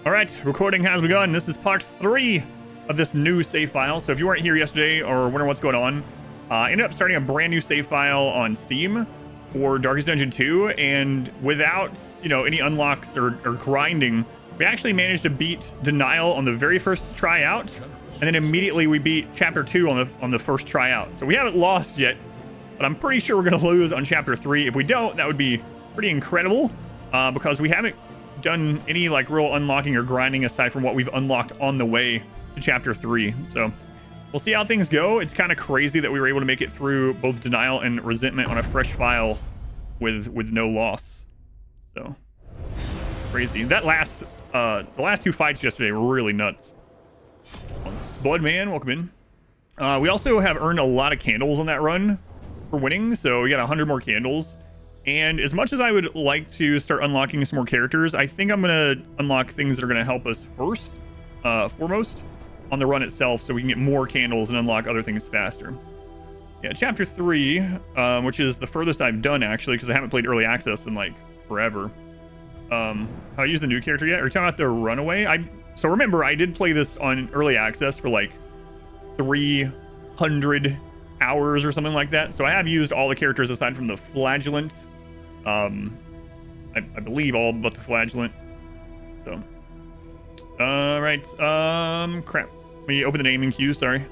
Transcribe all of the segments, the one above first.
All right, recording has begun. This is part 3 of this new save file. So if you weren't here yesterday or wondering what's going on, I ended up starting a brand new save file on Steam for Darkest Dungeon 2, and without, any unlocks or grinding, we actually managed to beat Denial on the very first try out, and then immediately we beat Chapter 2 on the first try out. So we haven't lost yet, but I'm pretty sure we're going to lose on Chapter 3. If we don't, that would be pretty incredible, because we haven't done any real unlocking or grinding aside from what we've unlocked on the way to Chapter 3. So we'll see how things go. It's kind of crazy that we were able to make it through both Denial and Resentment on a fresh file with no loss. So crazy. That the last 2 fights yesterday were really nuts. Spudman, welcome in. We also have earned a lot of candles on that run for winning, so we got 100 more candles. And as much as I would like to start unlocking some more characters, I think I'm going to unlock things that are going to help us foremost on the run itself, so we can get more candles and unlock other things faster. Yeah, Chapter 3, which is the furthest I've done, actually, because I haven't played Early Access in, forever. Have I used the new character yet? Are you talking about the Runaway? So remember, I did play this on Early Access for, 300 hours or something like that. So I have used all the characters aside from the Flagellant. I believe all but the Flagellant. So, right. Crap. Let me open the naming queue. Sorry.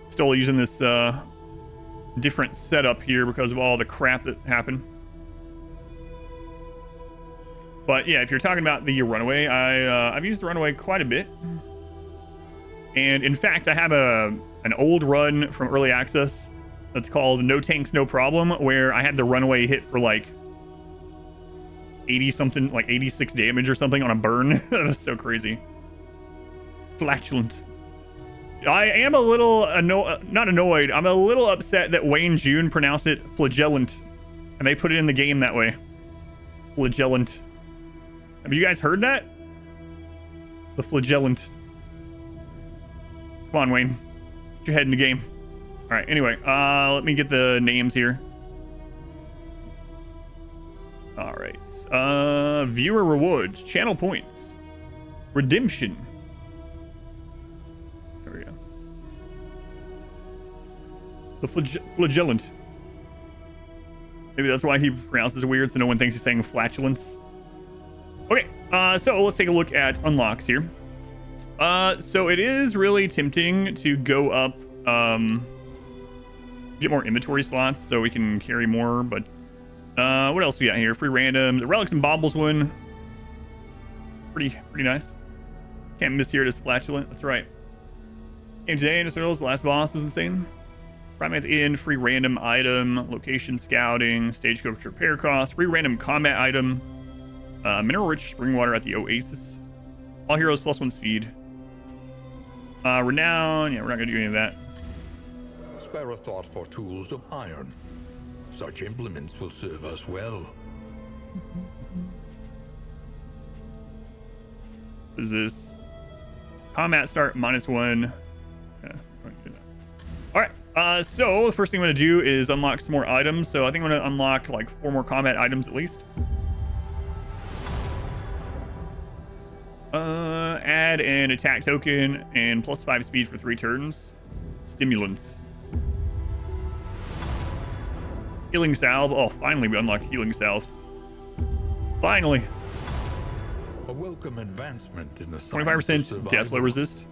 Still using this different setup here because of all the crap that happened. But yeah, if you're talking about the Runaway, I've used the Runaway quite a bit. And in fact, I have an old run from Early Access that's called No Tanks, No Problem, where I had the Runaway hit for 80 something, 86 damage or something on a burn. That was so crazy. Flatulent. I am a little not annoyed. I'm a little upset that Wayne June pronounced it flagellant, and they put it in the game that way. Flagellant. Have you guys heard that? The flagellant. Come on, Wayne. Get your head in the game. All right, anyway, let me get the names here. All right. Viewer rewards, channel points, redemption. There we go. The flagellant. Maybe that's why he pronounces it weird, so no one thinks he's saying flatulence. Okay, so let's take a look at unlocks here. So it is really tempting to go up, get more inventory slots so we can carry more, but what else we got here? Free random, the relics and baubles one. Pretty nice. Can't miss here, it is flatulent. That's right. Game today, the last boss was insane. Primate's Inn, free random item, location scouting, stagecoach repair cost, free random combat item, mineral rich spring water at the Oasis. All heroes +1 speed. Renown, yeah, we're not gonna do any of that. Spare a thought for tools of iron. Such implements will serve us well. What is this? Combat start -1. Yeah, all right. So the first thing I'm gonna do is unlock some more items. So I think I'm gonna unlock 4 more combat items at least. Add an attack token and +5 speed for 3 turns. Stimulants. Healing salve. Oh, finally we unlocked healing salve. Finally. A welcome advancement in the 25% death blow resist.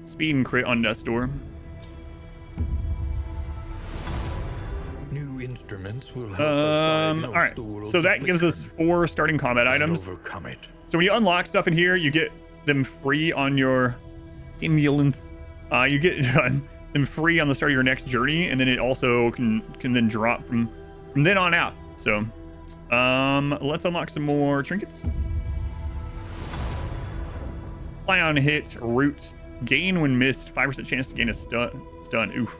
Speed and crit on death's door. New instruments will help us all right. So that gives us 4 starting combat items. Overcome it. So when you unlock stuff in here, you get them free on your stimulants. You get them free on the start of your next journey, and then it also can then drop from then on out. So let's unlock some more trinkets. Fly on hit, root, gain when missed, 5% chance to gain a stun. Oof.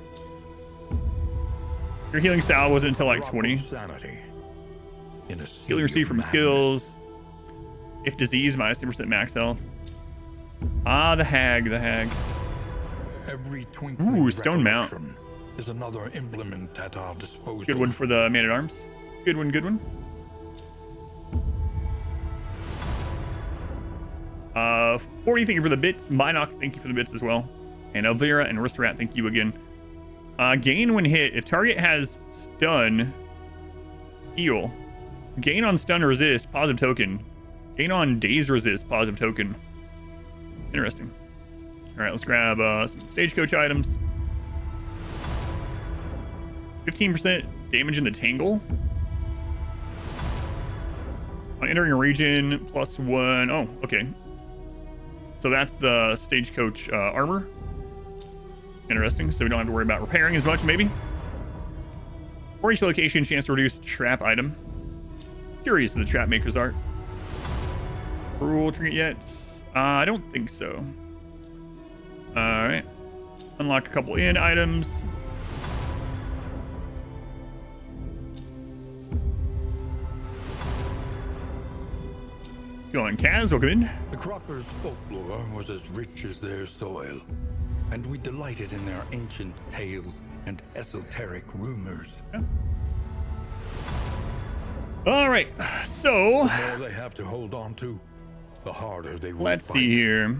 Your healing salve wasn't until 20. Sanity. Healing received from skills. If disease, -10% max health. The hag. Every twinkling Ooh, stone mount. is another implement at our disposal. Good one for the man-at-arms. Good one. 40, thank you for the bits. Minoc, thank you for the bits as well. And Elvira and Ristorat, thank you again. Gain when hit. If target has stun, heal. Gain on stun resist, positive token. Gain on daze resist, positive token. Interesting. All right, let's grab some stagecoach items. 15% damage in the Tangle. On entering a region, +1. Oh, okay. So that's the stagecoach armor. Interesting. So we don't have to worry about repairing as much, maybe. For each location, chance to reduce trap item. Curious of the trap maker's art. Rule trinket yet? I don't think so. All right. Unlock a couple in items. Go on, Kaz, welcome in. The croppers' folklore was as rich as their soil, and we delighted in their ancient tales and esoteric rumors. Yeah. All right, so The more they have to hold on to, the harder they will let's fight. see here.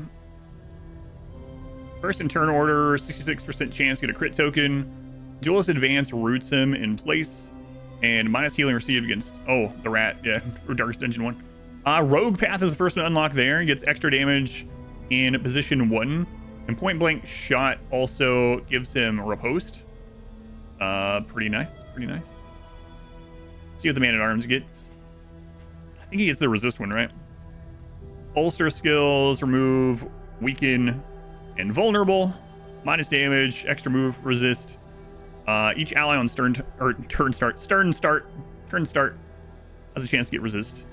First in turn order, 66% chance to get a crit token. Duelist advance roots him in place, and minus healing received against the rat, yeah, for Darkest Dungeon 1. Rogue Path is the first one to unlock there. Gets extra damage in position 1. And point blank shot also gives him riposte. Pretty nice. Pretty nice. Let's see what the man at arms gets. I think he gets the resist one, right? Bolster skills, remove, weaken, and vulnerable. Minus damage, extra move, resist. Each ally on turn start has a chance to get resist.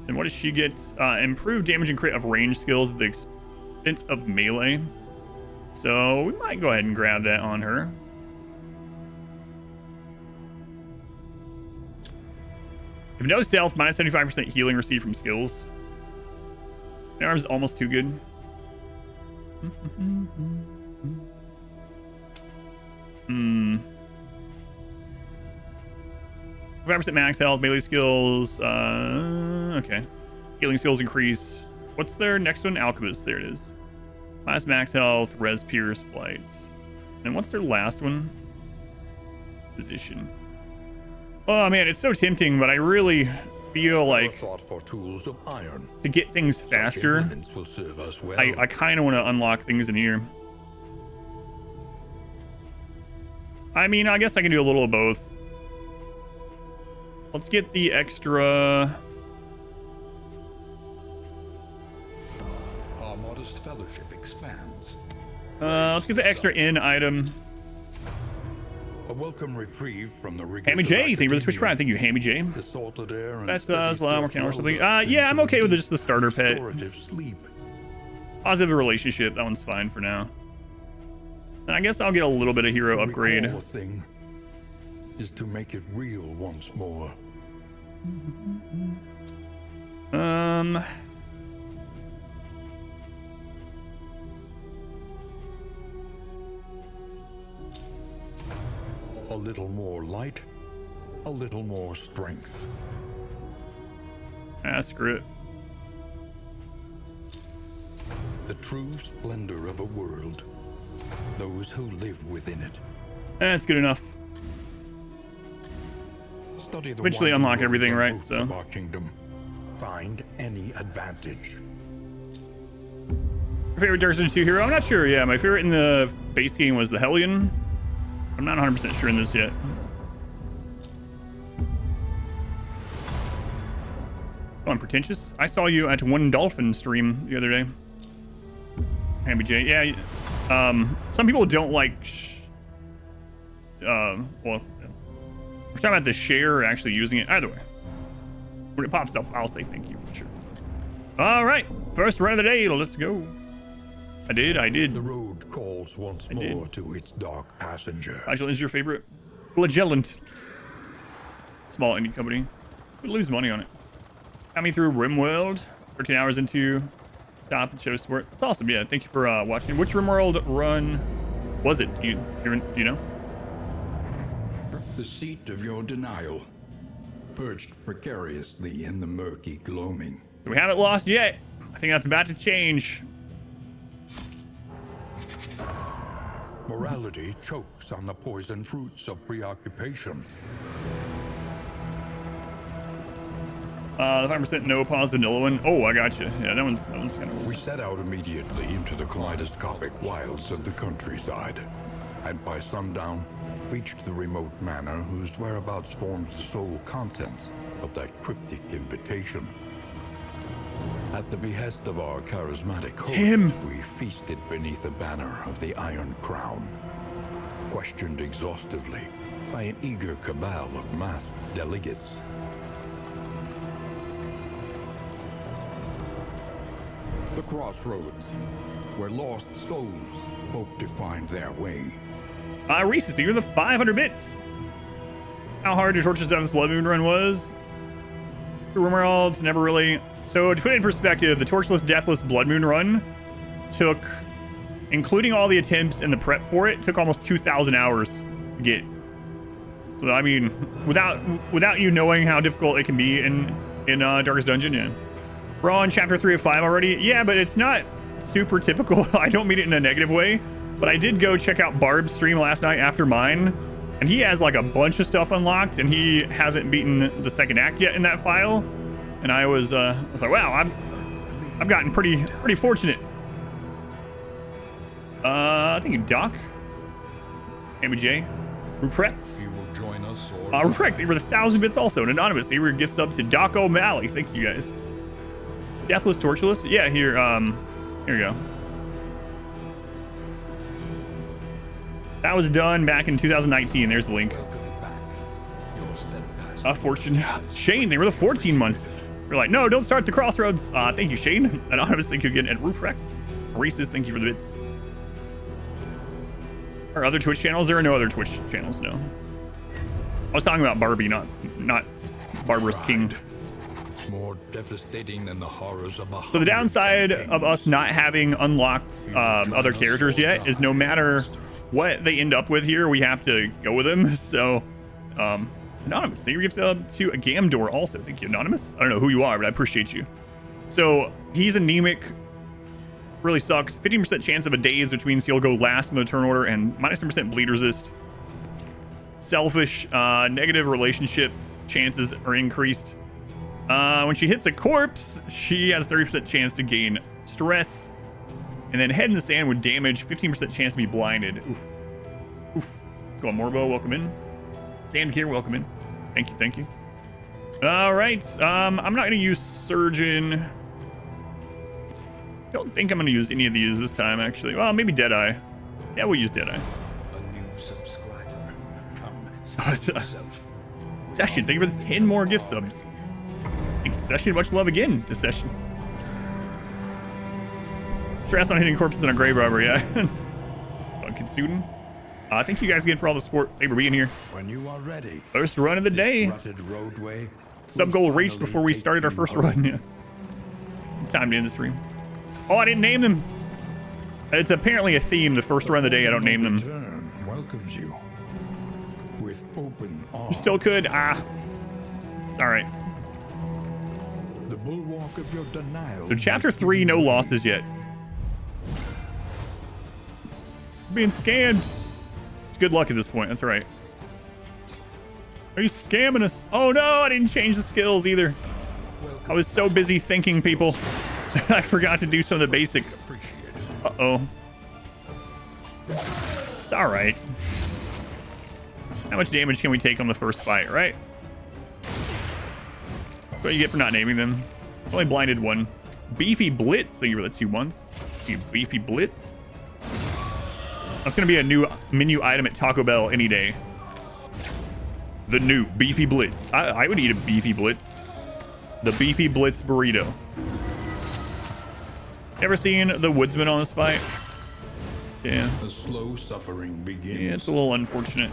And what does she get? Improved damage and crit of range skills at the expense of melee. So we might go ahead and grab that on her. If no stealth, minus 75% healing received from skills. The arm's almost too good. 5% max health, melee skills. Okay. Healing skills increase. What's their next one? Alchemist. There it is. Minus max health, res, pierce, blights. And what's their last one? Position. Oh man, it's so tempting, but I really feel like for tools of iron. to get things faster, Will serve us well. I kind of want to unlock things in here. I mean, I guess I can do a little of both. Let's get the extra. Our modest fellowship expands. Let's get the extra in item. A welcome reprieve from the rigors Hammy of J, thank you for the Twitch academia. Prime. Thank you, Hammy J. The salted air and That's steady a lot more surf count or something. lulled us Yeah, I'm into okay with deep, just the starter pet. restorative sleep. Positive relationship, that one's fine for now. And I guess I'll get a little bit of hero To upgrade. recall a thing is to make it real once more. A little more light, a little more strength. Screw it. The true splendor of a world. Those who live within it. That's good enough. Study the Eventually winding unlock roads everything, and right? routes So. of our kingdom. Find any advantage. Favorite Dark Souls 2 hero? I'm not sure. Yeah, my favorite in the base game was the Hellion. I'm not 100% sure in this yet. Oh, I'm pretentious. I saw you at One Dolphin stream the other day. Hammy J. Yeah. Some people don't like. Well, we're talking about the share or actually using it. Either way, when it pops up, I'll say thank you for sure. All right, first run of the day. Let's go. I did. The road calls once more to its dark passenger. Flagellant is your favorite? Flagellant. Small indie company. Would lose money on it. Got me through RimWorld. 13 hours into stop and show support. It's awesome. Yeah, thank you for watching. Which RimWorld run was it? Do you know? The seat of your denial, perched precariously in the murky gloaming. We haven't lost yet. I think that's about to change. Morality chokes on the poison fruits of preoccupation. The 5% no pause, vanilla one. Oh, I got you. Yeah, that one's kind of. We set out immediately into the kaleidoscopic wilds of the countryside, and by sundown, reached the remote manor whose whereabouts forms the sole contents of that cryptic invitation. At the behest of our charismatic host, Tim. we feasted beneath the banner of the Iron Crown, questioned exhaustively by an eager cabal of masked delegates. The crossroads, where lost souls hope to find their way. Reese's, you're the 500 bits. How hard to torture down this Blood Moon run was? Rumor all, it's never really. So to put it in perspective, the Torchless Deathless Blood Moon run took, including all the attempts and the prep for it, took almost 2,000 hours to get. So I mean, without you knowing how difficult it can be in Darkest Dungeon, yeah. We're on chapter 3 of 5 already. Yeah, but it's not super typical. I don't mean it in a negative way, but I did go check out Barb's stream last night after mine, and he has like a bunch of stuff unlocked, and he hasn't beaten the second act yet in that file. And I was like, wow, I've gotten pretty fortunate. Thank you, Doc. MJ. Ruprex. You will join us, or Ruprex, they were the 1,000 bits also. And Anonymous, they were gift sub to Doc O'Malley. Thank you guys. Deathless, Tortureless. Yeah, here we go. That was done back in 2019. There's the link. Fortune. Shane, they were the 14 months. We're like, no, don't start the crossroads. Thank you, Shane. Anonymous, thank you again. And Ruprex. Reese's, thank you for the bits. Are other Twitch channels? There are no other Twitch channels, no. I was talking about Barbie, not Barbarous King. more devastating than the horrors of a. So the downside of us not having unlocked other characters yet is no matter what they end up with here, we have to go with them. So, Anonymous, thank you to a Gamdor also. Thank you, Anonymous. I don't know who you are, but I appreciate you. So he's anemic, really sucks. 15% chance of a daze, which means he'll go last in the turn order, and minus 10% bleed resist. Selfish, negative relationship chances are increased. When she hits a corpse, she has 30% chance to gain stress. And then head in the sand with damage, 15% chance to be blinded. Oof. Oof. Let's go on, Morbo, welcome in. Sandkier, welcome in. Thank you, thank you. All right, I'm not gonna use Surgeon. Don't think I'm gonna use any of these this time, actually. Well, maybe Deadeye. Yeah, we'll use Deadeye. A new subscriber. Come, yourself. Session, thank you for the 10 more gift subs. Thank you, Session. Much love again to Session. Stress on hitting corpses in a grave robbery, yeah. Kitsuden. Thank you guys again for all the support. Thank you for being here. When you are ready. First run of the day. Roadway Sub goal reached before we started our first run. Yeah. Time to end the stream. Oh, I didn't name them. It's apparently a theme. The first run of the day, I don't name them. Welcomes you with open arms. You still could. All right. The bulwark of your denial. So chapter 3, no losses yet. Being scammed. It's good luck at this point. That's right. Are you scamming us? Oh no, I didn't change the skills either. I was so busy thinking, people. I forgot to do some of the basics. Uh-oh. All right. How much damage can we take on the first fight, right? What you get for not naming them. Only blinded one. Beefy Blitz. Thank you for the 2 months. You Beefy Blitz. That's going to be a new menu item at Taco Bell any day. The new Beefy Blitz. I would eat a Beefy Blitz. The Beefy Blitz burrito. Ever seen the Woodsman on this fight? Yeah. The slow suffering begins. Yeah, it's a little unfortunate.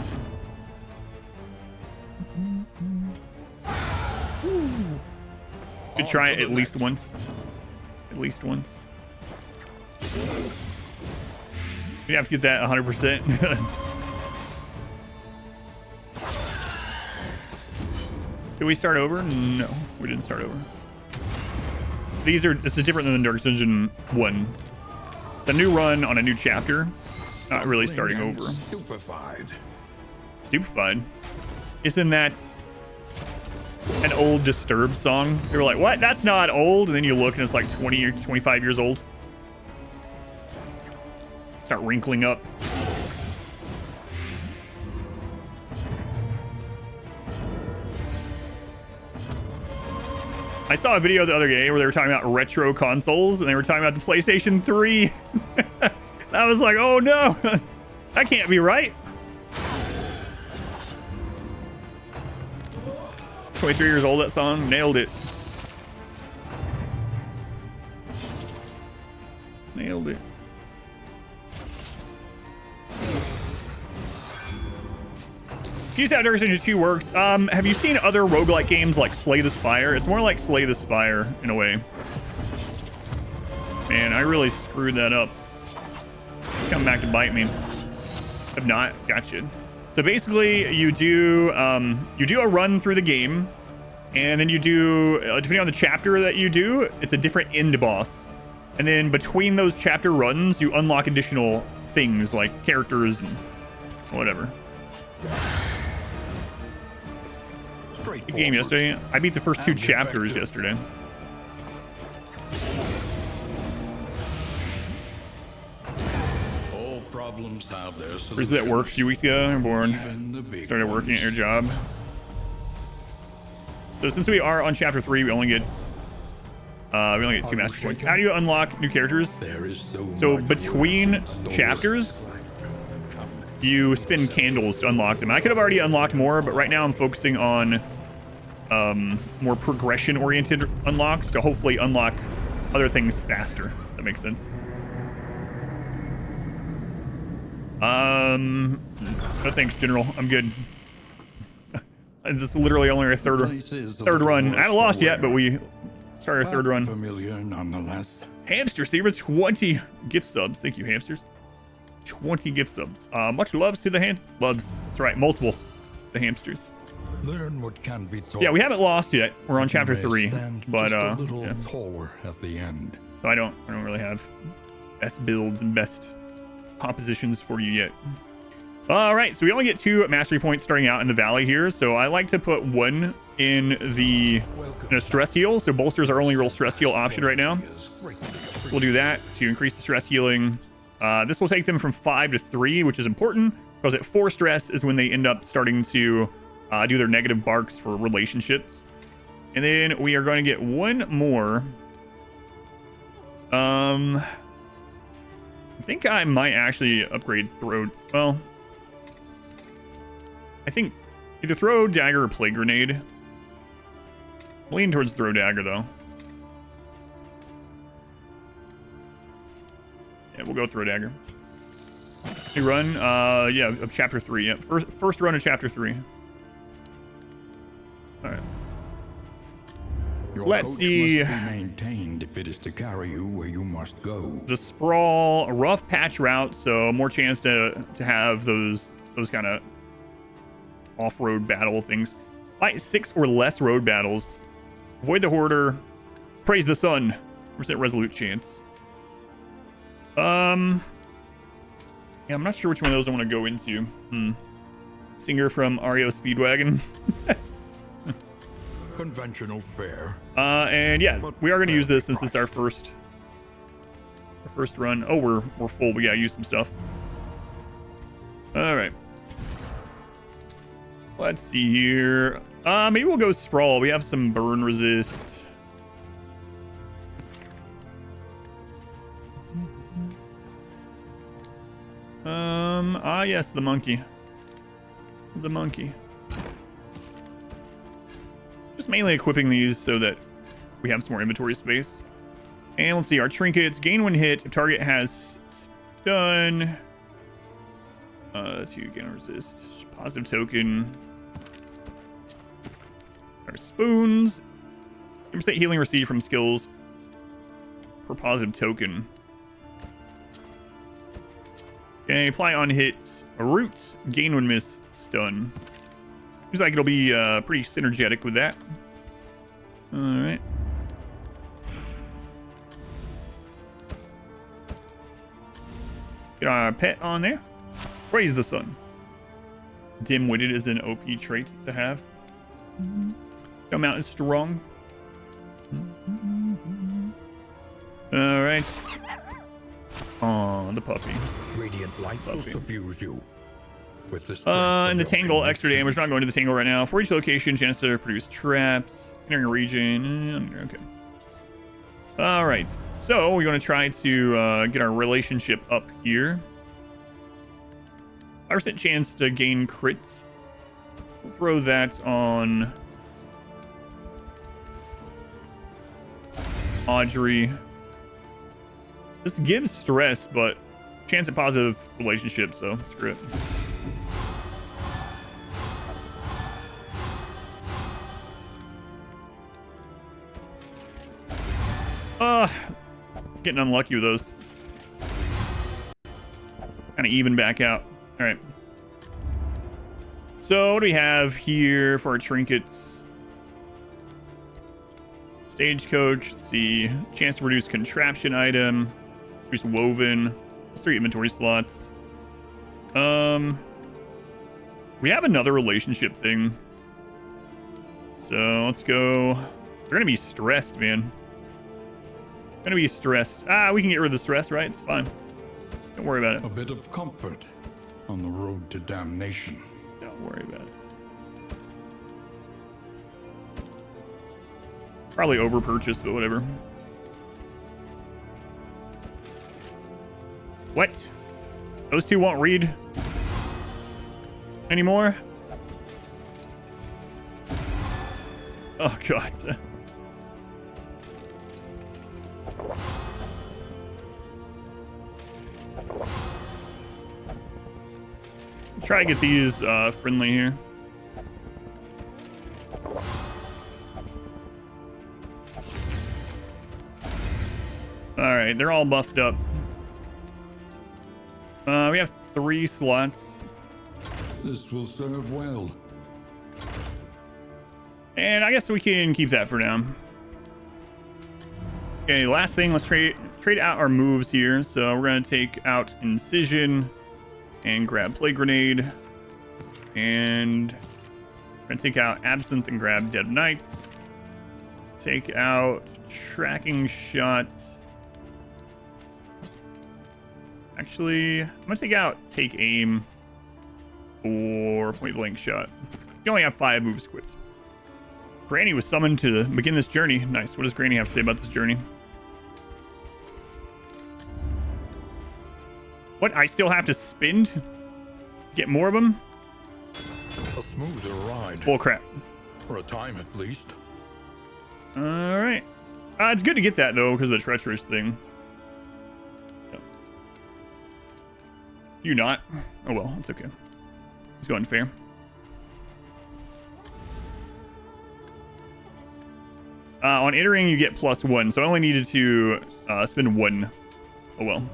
Could try it at least once. At least once. You have to get that 100%. Did we start over? No, we didn't start over. this is different than the Dark Dungeon 1. The new run on a new chapter, not really starting over. Stupefied. Isn't that an old Disturbed song? They were like, what? That's not old. And then you look and it's like 20 or 25 years old. Start wrinkling up. I saw a video the other day where they were talking about retro consoles and they were talking about the PlayStation 3. I was like, oh no, that can't be right. 23 years old, that song. Nailed it. Nailed it. Here's how Dark Dungeon 2 works. Have you seen other roguelike games like Slay the Spire? It's more like Slay the Spire in a way. Man, I really screwed that up. Come back to bite me. If not, gotcha. So basically, you do a run through the game, and then you do, depending on the chapter that you do, it's a different end boss. And then between those chapter runs, you unlock additional things like characters and whatever. Good game yesterday. I beat the first 2 chapters yesterday. All problems have their solutions. Where's that work a few weeks ago? I'm born. Started working at your job. So since we are on chapter 3, we only get 2 master points. How do you unlock new characters? So between chapters, you spin candles to unlock them. I could have already unlocked more, but right now I'm focusing on more progression-oriented unlocks to hopefully unlock other things faster. If that makes sense. No thanks, General. I'm good. This is literally only our third run. I haven't lost yet, but we started our third run. Familiar nonetheless. Hamster Stever, 20 gift subs. Thank you, hamsters. 20 gift subs. Much loves to the loves. That's right, multiple. The hamsters. Learn what can be taught. Yeah, we haven't lost yet. We're on chapter 3, but a little yeah. taller at the end. So I don't really have best builds and best compositions for you yet. All right, so we only get 2 mastery points starting out in the valley here. So I like to put 1 in a stress heal. So bolsters our only real stress heal option right now. So we'll do that to increase the stress healing. This will take them from 5 to 3, which is important because at 4 stress is when they end up starting to do their negative barks for relationships. And then we are going to get 1 more. I think I might actually upgrade throw. Well, I think either throw dagger or plague grenade. Lean towards throw dagger though. Yeah, we'll go throw dagger. New run, yeah, of chapter 3. Yeah, first run of chapter 3. All right. Let's see. Must be maintained if it is to carry you where you must go. The Sprawl, a rough patch route, so more chance to have those kind of off-road battle things. Fight 6 or less road battles. Avoid the Hoarder. Praise the Sun. % resolute chance. Yeah, I'm not sure which one of those I want to go into. Singer from REO Speedwagon. Conventional fare. And yeah, we are going to use this since it's our first run. Oh, we're full. We gotta use some stuff. All right. Let's see here. Maybe we'll go Sprawl. We have some burn resist. Yes, the monkey. The monkey. Just mainly equipping these so that we have some more inventory space. And let's see, our trinkets. Gain 1 hit if target has stun. 2 gain resist. Positive token. Our spoons. 10% healing received from skills per positive token. Okay, apply on hits. A root. Gain 1 miss. Stun. Seems like it'll be pretty synergetic with that. All right. Get our pet on there. Praise the sun. Dim-witted is an OP trait to have. Come out is strong. All right. Oh, the puppy. Radiant light will suffuse you. With the And the Tangle, extra damage. We're not going to the Tangle right now. For each location, chance to produce traps. Entering a region. Okay. All right. So we're going to try to get our relationship up here. 5% chance to gain crits. We'll throw that on Audrey. This gives stress, but chance at positive relationship, so screw it. Getting unlucky with those. Kind of even back out. All right. So what do we have here for our trinkets? Stagecoach. Let's see. Chance to reduce contraption item. Reduce woven. 3 inventory slots. We have another relationship thing. So let's go. We're gonna be stressed, man. Gonna be stressed. We can get rid of the stress, right? It's fine. Don't worry about it. A bit of comfort on the road to damnation. Don't worry about it. Probably over-purchased, but whatever. What? Those two won't read anymore? Oh, God. Try to get these friendly here. Alright, they're all buffed up. We have 3 slots. This will serve well. And I guess we can keep that for now. Okay, last thing, let's trade out our moves here. So we're gonna take out Incision and grab Plague Grenade. And we're gonna take out Absinthe and grab Dead Knights. Take out Tracking Shot. Actually, I'm gonna take out Take Aim or Point Blank Shot. You only have 5 moves equipped. Granny was summoned to begin this journey. Nice. What does Granny have to say about this journey? What? I still have to spin to get more of them? A smoother ride. Bull crap. For a time, at least. All right. It's good to get that, though, because of the treacherous thing. Yep. You not? Oh, well. It's okay. It's going fair. On entering, you get +1, so I only needed to spend 1. Oh, well.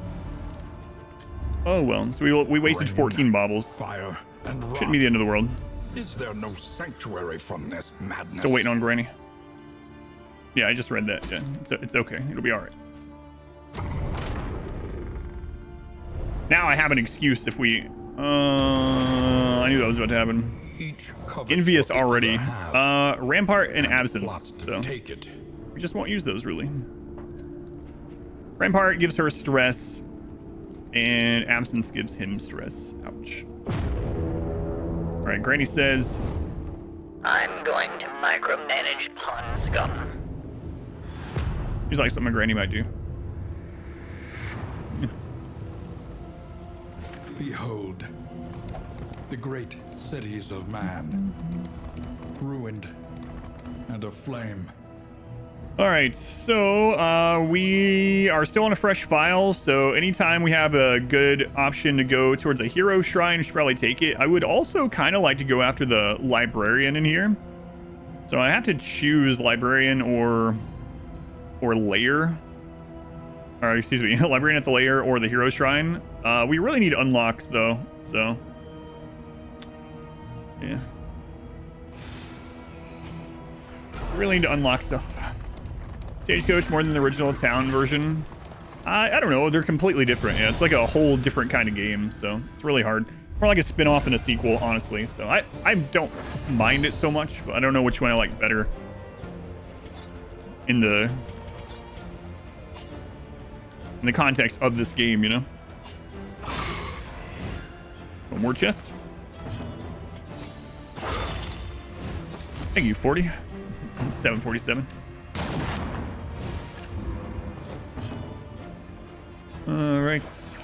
Oh, well. So we wasted 14 baubles. Fire and rock. Shouldn't be the end of the world. Is there no sanctuary from this madness? Still waiting on Granny. Yeah, I just read that. Yeah, it's okay. It'll be all right. Now I have an excuse if we... I knew that was about to happen. Envious already. Rampart and Absinthe. So take it. We just won't use those, really. Rampart gives her stress, and Absinthe gives him stress. Ouch. All right, Granny says... I'm going to micromanage Pond Scum. Seems like something Granny might do. Behold, the great cities of man, ruined and aflame. All right, so we are still on a fresh file, so anytime we have a good option to go towards a hero shrine, we should probably take it. I would also kind of like to go after the librarian in here. So I have to choose librarian or lair. Or excuse me, librarian at the lair or the hero shrine. We really need unlocks though, so yeah. We really need to unlock stuff. Stagecoach more than the original town version. I don't know. They're completely different. Yeah, it's like a whole different kind of game, so it's really hard. More like a spin-off and a sequel, honestly. So I don't mind it so much, but I don't know which one I like better in the context of this game, you know? One more chest. Thank you, 40. 747. All right.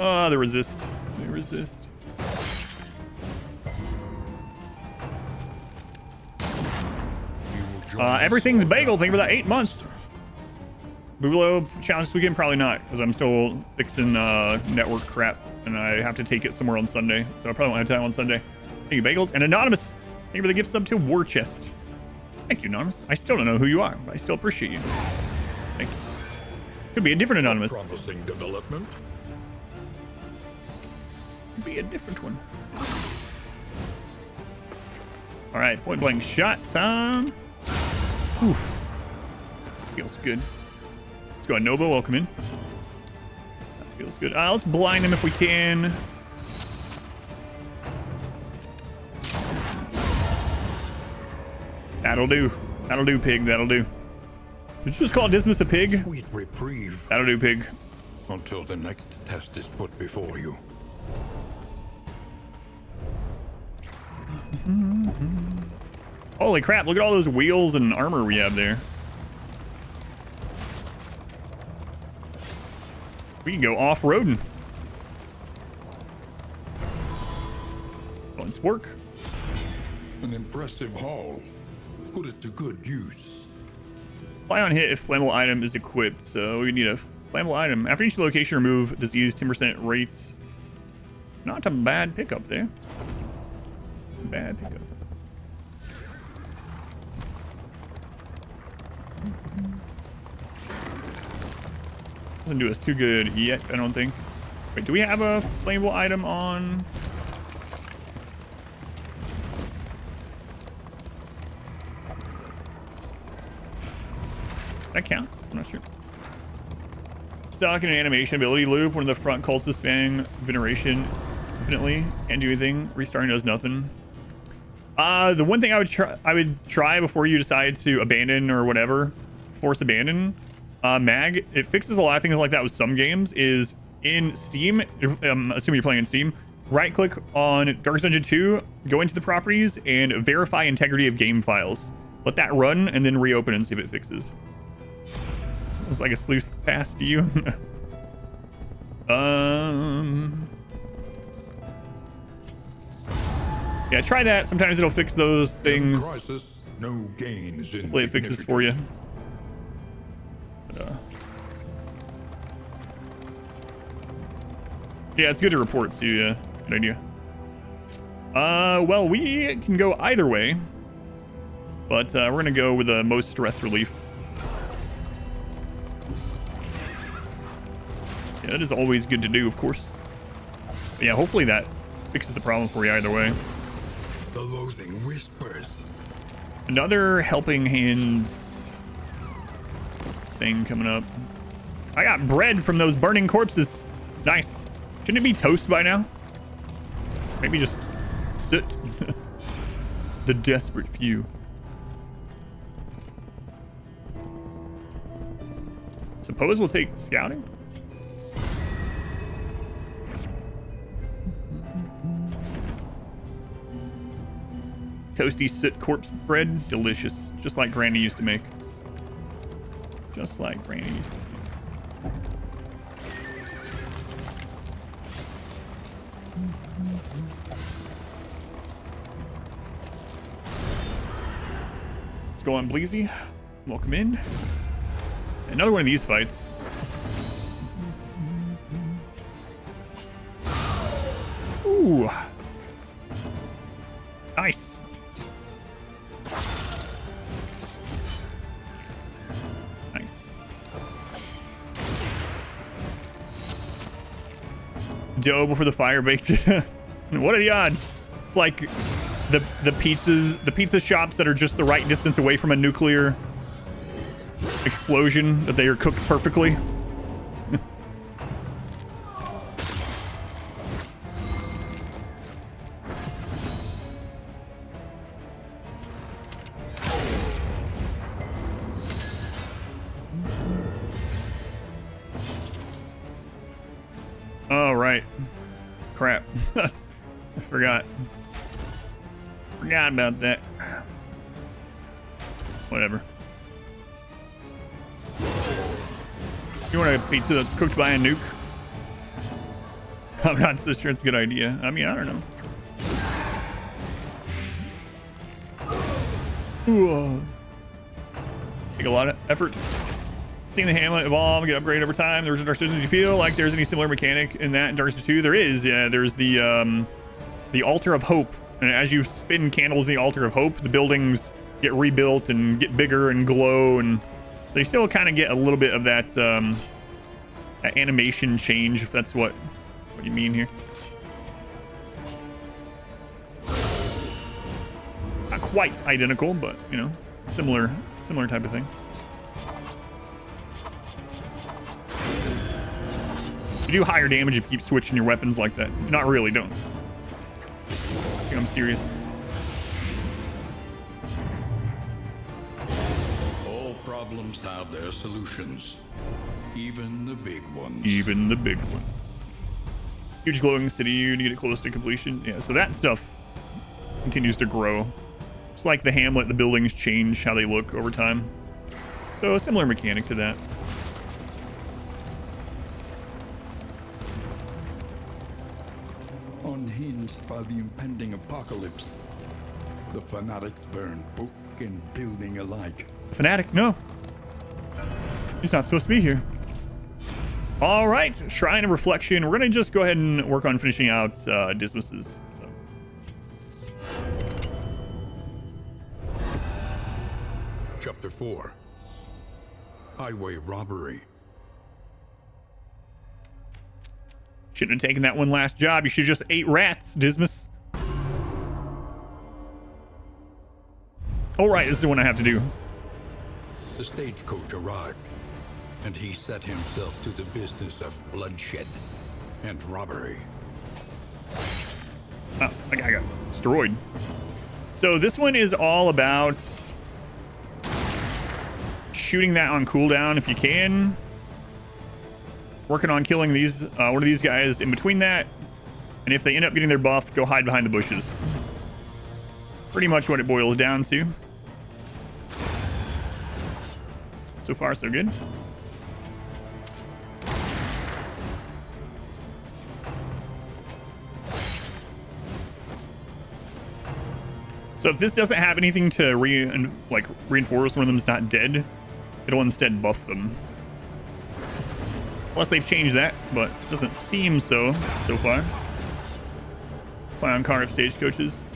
Oh, they resist. They resist. Everything's bagel. Thank you for that 8 months. Boogaloo challenge this weekend? Probably not, because I'm still fixing network crap, and I have to take it somewhere on Sunday, so I probably won't have time on Sunday. Thank you, Bagels. And Anonymous, thank you for the gift sub to War Chest. Thank you, Anonymous. I still don't know who you are, but I still appreciate you. Thank you. Could be a different Anonymous. Promising development. Could be a different one. All right, point blank shot time. Whew. Feels good. Let's go ahead, Nova. Welcome in. That feels good. Let's blind him if we can. That'll do. That'll do, pig. That'll do. Did you just call Dismas a pig? Sweet reprieve. That'll do, pig. Until the next test is put before you. Holy crap, look at all those wheels and armor we have there. We can go off-roading. Going spork. An impressive haul. Put it to good use. Fly on hit if flammable item is equipped. So we need a flammable item. After each location, remove disease 10% rate. Not a bad pickup there. Bad pickup. Doesn't do us too good yet, I don't think. Wait, do we have a flammable item on? Does that count? I'm not sure. Stock in an animation ability loop. One of the front cultists spanning veneration infinitely. Can't do anything. Restarting does nothing. The one thing I would try before you decide to abandon or whatever, force abandon, mag, it fixes a lot of things like that with some games, is in Steam, assuming you're playing in Steam, right click on Darkest Dungeon 2, go into the properties and verify integrity of game files. Let that run and then reopen and see if it fixes. It's like a sleuth pass to you. Yeah, try that. Sometimes it'll fix those things. No crisis, no gains. Hopefully it fixes for you. But, yeah, it's good to report too. Yeah, good idea. Well, we can go either way, but we're gonna go with the most stress relief. Yeah, that is always good to do, of course. But yeah, hopefully that fixes the problem for you either way. The loathing whispers. Another helping hands thing coming up. I got bread from those burning corpses. Nice. Shouldn't it be toast by now? Maybe just soot. The desperate few. Suppose we'll take scouting? Toasty soot corpse bread. Delicious. Just like Granny used to make. Just like Granny used to make. Let's go on Bleezy. Welcome in. Another one of these fights. Ooh. Nice. Nice. Dough before the fire baked. What are the odds? It's like the pizza shops that are just the right distance away from a nuclear explosion that they are cooked perfectly. Oh, right. Crap. I forgot. Forgot about that. Whatever. You want a pizza that's cooked by a nuke? I'm not so sure it's a good idea. I mean, I don't know. Ooh. Take a lot of effort. Seeing the hamlet evolve, get upgraded over time. There's Dark Souls. Do you feel like there's any similar mechanic in that in Dark Souls 2? There is. Yeah, there's the Altar of Hope, and as you spin candles in the Altar of Hope, the buildings get rebuilt and get bigger and glow, and they still kind of get a little bit of that, that animation change, if that's what you mean here. Not quite identical, but you know, similar type of thing. You do higher damage if you keep switching your weapons like that. Not really, don't. I think I'm serious. All problems have their solutions, even the big ones. Even the big ones. Huge glowing city, you get it close to completion. Yeah, so that stuff continues to grow. It's like the hamlet, the buildings change how they look over time. So a similar mechanic to that. Unhinged by the impending apocalypse, the fanatics burn book and building alike. Fanatic? No. He's not supposed to be here. All right, Shrine of Reflection. We're going to just go ahead and work on finishing out Dismas's. So. Chapter 4. Highway robbery. Shouldn't have taken that one last job. You should have just ate rats, Dismas. All right, this is the one I have to do. The stagecoach arrived, and he set himself to the business of bloodshed and robbery. Oh, that guy got destroyed. So this one is all about shooting that on cooldown if you can. Working on killing these one of these guys in between that, and if they end up getting their buff, go hide behind the bushes. Pretty much what it boils down to. So far, so good. So if this doesn't have anything to reinforce one of them's not dead, it'll instead buff them. Unless they've changed that, but it doesn't seem so far. Clown car of stagecoaches.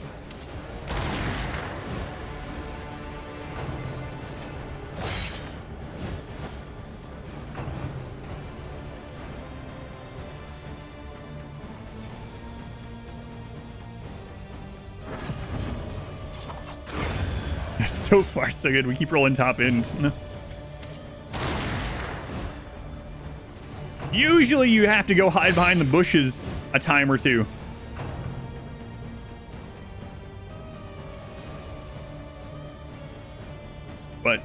So far, so good. We keep rolling top end. Usually you have to go hide behind the bushes a time or two. But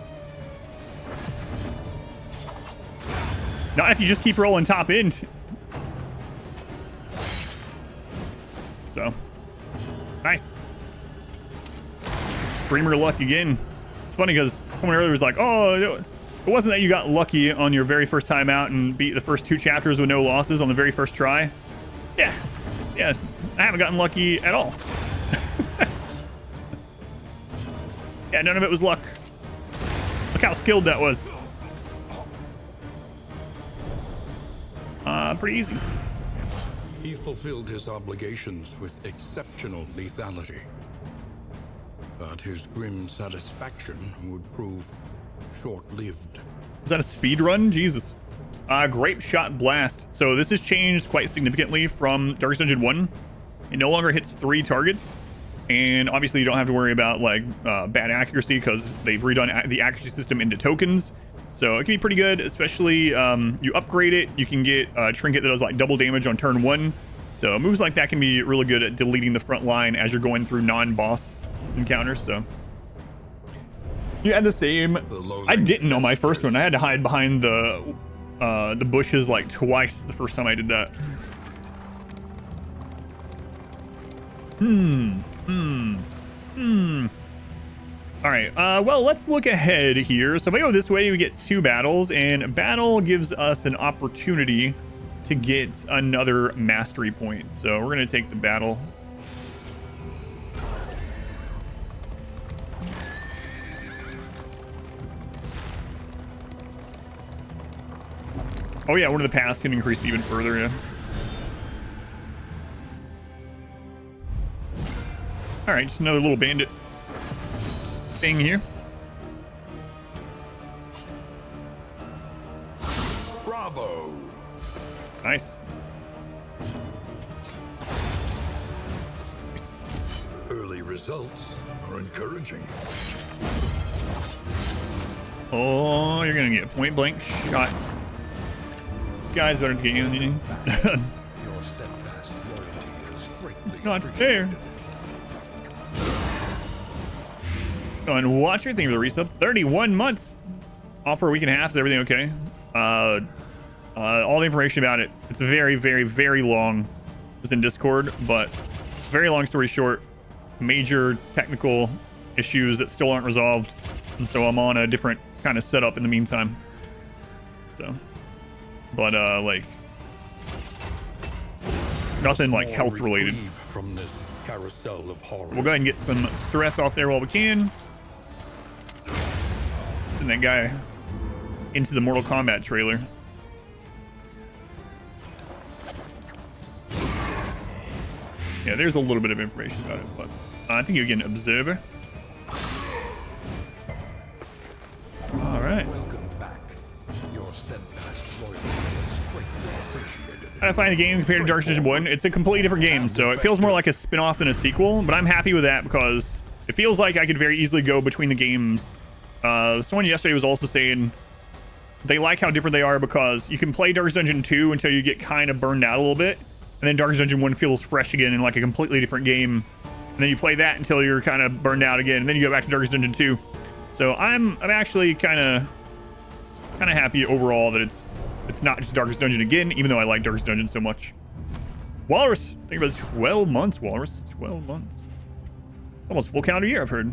not if you just keep rolling top end. So nice. Streamer luck again. It's funny because someone earlier was like, oh, it wasn't that you got lucky on your very first time out and beat the first 2 chapters with no losses on the very first try. Yeah, I haven't gotten lucky at all. Yeah, none of it was luck. Look how skilled that was. Pretty easy. He fulfilled his obligations with exceptional lethality. But his grim satisfaction would prove short-lived. Was that a speed run? Jesus. Grape Shot Blast. So this has changed quite significantly from Darkest Dungeon 1. It no longer hits 3 targets. And obviously you don't have to worry about like bad accuracy because they've redone the accuracy system into tokens. So it can be pretty good, especially you upgrade it. You can get a trinket that does like double damage on turn 1. So moves like that can be really good at deleting the front line as you're going through non-boss encounters. So you had the same. I didn't on my first one. I had to hide behind the bushes like twice the first time I did that. All right, well, let's look ahead here. So if I go this way, we get 2 battles, and battle gives us an opportunity to get another mastery point. So we're gonna take the battle. Oh yeah, one of the paths can increase it even further, yeah. All right, just another little bandit thing here. Bravo! Nice. Early results are encouraging. Oh, you're gonna get point blank shot. Guys, better to get you anything. Your steadfast loyalty is greatly Not fair. Going Watcher, thank you for the resub. 31 months. Off for a week and a half. Is everything okay? All the information about it. It's very, very, very long. It's in Discord, but very long story short. Major technical issues that still aren't resolved. And so I'm on a different kind of setup in the meantime. So, but like nothing like health related. From this carousel of horror. We'll go ahead and get some stress off there while we can. Send that guy into the Mortal Kombat trailer. Yeah, there's a little bit of information about it, but I think you get an observer. All right. Welcome back. Your steadfast loyalty is greatly appreciated. How to find the game compared to Dark Dungeon 1? It's a completely different game, so it feels more like a spin-off than a sequel, but I'm happy with that because it feels like I could very easily go between the games. Someone yesterday was also saying they like how different they are because you can play Dark Dungeon 2 until you get kind of burned out a little bit, and then Dark Dungeon 1 feels fresh again in like a completely different game, and then you play that until you're kind of burned out again, and then you go back to Dark Dungeon 2. So I'm actually kind of happy overall that it's not just Darkest Dungeon again, even though I like Darkest Dungeon so much. Walrus, think about 12 months, Walrus. 12 months. Almost full calendar year, I've heard.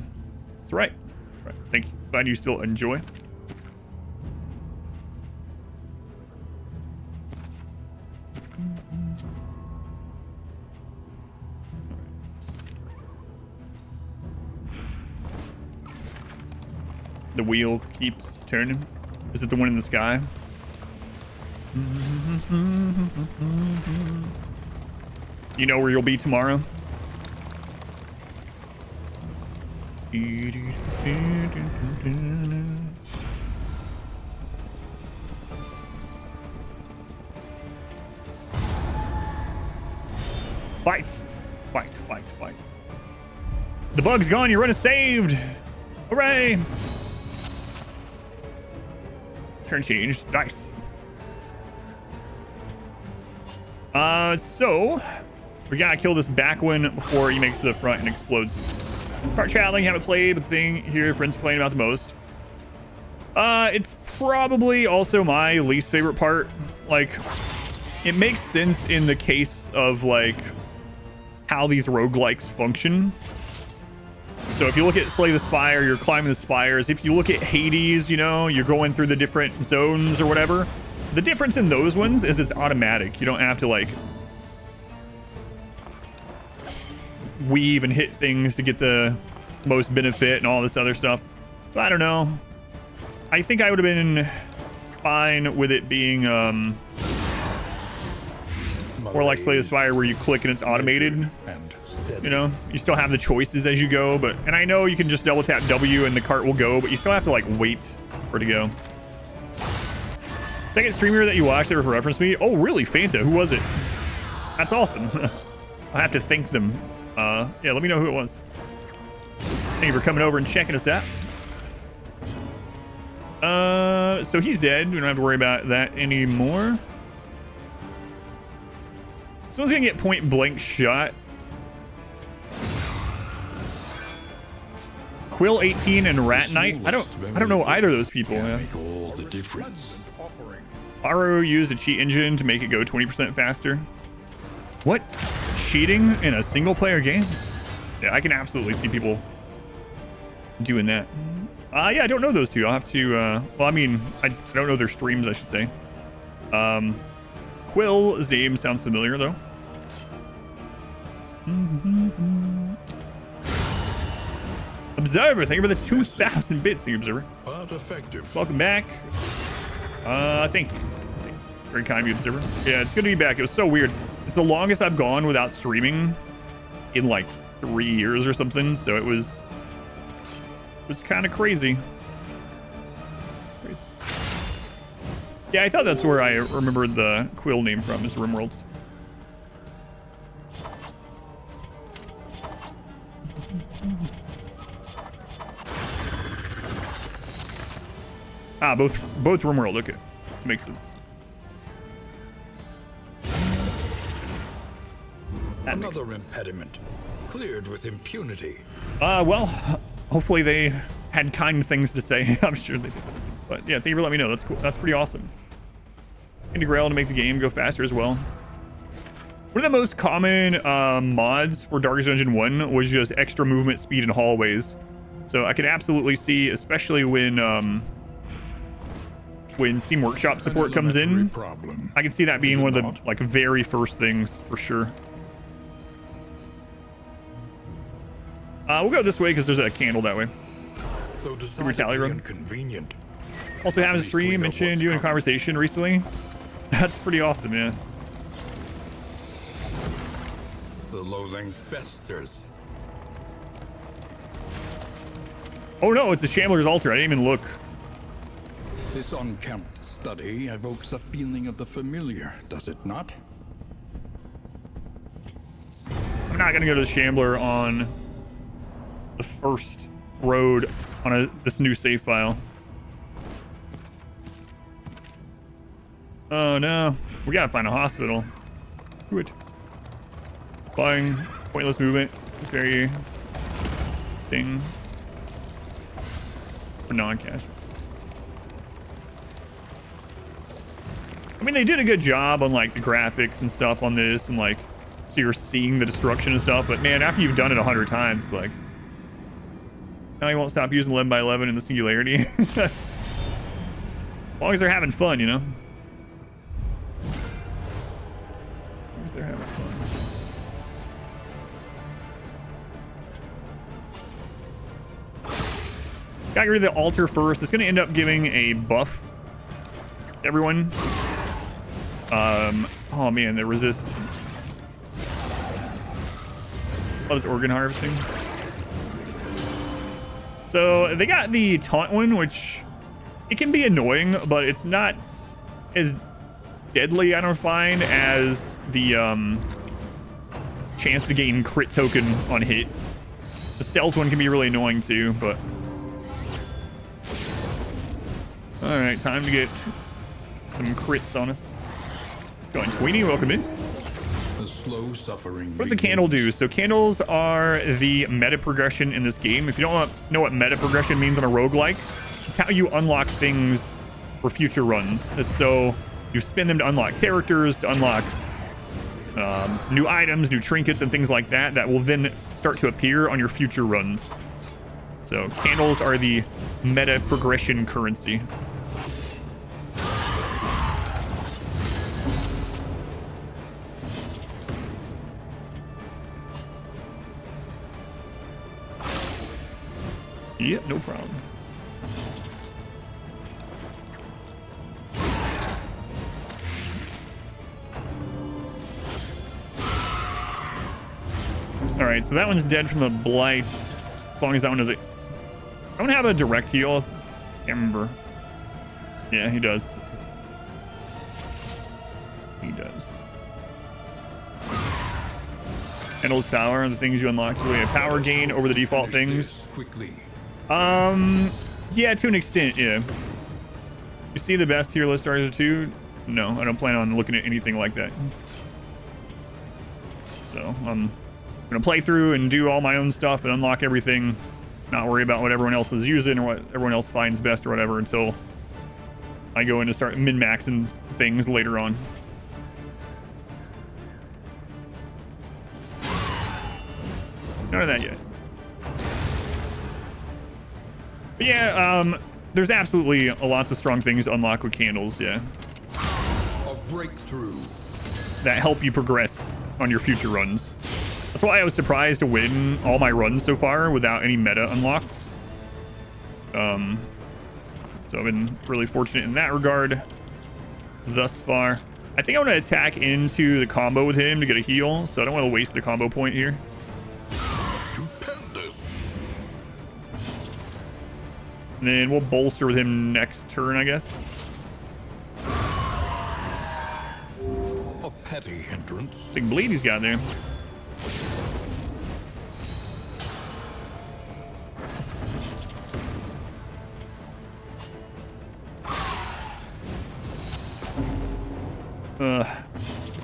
That's right. Right. Thank you. Glad you still enjoy. The wheel keeps turning. Is it the one in the sky? You know where you'll be tomorrow? Fight! Fight, fight, fight. The bug's gone, your run is saved! Hooray! Turn change. Nice. So we gotta kill this back one before he makes it to the front and explodes. Part traveling, haven't played, but the thing here friends complaining about the most. It's probably also my least favorite part. Like, it makes sense in the case of like how these roguelikes function. So if you look at Slay the Spire, you're climbing the spires. If you look at Hades, you know, you're going through the different zones or whatever. The difference in those ones is it's automatic. You don't have to like weave and hit things to get the most benefit and all this other stuff. So I don't know. I think I would have been fine with it being or like Slay the Spire where you click and it's automated. You know, you still have the choices as you go, but and I know you can just double tap W and the cart will go, but you still have to like wait for it to go. Second streamer that you watched ever referenced me. Oh really, Fanta? Who was it? That's awesome. I have to thank them. Yeah, let me know who it was. Thank you for coming over and checking us out. So he's dead. We don't have to worry about that anymore. Someone's gonna get point blank shot. Quill 18 and Rat Knight. I don't know either of those people. Yeah. Make all the difference. Aro used a cheat engine to make it go 20% faster. What? Cheating in a single player game? Yeah, I can absolutely see people doing that. Yeah, I don't know those two. I'll have to, well, I mean, I don't know their streams, I should say. Quill's name sounds familiar, though. Observer, thank you for the 2,000 bits, the Observer. But effective. Welcome back. Thank you. It's very kind of you, Observer. Yeah, it's good to be back. It was so weird. It's the longest I've gone without streaming in like 3 years or something, so it was kind of crazy. Yeah, I thought that's where I remembered the Quill name from, is RimWorlds. Ah, both RimWorld. Okay, makes sense. Another impediment cleared with impunity. Well, hopefully they had kind things to say. I'm sure they did. But yeah, thank you for letting me know. That's cool. That's pretty awesome. Integral to make the game go faster as well. One of the most common mods for Darkest Dungeon 1 was just extra movement speed in hallways. So I can absolutely see, especially when Steam Workshop support comes in, I can see that being one of the like very first things for sure. We'll go this way because there's a candle that way. Inconvenient. Also, having a stream, mentioned you in a conversation recently. That's pretty awesome, yeah. The loathing festers. Oh no, it's a Shambler's altar. I didn't even look. This unkempt study evokes a feeling of the familiar, does it not? I'm not gonna go to the Shambler on the first road on this new save file. Oh no, we gotta find a hospital. Do it. Buying pointless movement is very thing for non-cash. I mean, they did a good job on like the graphics and stuff on this, and like so you're seeing the destruction and stuff. But man, after you've done it 100 times, it's like now you won't stop using 11x11 in the singularity. As long as they're having fun, you know. As long as they're having fun. Got rid of the altar first. It's going to end up giving a buff to everyone. Oh man, they resist. Oh, this organ harvesting. So they got the taunt one, which it can be annoying, but it's not as deadly, I don't find, as the chance to gain crit token on hit. The stealth one can be really annoying too, but all right, time to get some crits on us. Going Tweenie, welcome in. The slow suffering. What does a candle do? So candles are the meta progression in this game. If you don't know what meta progression means on a roguelike, it's how you unlock things for future runs. It's so you spin them to unlock characters, to unlock new items, new trinkets, and things like that that will then start to appear on your future runs. So candles are the meta progression currency. Yep, no problem. All right, so that one's dead from the blights. As long as that one doesn't. I don't have a direct heal. Can't remember. Yeah, he does. He does. Candle's power and the things you unlock. Really a power gain over the default things. Quickly. Yeah, to an extent, yeah. You see the best tier list stars too? No, I don't plan on looking at anything like that. So I'm gonna play through and do all my own stuff and unlock everything, not worry about what everyone else is using or what everyone else finds best or whatever until I go in to start min-maxing things later on. None of that yet. But yeah, there's absolutely lots of strong things to unlock with candles, yeah. A breakthrough. That help you progress on your future runs. That's why I was surprised to win all my runs so far without any meta unlocks. So I've been really fortunate in that regard thus far. I think I want to attack into the combo with him to get a heal, so I don't want to waste the combo point here. Stupendous. And then we'll bolster with him next turn, I guess. A petty hindrance. Big bleed he's got there.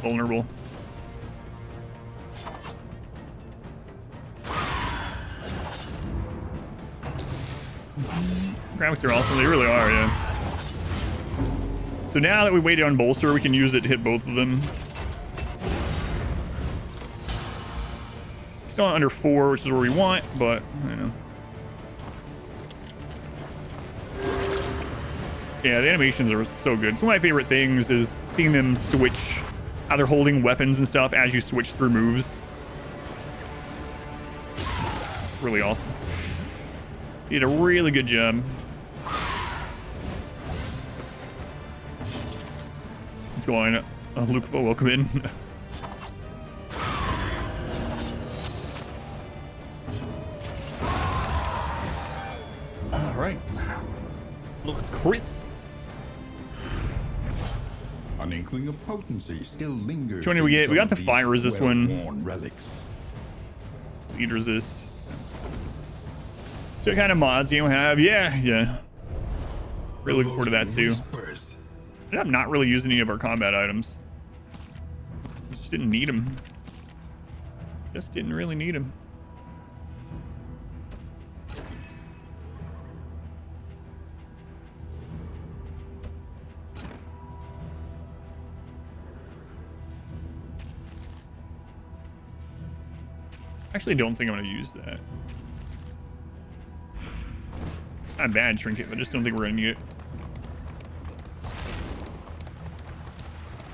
Vulnerable. Graphics are awesome. They really are, yeah. So now that we waited on bolster, we can use it to hit both of them. Still under 4, which is where we want, but you know. Yeah, the animations are so good. Some of my favorite things is seeing them switch how they're holding weapons and stuff as you switch through moves. Really awesome. You did a really good job. Let's go on. Luke, welcome in. All right. Looks crisp. An inkling of potency still lingers. Which one did we get? We got the fire resist one. Relics. Bleed resist. So what kind of mods do you have? Yeah. Really looking forward to that too. I'm not really using any of our combat items. Just didn't need them. Just didn't really need them. Actually, don't think I'm going to use that. Not bad trinket, but I just don't think we're going to need it.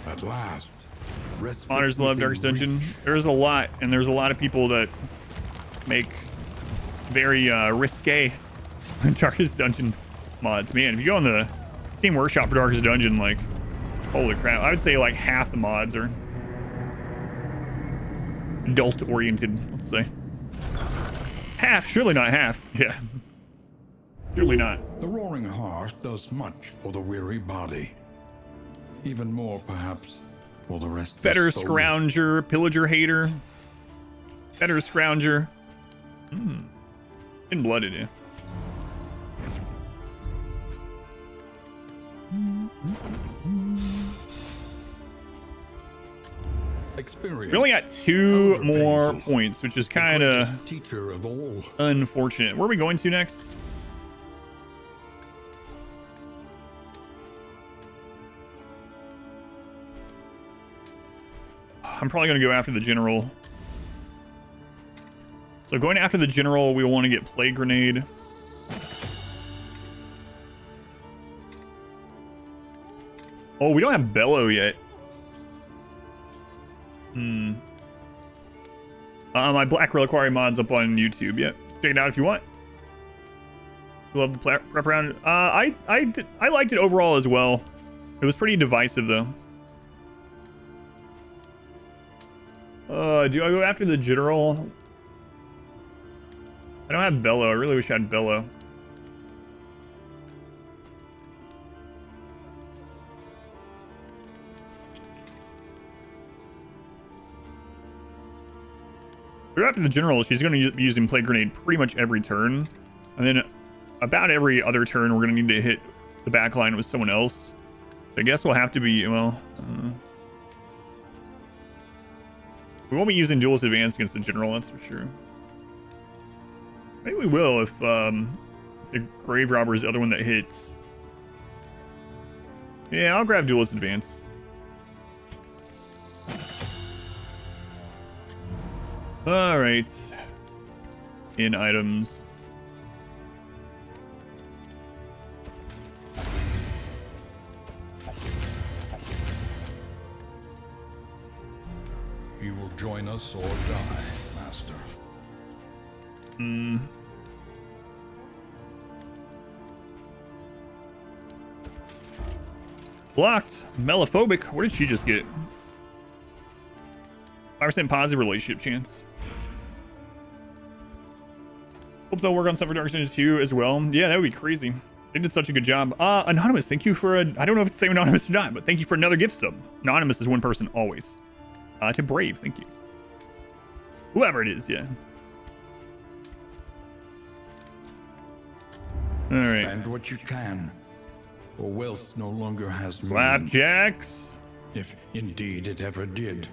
At last. Modders love Darkest Dungeon. There's a lot, and there's a lot of people that make very risque Darkest Dungeon mods. Man, if you go on the Steam Workshop for Darkest Dungeon, like, holy crap. I would say like half the mods are adult-oriented, let's say. Half, surely not half. Yeah. Surely not. The roaring heart does much for the weary body. Even more, perhaps, for the rest of Fetter the soul. Scrounger, Pillager Hater. Fetter Scrounger. In blooded, yeah. Experience. We only got 2 more points, which is kind of teacher of all. unfortunate. Where are we going to next? I'm probably going to go after the general. So going after the general, we want to get Plague Grenade. Oh, we don't have Bellow yet. My Black Reliquary mod's up on YouTube. Yep. Check it out if you want. Love the prep round. I liked it overall as well. It was pretty divisive though. Do I go after the general? I don't have Bellow. I really wish I had Bellow. Go after the general. She's going to be using Plague Grenade pretty much every turn. And then about every other turn, we're going to need to hit the back line with someone else. I guess we'll have to be, well, we won't be using duelist advance against the general, that's for sure. Maybe we will if the grave robber is the other one that hits. Yeah, I'll grab duelist advance. All right. In items. You will join us or die, Master. Blocked. Melophobic. What did she just get? 5% positive relationship chance. Hope they'll work on stuff for Dark Dungeons 2 as well. Yeah, that would be crazy. They did such a good job. Anonymous, thank you for I don't know if it's the same Anonymous or not, but thank you for another gift sub. Anonymous is one person always. To Brave, thank you. Whoever it is, yeah. All right. Spend what you can, for wealth no longer has meaning. Flapjacks. If indeed it ever did.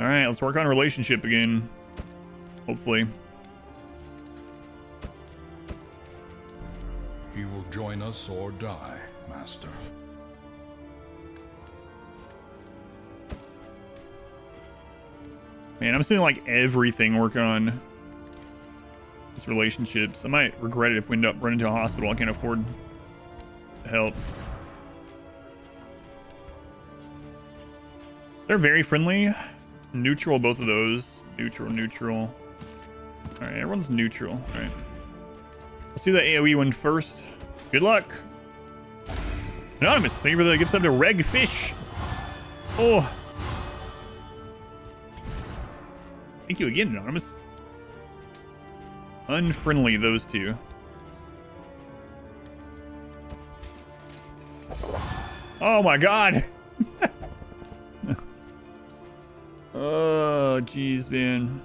All right, let's work on relationship again. Hopefully. You will join us or die, Master. Man, I'm assuming like everything work on these relationships. I might regret it if we end up running to a hospital. I can't afford help. They're very friendly. Neutral, both of those. Neutral, neutral. All right, everyone's neutral. All right. Let's do the AoE one first. Good luck. Anonymous, thank you for the gift sub to Reg Fish. Oh. Thank you again, Anonymous. Unfriendly, those two. Oh my god. Oh, jeez, man.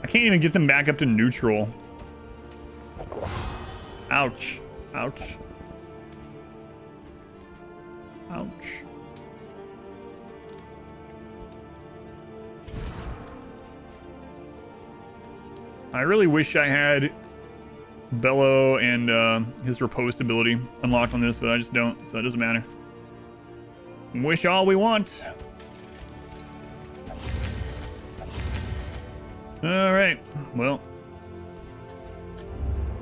I can't even get them back up to neutral. Ouch. Ouch. Ouch. I really wish I had Bellow and his riposte ability unlocked on this, but I just don't, so it doesn't matter. Wish all we want. All right, well.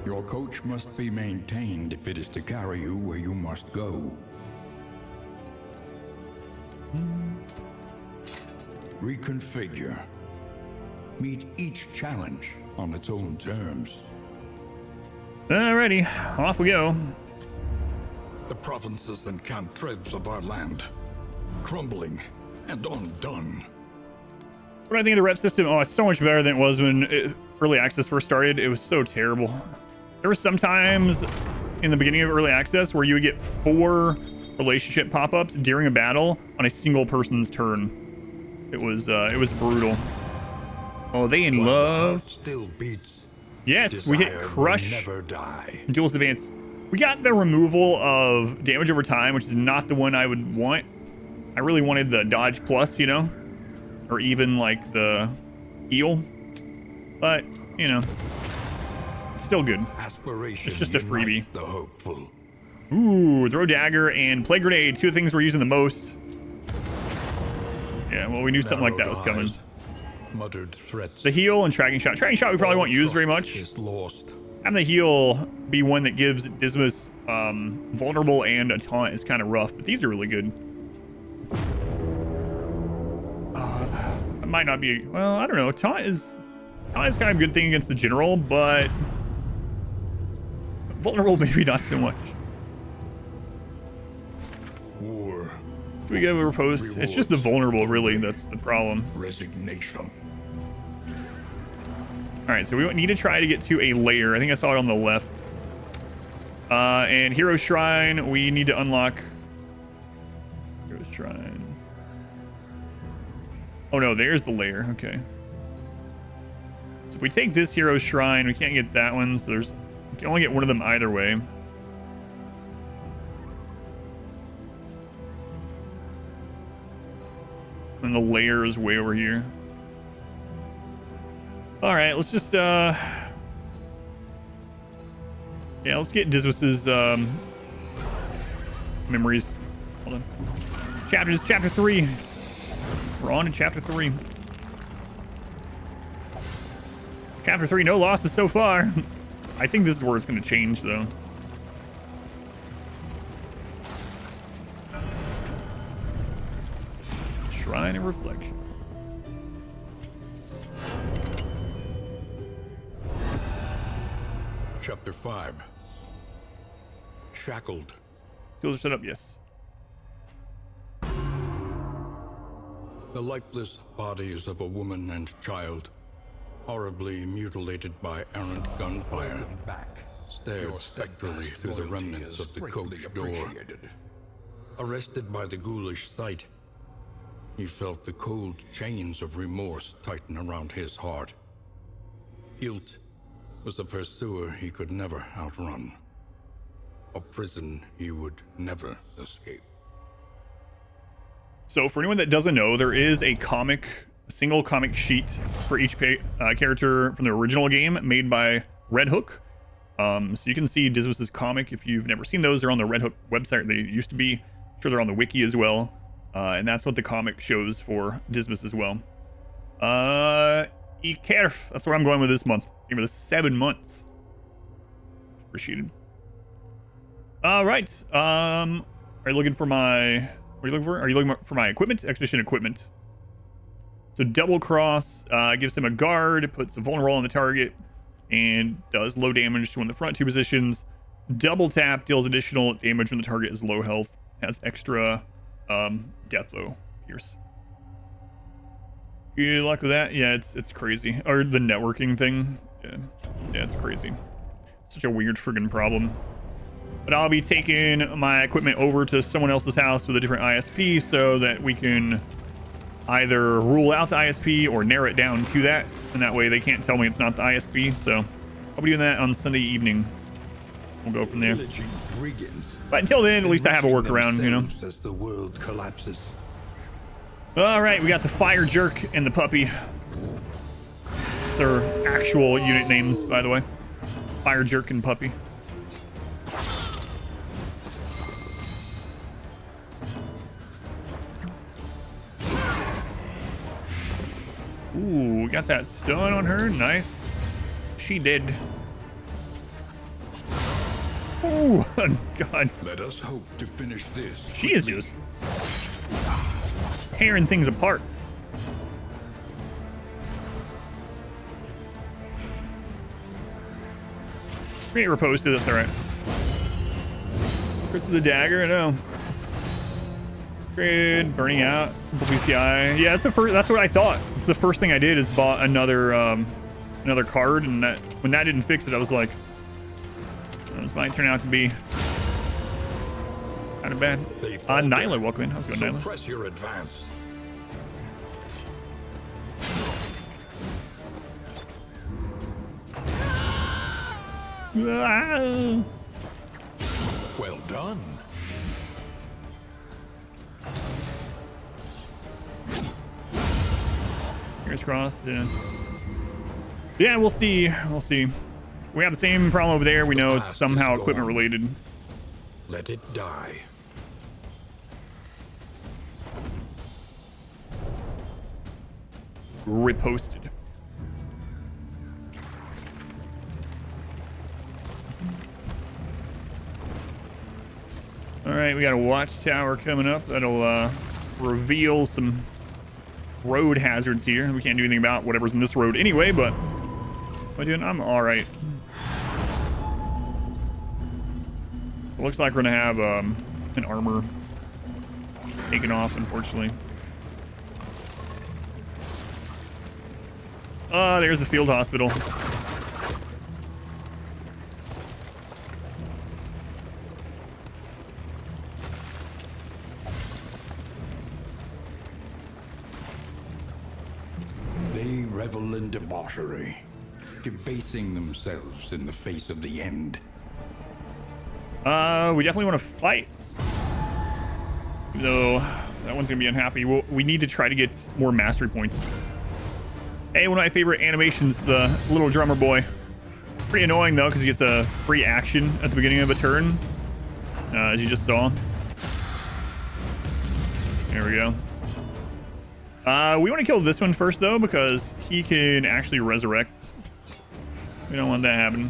Your coach must be maintained if it is to carry you where you must go. Reconfigure. Meet each challenge on its own terms. Alrighty, off we go. The provinces and cantrevs of our land, crumbling and undone. What do I think of the rep system? Oh, it's so much better than it was when early access first started. It was so terrible. There were some times in the beginning of early access where you would get 4 relationship pop-ups during a battle on a single person's turn. It was brutal. Oh, they in love. Still beats. Yes, we hit Desire will Crush. never die. Duelist Advance. We got the removal of damage over time, which is not the one I would want. I really wanted the Dodge Plus, you know? Or even like the heal. But, you know, it's still good. Aspiration It's just a freebie. unites the hopeful. Ooh, Throw Dagger and Play Grenade, 2 things we're using the most. Yeah, well, we knew something like that was coming. Muttered threats. The heal and Tracking Shot. Tracking Shot we probably won't use very much. Is lost. Having the heal be one that gives Dismas vulnerable and a taunt is kind of rough, but these are really good. It might not be, well, I don't know. Taunt is kind of a good thing against the general, but vulnerable maybe not so much. War. We get a repose. It's just the vulnerable, really. That's the problem. Resignation. All right, so we need to try to get to a lair. I think I saw it on the left. And Hero Shrine, we need to unlock. Hero Shrine. Oh no, there's the lair. Okay. So if we take this hero's shrine, we can't get that one. So there's, we can only get one of them either way. And the lair is way over here. All right, let's just yeah, let's get Diswus's memories. Hold on. Chapter 3. We're on to chapter 3. Chapter 3, no losses so far. I think this is where it's going to change, though. Shrine of Reflection. Chapter 5. Shackled. Skills are set up, yes. The lifeless bodies of a woman and child, horribly mutilated by errant gunfire, stared spectrally through the remnants of the coach door. Arrested by the ghoulish sight, he felt the cold chains of remorse tighten around his heart. Guilt was a pursuer he could never outrun, a prison he would never escape. So for anyone that doesn't know, there is a single comic sheet for each character from the original game made by Red Hook. So you can see Diswus's comic if you've never seen those. They're on the Red Hook website. They used to be. I'm sure they're on the wiki as well. And that's what the comic shows for Dismus as well. Ikerf. That's where I'm going with this month. Give it the 7 months. Appreciated. All right. Are you looking for my... What are you looking for? Are you looking for my equipment? Expedition equipment. So double cross gives him a guard, puts a vulnerable on the target, and does low damage to one of the front 2 positions. Double tap deals additional damage when the target is low health. Has extra death blow pierce. Good luck with that. Yeah, it's crazy. Or the networking thing. Yeah, it's crazy. Such a weird friggin' problem. But I'll be taking my equipment over to someone else's house with a different ISP so that we can either rule out the ISP or narrow it down to that. And that way they can't tell me it's not the ISP. So I'll be doing that on Sunday evening. We'll go from there. But until then, at least I have a workaround, you know. As the world collapses. All right, we got the Fire Jerk and the Puppy. They're actual unit names, by the way. Fire Jerk and Puppy. Ooh, we got that stun on her. Nice. She did. Oh, God. Let us hope to finish this. She is just tearing things apart. We ain't reposted, that's alright. Chris with the dagger, I know. Grid, burning out, simple PCI. Yeah, that's what I thought. It's the first thing I did is bought another card, and that when that didn't fix it, I was like, this might turn out to be kind of bad. Nyla, welcome in. How's it going, Nyla? Press your advance. Well done. Fingers crossed. Yeah, we'll see. We'll see. We have the same problem over there. We know it's somehow equipment related. Let it die. Reposted. All right, we got a watchtower coming up that'll reveal some road hazards here. We can't do anything about whatever's in this road anyway, but what am I doing? I'm all right. It looks like we're gonna have an armor taken off, unfortunately. There's the field hospital. revel in debauchery, debasing themselves in the face of the end. We definitely want to fight. Though that one's gonna be unhappy. We need to try to get more mastery points. Hey, one of my favorite animations, the little drummer boy. Pretty annoying though, because he gets a free action at the beginning of a turn, as you just saw. There we go. We want to kill this one first though, because he can actually resurrect. We don't want that happening.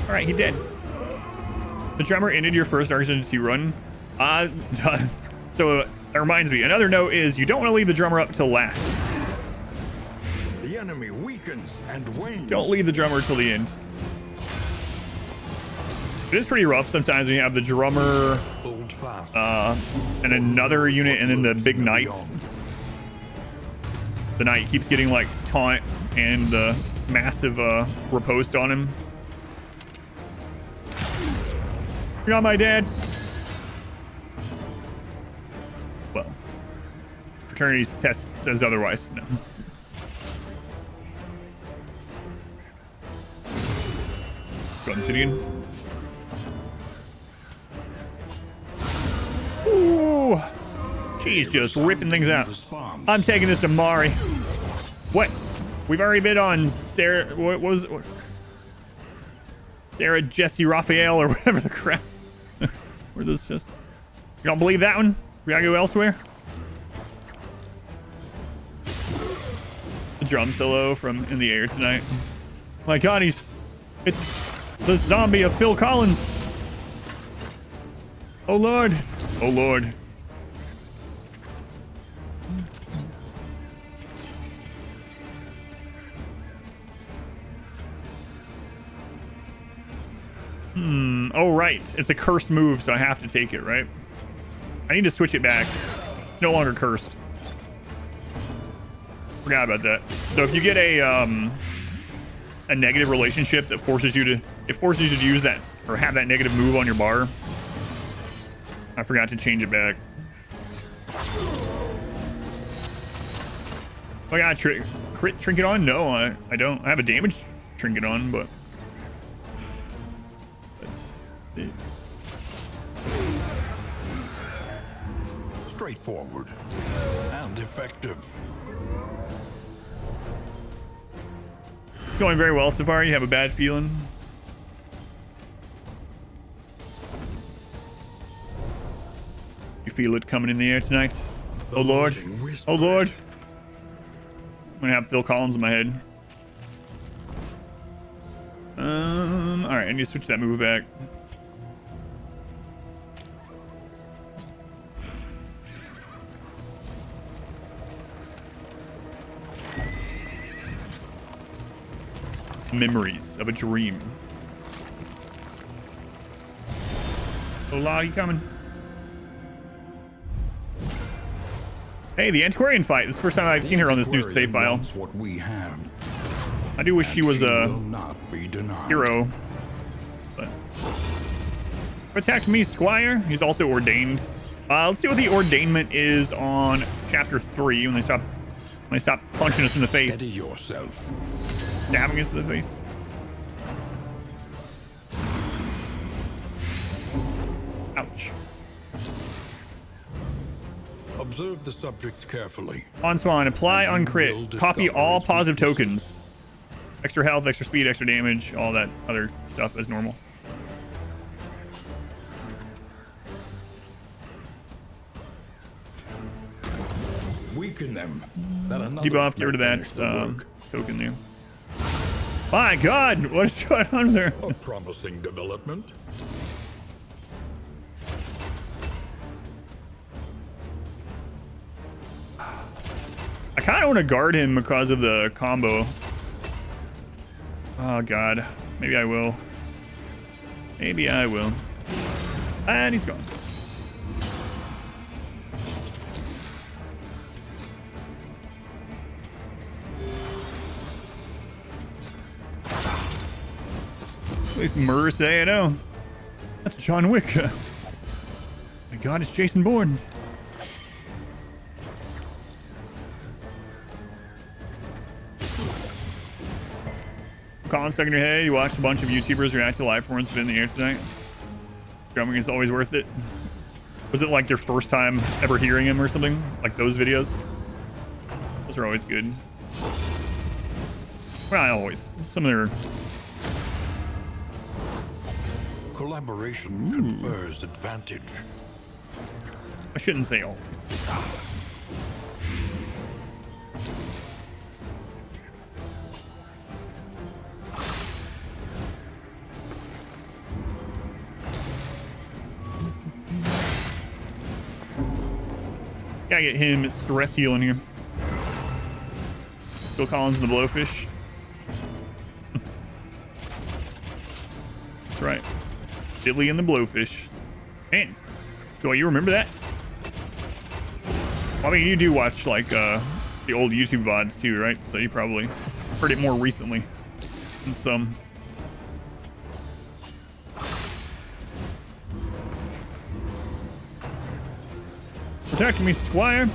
All right, he did. The drummer ended your first Darkest Dungeon 2 run. So that reminds me, another note is you don't want to leave the drummer up till last. The enemy weakens and wanes. Don't leave the drummer till the end. It is pretty rough sometimes when you have the drummer Hold fast. and another unit and then the big knights. The knight keeps getting like taunt and the massive riposte on him. You're not my dad. Well, fraternity's test says otherwise. No. Go ahead and sit again. Ooh, she's just ripping things out. I'm taking this to Mari. What? We've already been on Sarah. What was it? Sarah Jesse Raphael or whatever the crap. Where this just? You don't believe that one? We gotta go elsewhere. The drum solo from In the Air Tonight. My God, it's the zombie of Phil Collins. Oh Lord. Oh Lord. Oh right, it's a cursed move, so I have to take it, right? I need to switch it back. It's no longer cursed. Forgot about that. So if you get a negative relationship that forces you to use that or have that negative move on your bar. I forgot to change it back. Oh, I got a crit trinket on? No, I don't. I have a damage trinket on, but that's it. Straightforward and effective. It's going very well so far. You have a bad feeling? You feel it coming in the air tonight? Oh Lord. Oh Lord. I'm gonna have Phil Collins in my head. Alright, I need to switch that move back. Memories of a dream. Hola, you coming? Hey, the Antiquarian fight. This is the first time I've seen her on this new save file. What we have. I do wish she was a hero. But attack me, Squire. He's also ordained. Let's see what the ordainment is on chapter 3 when they stop punching us in the face. Steady yourself. Stabbing us in the face. Ouch. Observe the subject carefully. On spawn, apply on crit. Copy all positive tokens. Extra health, extra speed, extra damage, all that other stuff as normal. Weaken them. That Debuff, get rid of that token there. My God, what is going on there? A promising development. I kind of want to guard him because of the combo. Oh God, maybe I will. Maybe I will. And he's gone. At least murder today, I know. That's John Wick. My God, it's Jason Bourne. Colin stuck in your head. You watched a bunch of YouTubers react to live performance in the air tonight. Drumming is always worth it. Was it like their first time ever hearing him or something? Like those videos? Those are always good. Well, not always. Some of their... Collaboration confers advantage. I shouldn't say always. Gotta get him stress healing here. Phil Collins and the Blowfish. That's right. Billy and the Blowfish. Man, do you remember that? Well, I mean, you do watch like the old YouTube VODs too, right? So you probably heard it more recently than some. Protect me, Squire.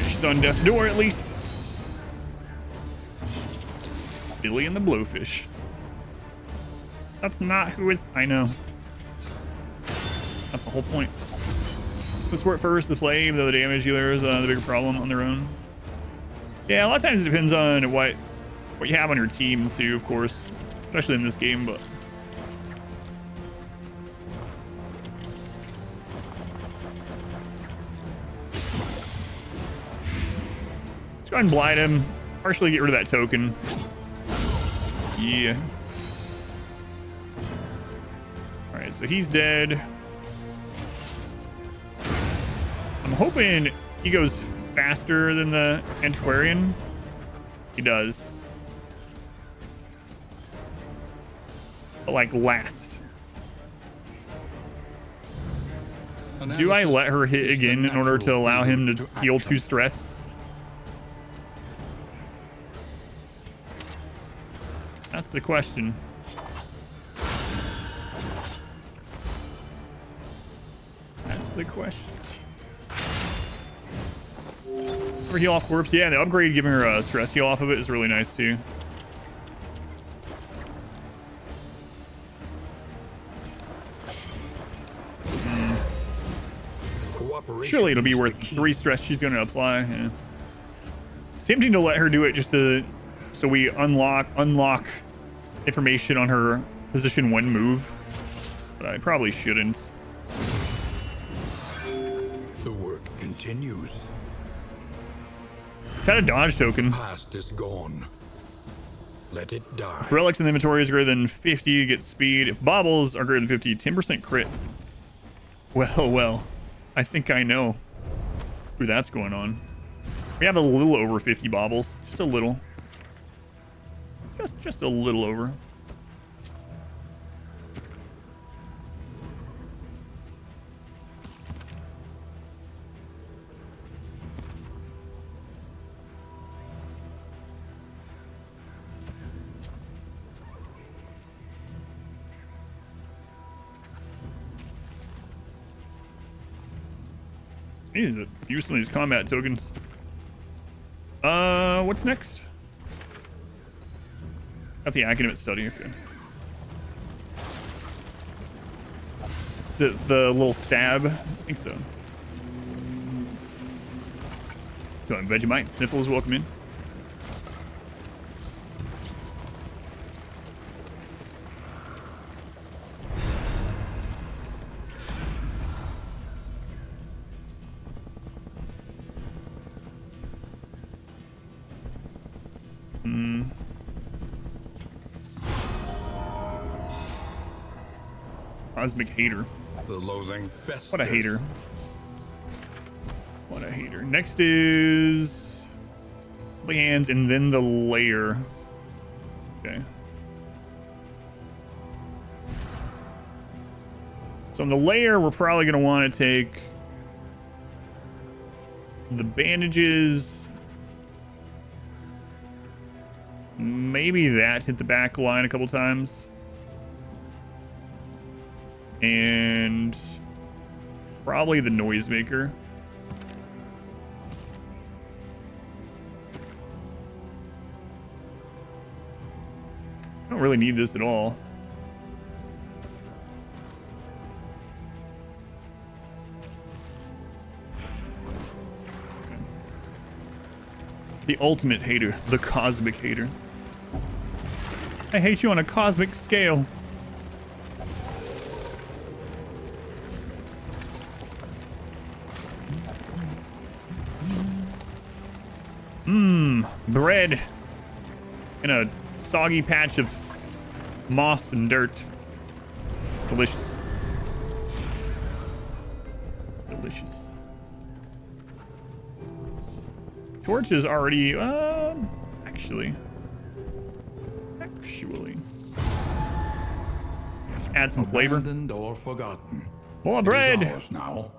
She's on death's door at least. Billy and the Blowfish. That's not who is. I know. That's the whole point. The sport first to play, even though the damage dealer is the bigger problem on their own. Yeah, a lot of times it depends on what you have on your team too, of course, especially in this game, but. Let's go ahead and blind him. Partially get rid of that token. Yeah. Alright, so he's dead. I'm hoping he goes faster than the Antiquarian. He does. But like last. Do I let her hit again in order to allow him to heal 2 stress? That's the question. That's the question. For heal off corpse, yeah, the upgrade giving her a stress heal off of it is really nice too. Surely it'll be worth 3 stress she's going to apply. Yeah. It's tempting to let her do it just to, so we unlock information on her position 1 move, but I probably shouldn't. The work continues. Try a dodge token. Past is gone. Let it die. If relics in the inventory is greater than 50, you get speed. If baubles are greater than 50, 10% crit. Well, I think I know who that's going on. We have a little over 50 baubles, just a little. Just a little over. I need to use some of these combat tokens. What's next? Got the academic study, okay. Is it the little stab? I think so. Go on, Vegemite. Sniffles, welcome in. Cosmic hater. The loathing festers. What a hater. What a hater. Next is the hands and then the layer. Okay. So in the layer, we're probably going to want to take the bandages. Maybe maybe that hit the back line a couple times. And probably the noisemaker. I don't really need this at all. The ultimate hater, the cosmic hater. I hate you on a cosmic scale. Bread in a soggy patch of moss and dirt. Delicious. Delicious. Torch is already, actually. Add some flavor. Abandoned or forgotten. More It is bread. ours now.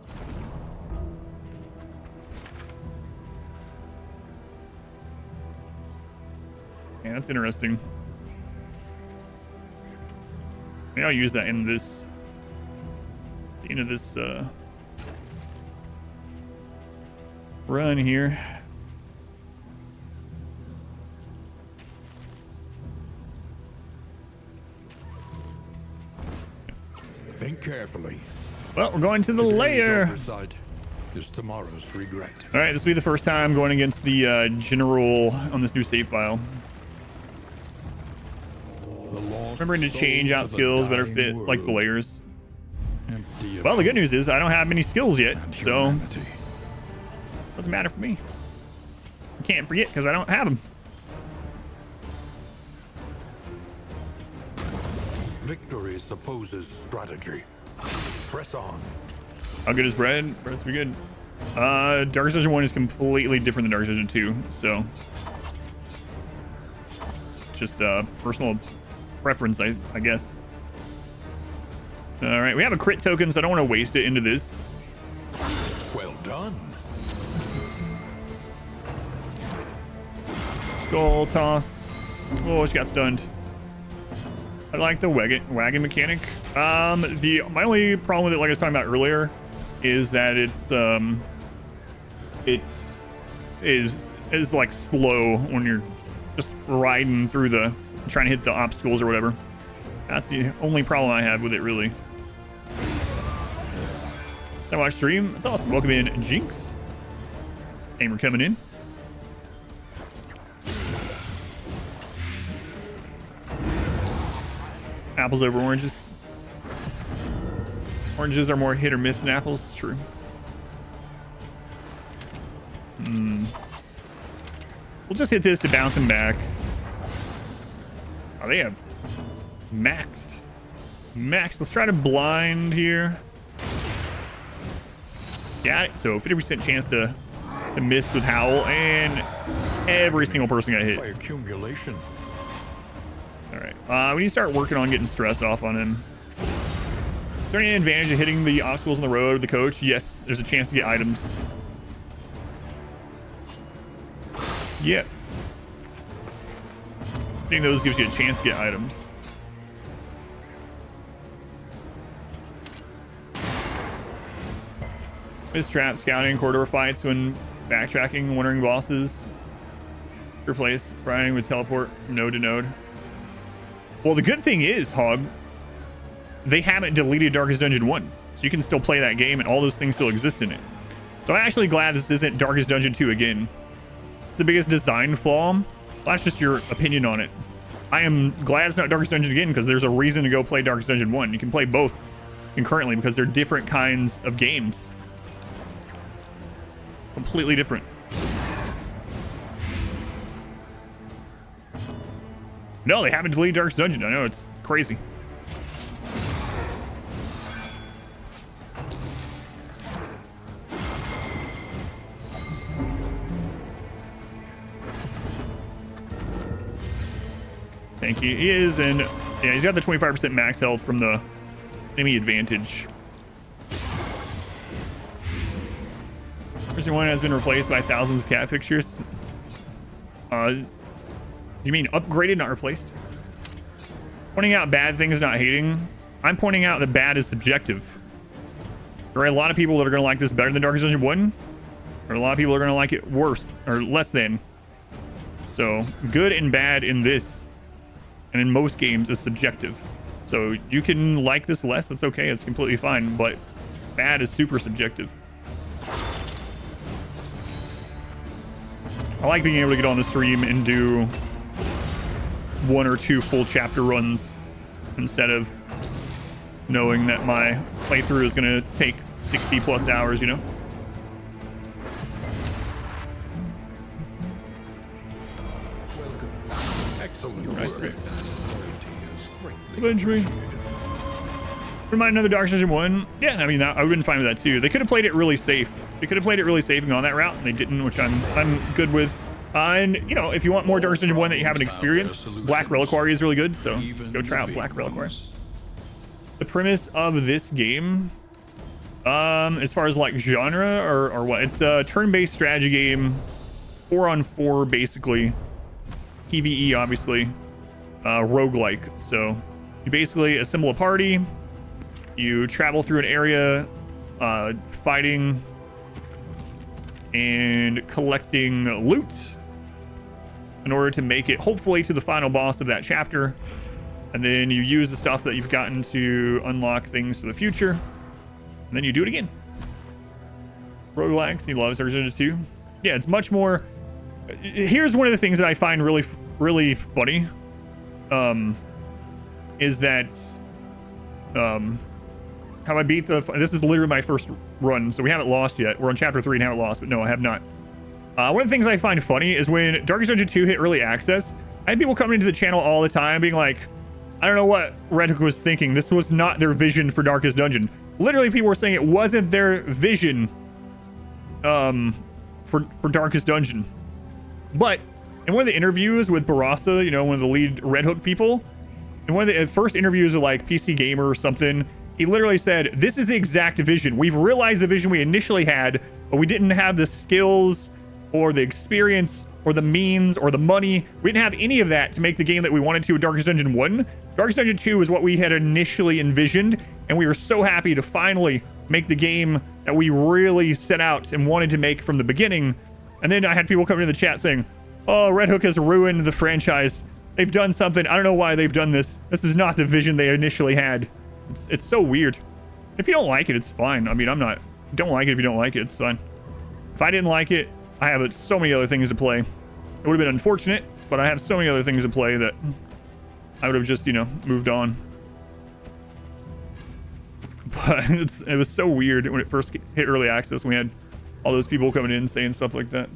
Yeah, that's interesting. Maybe I'll use that in this, into this run here. Think carefully. Well, we're going to the Today's lair. oversight is tomorrow's regret. All right, this will be the first time going against the general on this new save file. The lost Remembering to change souls out of a skills better dying fit like the world, layers. empty of Well, the good hope news is I don't have many skills yet, and so humanity. doesn't matter for me. I can't forget because I don't have them. Victory supposes strategy. Press on. How good is bread? Bread's pretty good. Darkest Dungeon 1 is completely different than Darkest Dungeon 2, so just personal preference, I guess. All right, we have a crit token, so I don't want to waste it into this. Well done. Skull toss. Oh, she got stunned. I like the wagon mechanic. My only problem with it, like I was talking about earlier, is that is like slow when you're just riding through trying to hit the obstacles or whatever. That's the only problem I have with it, really. I watch stream. That's awesome. Welcome in, Jinx. Aimer coming in. Apples over oranges. Oranges are more hit or miss than apples. It's true. We'll just hit this to bounce him back. Oh, they have maxed. Let's try to blind here. Got it. So 50% chance to miss with Howl, and every single person got hit. By accumulation. All right. We need to start working on getting stress off on him. Is there any advantage of hitting the obstacles on the road with the coach? Yes, there's a chance to get items. Yeah. Hitting those gives you a chance to get items. Mistrap, scouting, corridor fights when backtracking, wandering bosses. Replace, Brian with teleport from node to node. Well, the good thing is, Hog, they haven't deleted Darkest Dungeon 1. So you can still play that game and all those things still exist in it. So I'm actually glad this isn't Darkest Dungeon 2 again. It's the biggest design flaw. Well, that's just your opinion on it. I am glad it's not Darkest Dungeon again because there's a reason to go play Darkest Dungeon 1. You can play both concurrently because they're different kinds of games. Completely different. No, they haven't deleted Darkest Dungeon. I know, it's crazy. Thank you. He is, and yeah, he's got the 25% max health from the enemy advantage. Version 1 has been replaced by thousands of cat pictures. You mean upgraded, not replaced? Pointing out bad things, not hating. I'm pointing out that bad is subjective. There are a lot of people that are going to like this better than Darkest Dungeon 1. There are a lot of people that are going to like it worse or less than. So good and bad in this and in most games is subjective. So you can like this less, that's okay, it's completely fine, but bad is super subjective. I like being able to get on the stream and do 1 or 2 full chapter runs instead of knowing that my playthrough is going to take 60 plus hours, you know? Right. Avenge me. Remind another Dark Dungeon 1. Yeah, I mean, I would have been fine with that too. They could have played it really safe. They could have played it really safe and gone that route, and they didn't, which I'm good with. And, you know, if you want more Dark Dungeon 1 that you haven't experienced, Black Reliquary is really good, so go try out Black Reliquary. The premise of this game, as far as like genre or what, it's a turn-based strategy game, 4-on-4 basically, PvE obviously, roguelike. So you basically assemble a party, you travel through an area, fighting and collecting loot in order to make it hopefully to the final boss of that chapter. And then you use the stuff that you've gotten to unlock things for the future. And then you do it again. Roguelikes, he loves Dark Dungeon 2. Yeah, it's much more... Here's one of the things that I find really, really funny. Is that... how I beat the... This is literally my first run, so we haven't lost yet. We're on chapter 3 and haven't lost, but no, I have not. One of the things I find funny is when Darkest Dungeon 2 hit early access, I had people coming into the channel all the time being like, I don't know what Red Hook was thinking. This was not their vision for Darkest Dungeon. Literally, people were saying it wasn't their vision for Darkest Dungeon. But in one of the interviews with Barasa, you know, one of the lead Red Hook people, in one of the first interviews with like PC Gamer or something, he literally said, this is the exact vision. We've realized the vision we initially had, but we didn't have the skills or the experience or the means or the money. We didn't have any of that to make the game that we wanted to with Darkest Dungeon 1. Darkest Dungeon 2 is what we had initially envisioned, and we were so happy to finally make the game that we really set out and wanted to make from the beginning. And then I had people coming in the chat saying, oh, Red Hook has ruined the franchise. They've done something. I don't know why they've done this. This is not the vision they initially had. It's so weird. If you don't like it, it's fine. I mean, don't like it if you don't like it. It's fine. If I didn't like it, I have so many other things to play. It would have been unfortunate, but I have so many other things to play that I would have just, you know, moved on. But it was so weird when it first hit early access. We had all those people coming in saying stuff like that.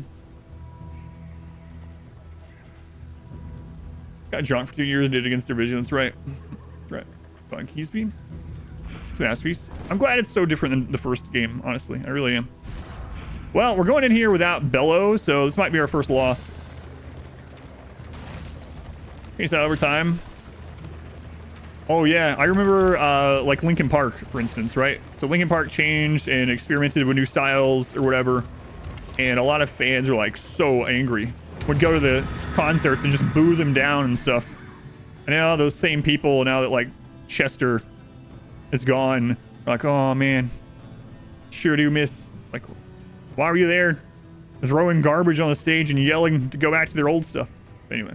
Got drunk for 2 years and did it against their vision. That's right. That's right. Fun key speed. It's a masterpiece. I'm glad it's so different than the first game, honestly. I really am. Well, we're going in here without Bello, so this might be our first loss. Case out over time. Oh yeah, I remember like Linkin Park, for instance, right? So Linkin Park changed and experimented with new styles or whatever, and a lot of fans are like so angry. Would go to the concerts and just boo them down and stuff. And now those same people, now that like Chester is gone, are like, oh man, sure do miss. Like, why were you there? Throwing garbage on the stage and yelling to go back to their old stuff. Anyway.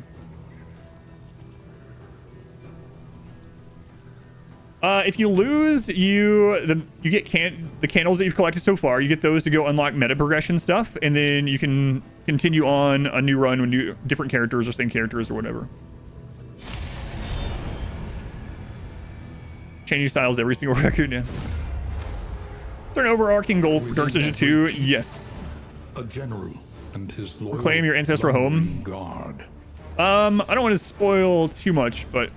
If you lose, you get the candles that you've collected so far. You get those to go unlock meta progression stuff, and then you can continue on a new run with different characters or same characters or whatever. Changing styles every single record, yeah. Is there an overarching goal for Dark Dungeon 2? Yes. A general and his loyal Reclaim your ancestral home. Guard. I don't want to spoil too much, but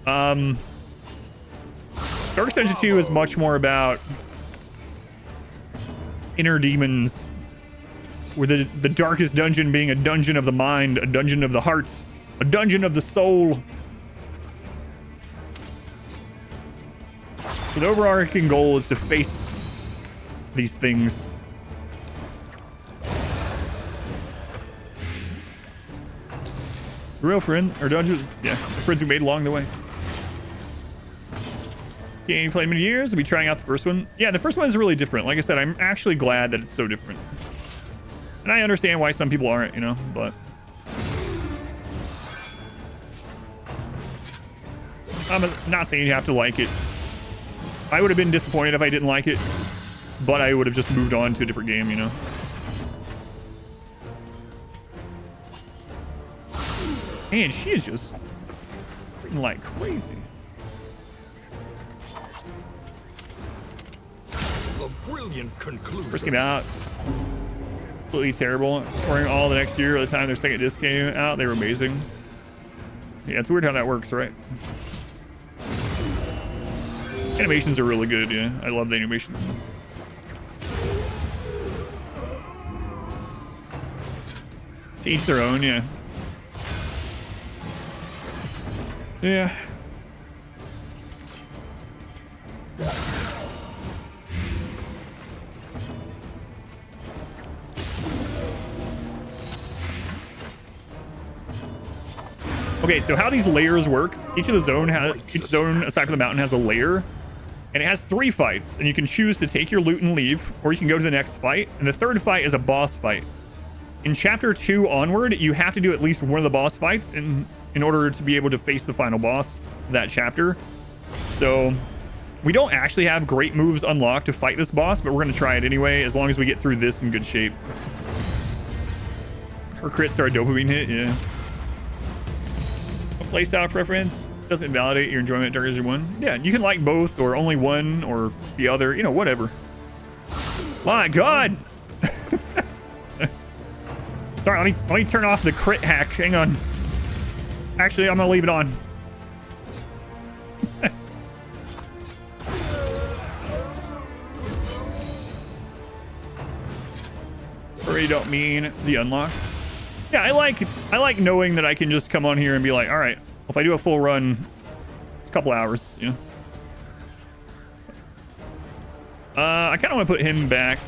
Dark Dungeon 2 is much more about inner demons, with the darkest dungeon being a dungeon of the mind, a dungeon of the heart, a dungeon of the soul. So the overarching goal is to face these things. Real friend or dungeons, yeah, friends we made along the way. Game you played many years. We'll be trying out the first one. Yeah, the first one is really different. Like I said, I'm actually glad that it's so different. And I understand why some people aren't, you know, but I'm not saying you have to like it. I would have been disappointed if I didn't like it, but I would have just moved on to a different game, you know. Man, she is just freaking like crazy. A brilliant conclusion. First came out, completely terrible. Wearing all the next year, by the time their second disc came out, they were amazing. Yeah, it's weird how that works, right? Animations are really good, yeah. I love the animations. To each their own, yeah. Yeah. Okay, so how these layers work, each zone aside from the mountain has a layer, and it has 3 fights, and you can choose to take your loot and leave, or you can go to the next fight, and the third fight is a boss fight. In chapter 2 onward, you have to do at least one of the boss fights in order to be able to face the final boss of that chapter. So we don't actually have great moves unlocked to fight this boss, but we're going to try it anyway, as long as we get through this in good shape. Her crits are a dopamine hit, yeah. Playstyle preference doesn't invalidate your enjoyment of Dark Age 1. Yeah, you can like both or only one or the other, you know, whatever. My God. Sorry, let me turn off the crit hack. Hang on. Actually, I'm gonna leave it on. Or you don't mean the unlock. Yeah, I like knowing that I can just come on here and be like, all right, if I do a full run, it's a couple hours, you know. I kind of want to put him back.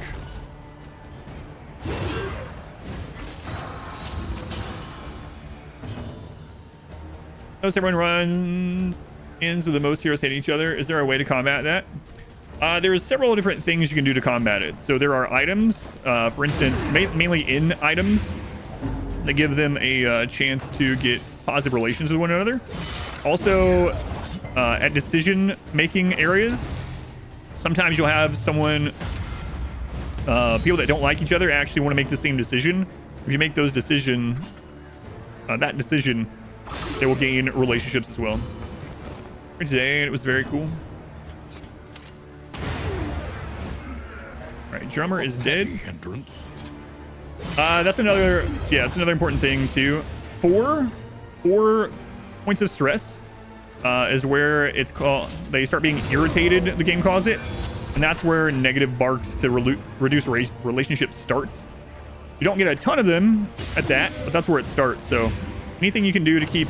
Notice everyone runs ends with the most heroes hitting each other. Is there a way to combat that? There's several different things you can do to combat it. So there are items, for instance, mainly in items. They give them a chance to get positive relations with one another. Also, at decision-making areas, sometimes you'll have someone, people that don't like each other actually want to make the same decision. If you make those that decision, they will gain relationships as well. For today, it was very cool. All right, drummer is dead. Entrance. That's another important thing too. Four points of stress is where it's called, they start being irritated, the game calls it, and that's where negative barks to reduce relationship starts. You don't get a ton of them at that, but that's where it starts. So anything you can do to keep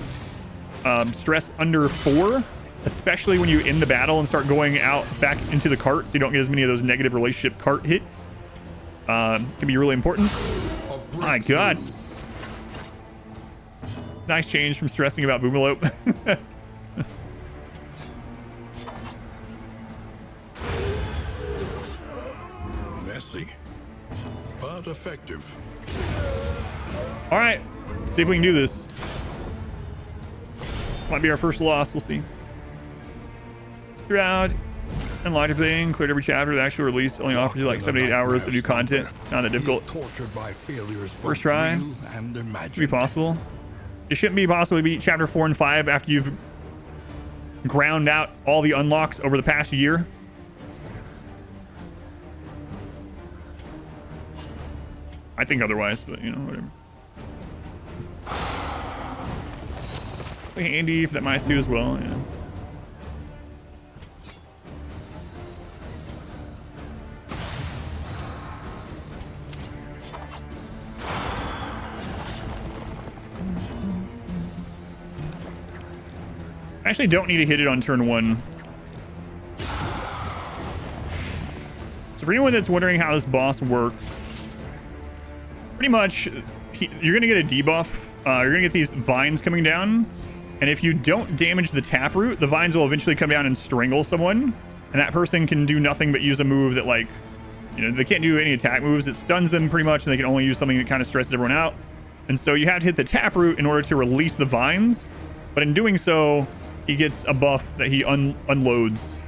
stress under 4, especially when you end the battle and start going out back into the cart, so you don't get as many of those negative relationship cart hits, can be really important. My God. Nice change from stressing about Boomalope. Messy, but effective. All right, let's see if we can do this. Might be our first loss. We'll see. Throughout, unlocked everything, cleared every chapter. The actual release only offers you like 7 to 8 hours of new content. Not that difficult. First try. Should be possible. It shouldn't be possible to beat chapter 4 and 5 after you've ground out all the unlocks over the past year. I think otherwise, but you know, whatever. Handy if that mice too as well, yeah. I actually don't need to hit it on turn 1. So for anyone that's wondering how this boss works, pretty much you're gonna get a debuff you're gonna get these vines coming down, and if you don't damage the taproot, the vines will eventually come down and strangle someone, and that person can do nothing but use a move that, like, you know, they can't do any attack moves. It stuns them pretty much, and they can only use something that kind of stresses everyone out. And so you have to hit the taproot in order to release the vines, but in doing so, he gets a buff that he unloads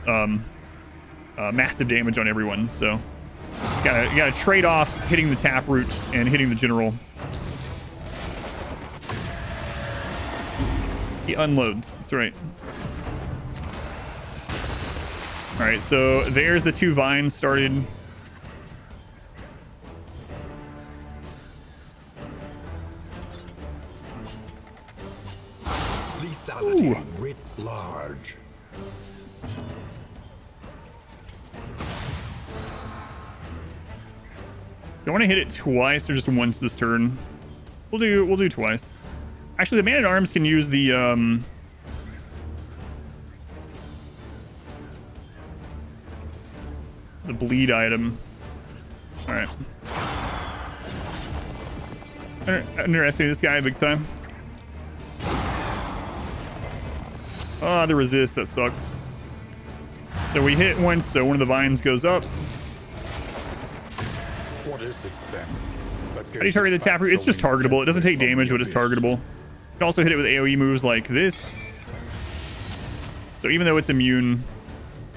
massive damage on everyone. So you gotta trade off hitting the taproot and hitting the general. He unloads. That's right. All right, so there's the 2 vines started. Lethality writ large. Do you want to hit it twice or just once this turn? We'll do twice. Actually, the man-at-arms can use the bleed item. All right. Underestimating this guy big time. Ah, the resist, that sucks. So we hit once, so one of the vines goes up. What is it then? How do you target the taproot? It's just targetable. It doesn't take damage, but it's targetable. You can also hit it with AoE moves like this. So even though it's immune,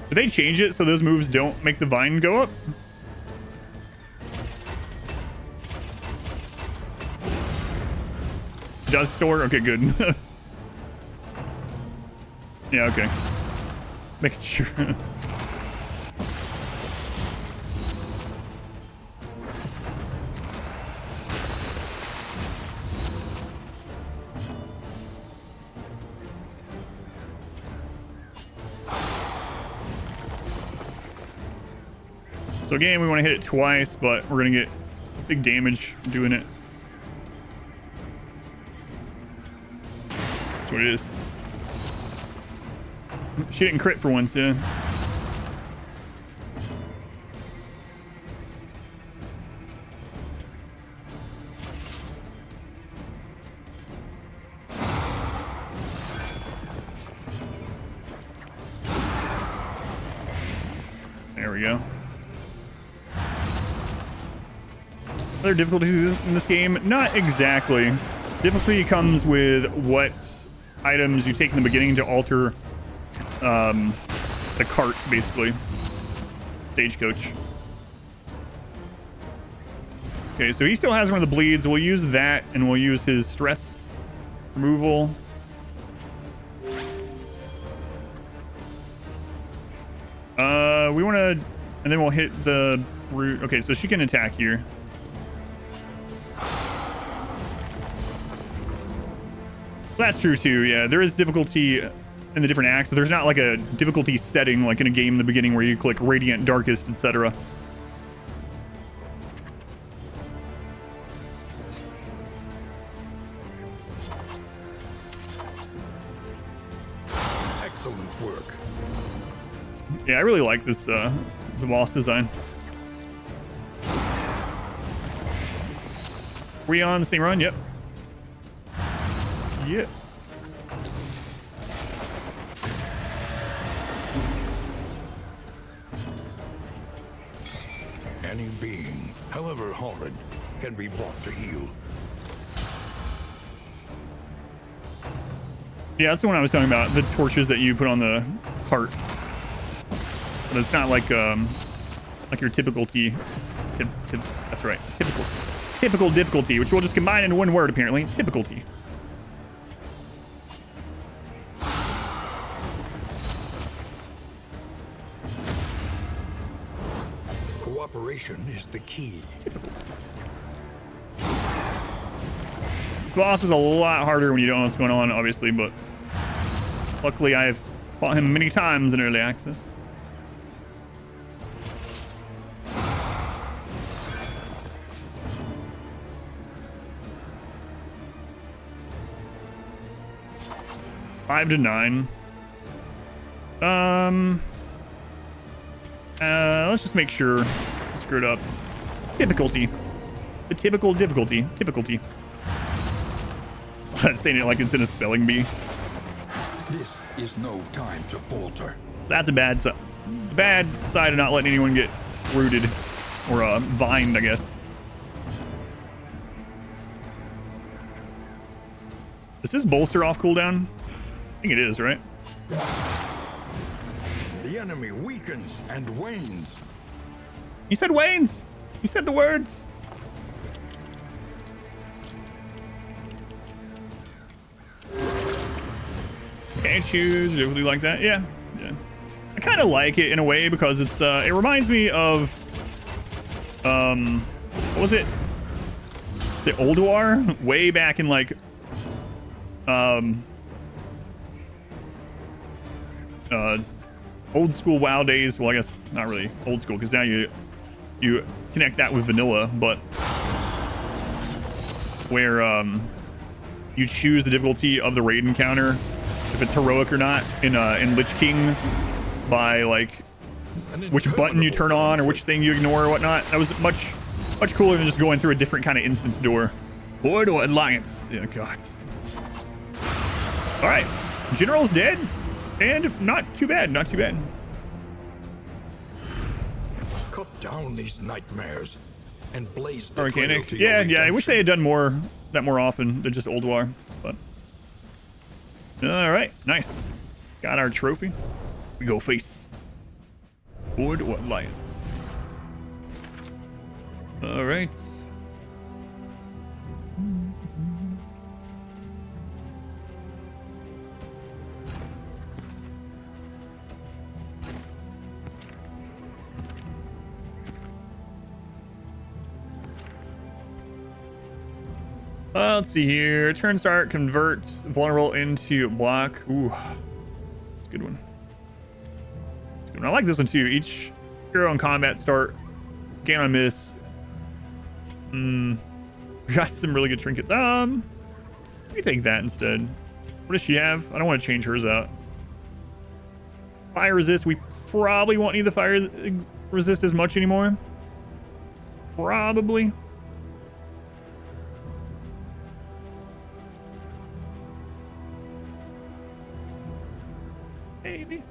did they change it so those moves don't make the vine go up? Does store? Okay, good. Yeah, okay. Making sure. So again, we want to hit it twice, but we're going to get big damage from doing it. That's what it is. She didn't crit for once, yeah. There we go. Other difficulties in this game? Not exactly. Difficulty comes with what items you take in the beginning to alter the cart, basically. Stagecoach. Okay, so he still has one of the bleeds. We'll use that, and we'll use his stress removal. We want to... And then we'll hit the root. Okay, so she can attack here. That's true, too. Yeah, there is difficulty in the different acts. There's not like a difficulty setting like in a game in the beginning where you click Radiant, Darkest, etc. Excellent work. Yeah, I really like this the boss design. We on the same run? Yep. Yep. Any being, however horrid, can be brought to heel. Yeah, that's the one I was talking about. The torches that you put on the cart. But it's not like your typical that's right. Typical difficulty, which we'll just combine into one word apparently. Typicalty. Cooperation is the key. This boss is a lot harder when you don't know what's going on, obviously, but luckily I've fought him many times in early access. Five to 9. Let's just make sure I screwed up. Difficulty. The typical difficulty. Saying it like it's in a spelling bee. This is no time to falter. That's a bad side of not letting anyone get rooted or vined, I guess. Is this bolster off cooldown? I think it is, right? The enemy weakens and wanes. He said wanes. He said the words. Can't choose. Really like that? Yeah. I kind of like it in a way because it's it reminds me of what was it? The Ulduar way back in like old school WoW days. Well, I guess not really old school because now you connect that with vanilla, but where you choose the difficulty of the raid encounter, if it's heroic or not, in Lich King, by like which button you turn on or which thing you ignore or whatnot. That was much cooler than just going through a different kind of instance door. Horde or Alliance? Yeah, God. All right, General's dead, and not too bad. Not too bad. Cut down these nightmares and blaze the Organic. trail to Yeah, your yeah. I wish they had redemption. done that more often than just Ulduar. But all right, nice. Got our trophy. We go face. Horde or Alliance? All right. Let's see here. Turn start converts vulnerable into block. Ooh, it's a good one. It's a good one. I like this one too. Each hero in combat start gain on miss. We got some really good trinkets. Let me take that instead. What does she have? I don't want to change hers out. Fire resist. We probably won't need the fire resist as much anymore. Probably. Maybe.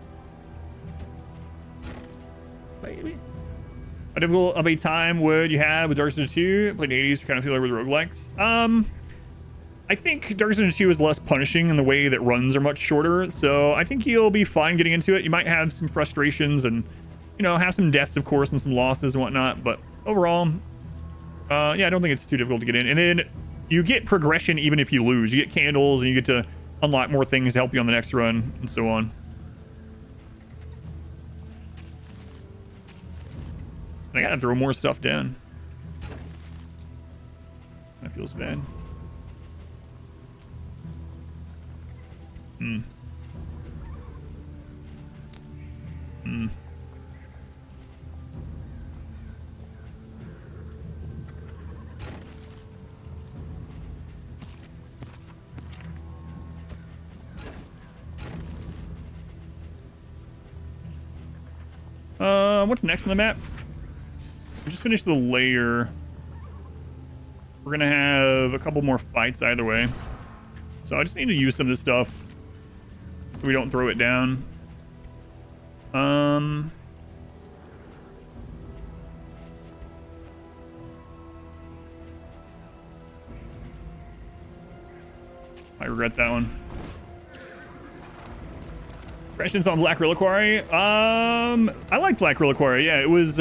How difficult of a time would you have with Dark Souls 2? Played 80s, you kind of feel like with roguelikes. I think Dark Souls 2 is less punishing in the way that runs are much shorter, so I think you'll be fine getting into it. You might have some frustrations and, you know, have some deaths, of course, and some losses and whatnot, but overall, yeah, I don't think it's too difficult to get in. And then you get progression even if you lose. You get candles and you get to unlock more things to help you on the next run and so on. I gotta throw more stuff down. That feels bad. What's next on the map? We just finished the layer. We're gonna have a couple more fights either way. So I just need to use some of this stuff so we don't throw it down. I regret that one. Questions on Black Reliquary? I like Black Reliquary. Yeah, it was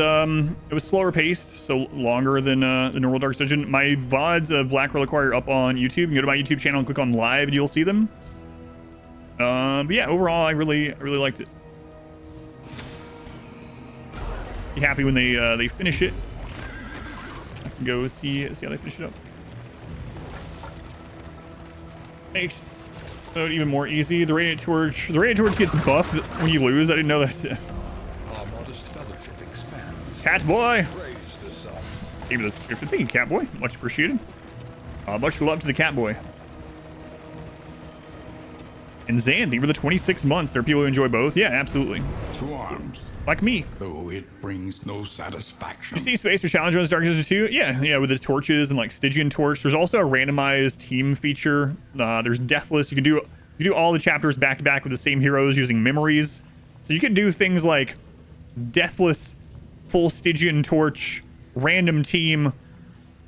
slower paced, so longer than the normal Dark Dungeon. My VODs of Black Reliquary are up on YouTube. You can go to my YouTube channel and click on live and you'll see them. But yeah, overall I really liked it. Be happy when they finish it. I can go see how they finish it up. Makes so even more easy. The Radiant Torch gets buffed when you lose. I didn't know that. Our modest fellowship expands. Catboy. Praise the sun. Give me the subscription. Thank you, Catboy. Much appreciated. Much love to the Catboy. And Zan, thank you for the 26 months. There are people who enjoy both. Yeah, absolutely. To arms, Like me. though it brings no satisfaction. You see space for challenge runs Dark Souls 2? Yeah, with the torches and like Stygian torch. There's also a randomized team feature. There's deathless. You can do all the chapters back to back with the same heroes using memories. So you can do things like deathless, full Stygian torch, random team,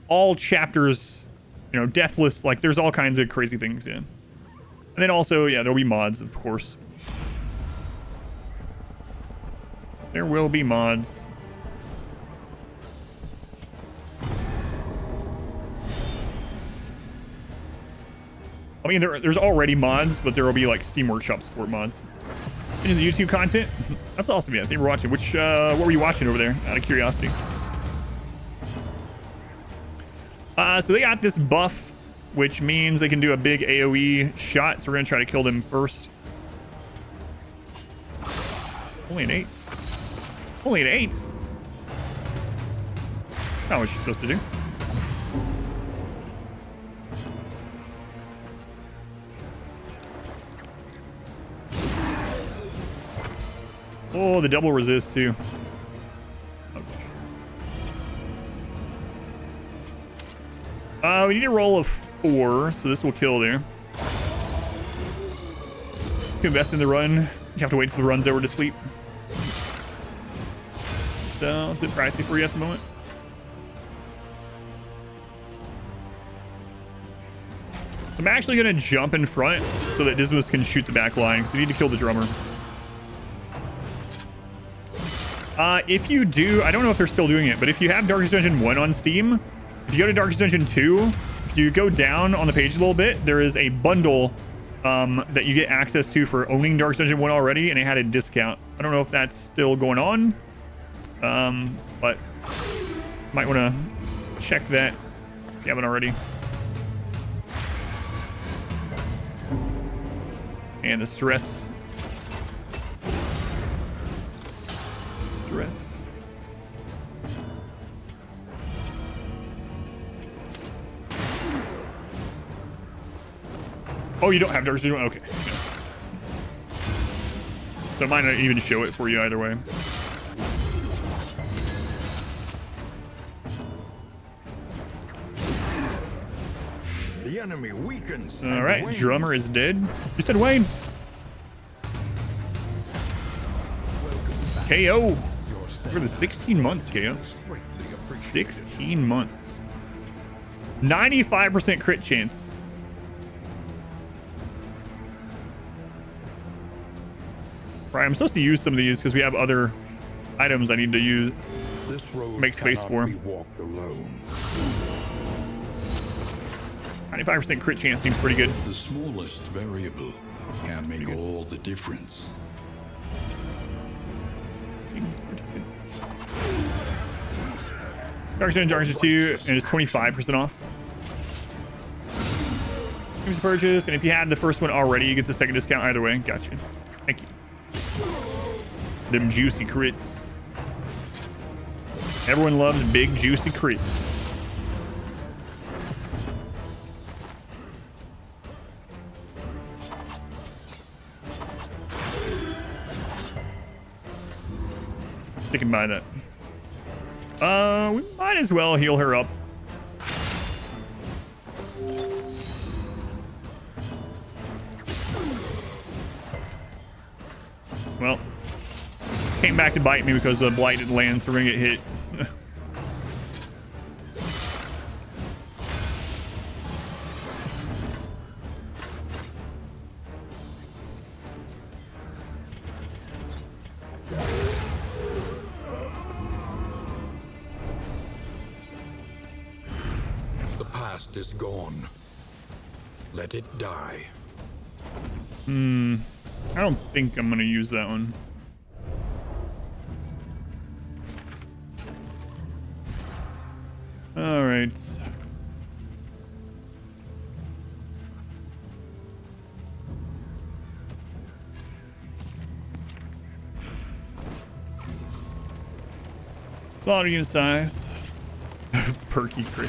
all chapters, you know, deathless. Like there's all kinds of crazy things, yeah. And then also, yeah, there'll be mods, of course. There will be mods. I mean, there's already mods, but there will be like Steam Workshop support mods. Into the YouTube content? That's awesome, yeah. Thank you for watching. What were you watching over there, out of curiosity? So they got this buff, which means they can do a big AoE shot. So we're gonna try to kill them first. Only an 8. Only an 8. Not what she's supposed to do. Oh, the double resist too. We need a roll of 4, so this will kill there. To invest in the run, you have to wait till the run's over to sleep. So it's a bit pricey for you at the moment. So I'm actually going to jump in front so that Dismas can shoot the back line, because we need to kill the drummer. If you do, I don't know if they're still doing it, but if you have Darkest Dungeon 1 on Steam, if you go to Darkest Dungeon 2, if you go down on the page a little bit, there is a bundle that you get access to for owning Darkest Dungeon 1 already, and it had a discount. I don't know if that's still going on, but might want to check that if you haven't already. And the stress. Oh, you don't have Dark Souls? Okay. So it might not even show it for you either way. The enemy weakens. All right, drummer is dead. You said Wayne. KO. For the 16 months, KO. 16 months. 95% crit chance. Right, I'm supposed to use some of these because we have other items I need to use. This road make space for. be walked alone. 95% crit chance seems pretty good. The smallest variable can make all the difference. Seems pretty good. Dark Souls and Dark Souls 2, and it's 25% off. Use the purchase, and if you had the first one already, you get the second discount either way. Gotcha. Thank you. Them juicy crits. Everyone loves big juicy crits. Sticking by that. We might as well heal her up. Well, came back to bite me because the blight didn't land, so we're gonna get hit. The past is gone. Let it die. I don't think I'm gonna use that one. All right. Smaller unit size. Perky crit.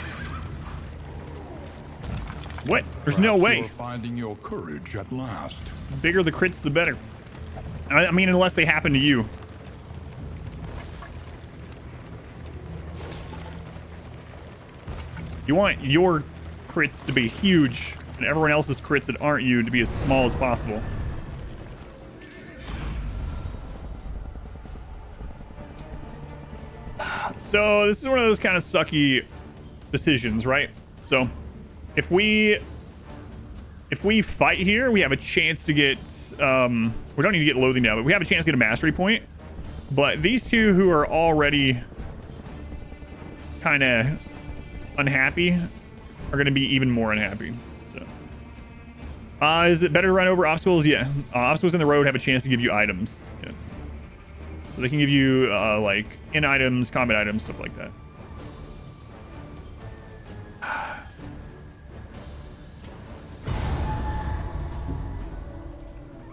What? There's no Perhaps way. you're finding your courage at last. The bigger the crits, the better. I mean, unless they happen to you. You want your crits to be huge and everyone else's crits that aren't you to be as small as possible. So this is one of those kind of sucky decisions, right? So if we fight here, we have a chance to get we don't need to get loathing now, but we have a chance to get a mastery point. But these two who are already kind of unhappy are going to be even more unhappy. So is it better to run over obstacles? Yeah. Obstacles in the road have a chance to give you items. Yeah. So they can give you like in items, combat items, stuff like that.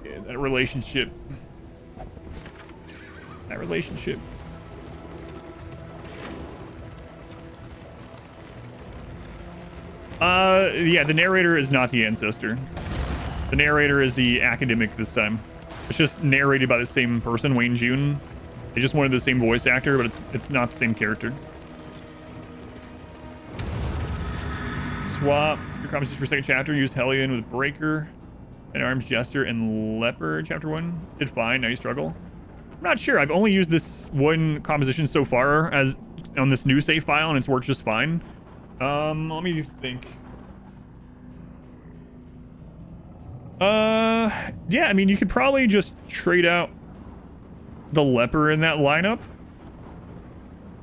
Yeah, that relationship. That relationship. Yeah, the narrator is not the ancestor. The narrator is the academic this time. It's just narrated by the same person, Wayne June. They just wanted the same voice actor, but it's not the same character. Swap your comments for second chapter. Use Hellion with Breaker and Arms Jester and Leper. Chapter 1 did fine. Now you struggle. I'm not sure. I've only used this one composition so far as on this new save file, and it's worked just fine. Let me think. Yeah, I mean, you could probably just trade out the Leper in that lineup.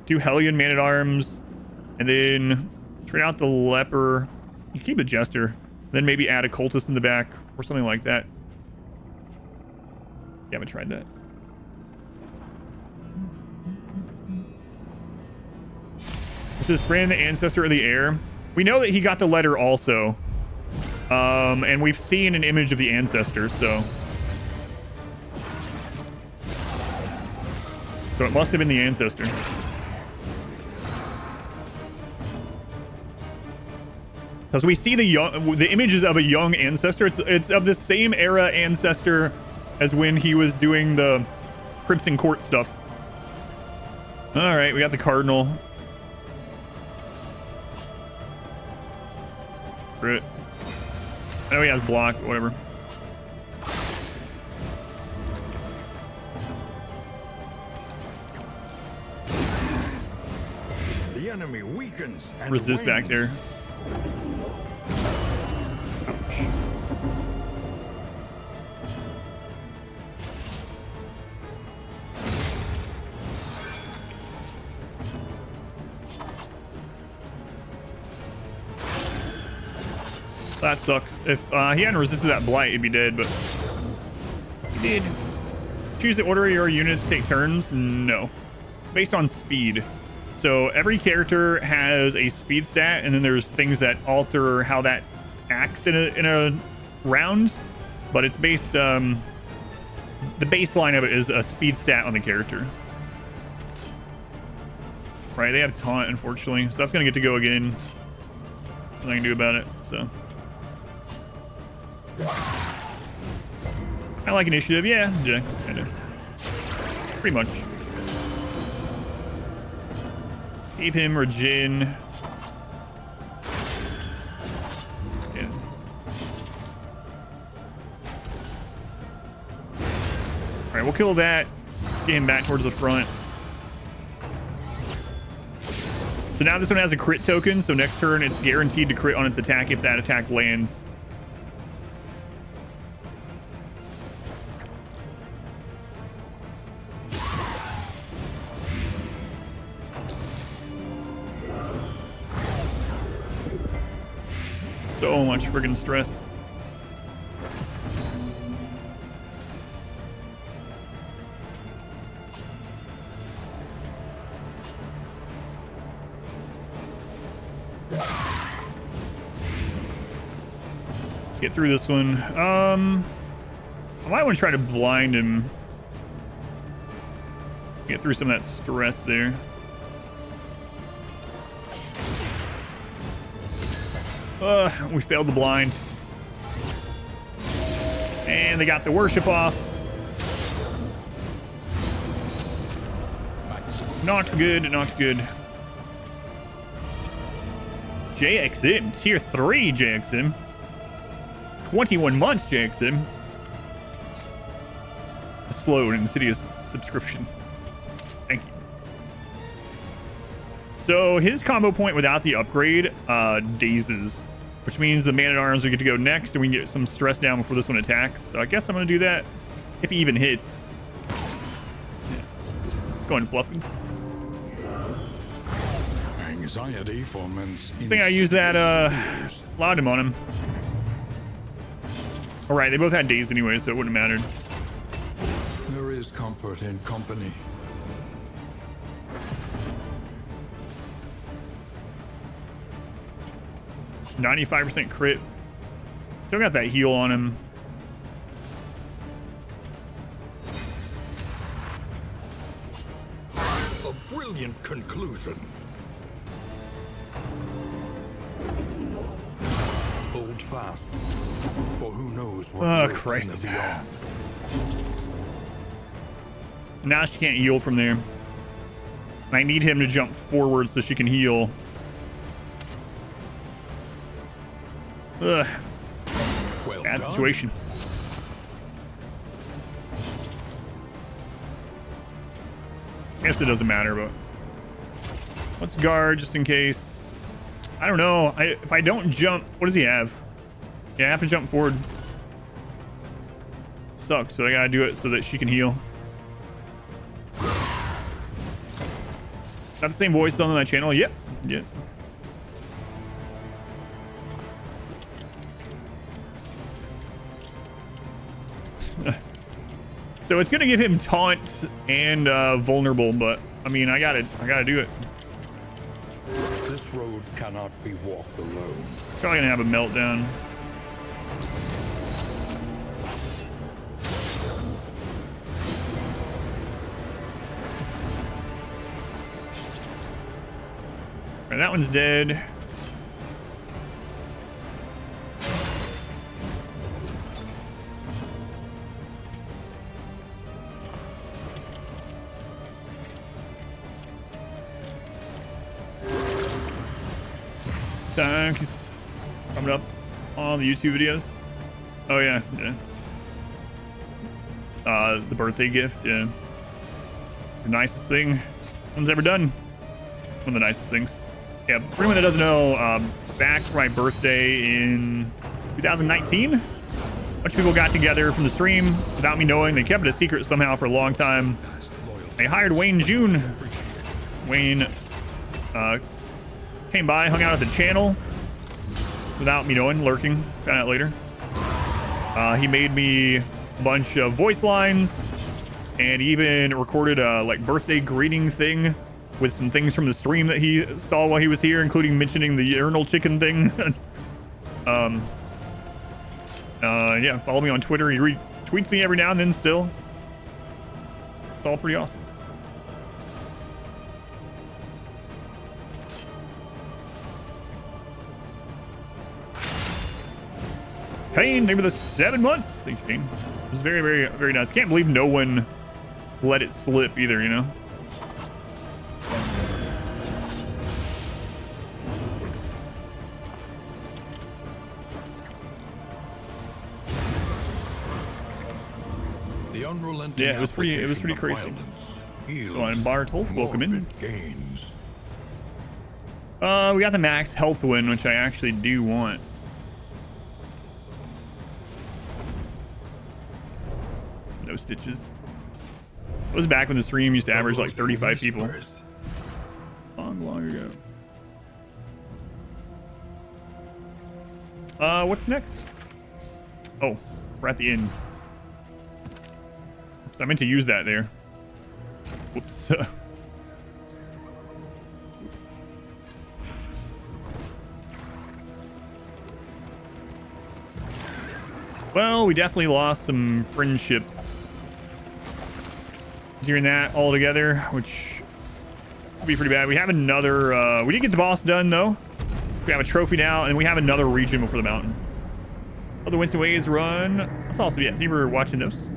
Do Hellion, Man-at-Arms, and then trade out the Leper. You keep a Jester, then maybe add a Cultist in the back or something like that. Yeah, I haven't tried that. This is Fran, the ancestor of the heir. We know that he got the letter also. And we've seen an image of the ancestor, so it must have been the ancestor. Because we see the images of a young ancestor. It's of the same era ancestor as when he was doing the Crimson Court stuff. All right, we got the Cardinal. Crit. I know he has block, whatever. The enemy weakens and Resist back there. Ouch. That sucks. If he hadn't resisted that blight, he'd be dead, but he did. Choose the order your units take turns? No. It's based on speed. So every character has a speed stat, and then there's things that alter how that acts in a round. But it's based, the baseline of it is a speed stat on the character. Right, they have taunt, unfortunately. So that's going to get to go again. Nothing I can do about it, so. I like initiative, yeah, kind of. Pretty much. Gave him Regen. Yeah. Alright, we'll kill that. Get him back towards the front. So now this one has a crit token, so next turn it's guaranteed to crit on its attack if that attack lands. So much friggin' stress. Let's get through this one. I might want to try to blind him. Get through some of that stress there. We failed the blind. And they got the worship off. Not good, not good. JXM, tier 3 JXM. 21 months JXM. A slow and insidious subscription. Thank you. So his combo point without the upgrade dazes, which means the man-at-arms we get to go next and we can get some stress down before this one attacks. So I guess I'm going to do that if he even hits. Yeah. Go on, Fluffins. Anxiety foments. I think I used that Laudum on him. Alright, they both had daze anyway, so it wouldn't have mattered. There is comfort in company. %95 crit. Still got that heal on him. A brilliant conclusion. Hold fast, for who knows what lurks in Christ. the beyond. Now she can't heal from there. I need him to jump forward so she can heal. Ugh. Well Bad done. situation. Guess it doesn't matter, but let's guard just in case. I don't know. If I don't jump, what does he have? Yeah, I have to jump forward. Sucks, but I gotta do it so that she can heal. Got the same voice on that channel? Yep. Yep. So it's gonna give him taunt and vulnerable, but I mean I gotta do it. This road cannot be walked alone. It's probably gonna have a meltdown. Alright, that one's dead. Thanks. Coming up on the YouTube videos. Oh yeah, yeah. The birthday gift, yeah. The nicest thing one's ever done. One of the nicest things. Yeah, for anyone that doesn't know, back for my birthday in 2019, a bunch of people got together from the stream without me knowing. They kept it a secret somehow for a long time. They hired Wayne June. Wayne came by, hung out at the channel without me knowing, lurking. Found out later. He made me a bunch of voice lines and even recorded a like birthday greeting thing with some things from the stream that he saw while he was here, including mentioning the urinal chicken thing. Yeah, follow me on Twitter. He retweets me every now and then still. It's all pretty awesome. Kane, name of the 7 months. Thank you, Kane. It was very, very, very nice. Can't believe no one let it slip either, you know? The unrelenting Yeah, it was pretty crazy. Go on, Embark, welcome in. Gains. We got the max health win, which I actually do want. No stitches. It was back when the stream used to average like 35 people. Long ago. What's next? Oh, we're at the inn. I meant to use that there. Whoops. Well, we definitely lost some friendship during that altogether, which would be pretty bad. We have another, we did get the boss done though. We have a trophy now, and we have another region before the mountain. Other Winston Ways run. That's also, yeah, thank you for watching those.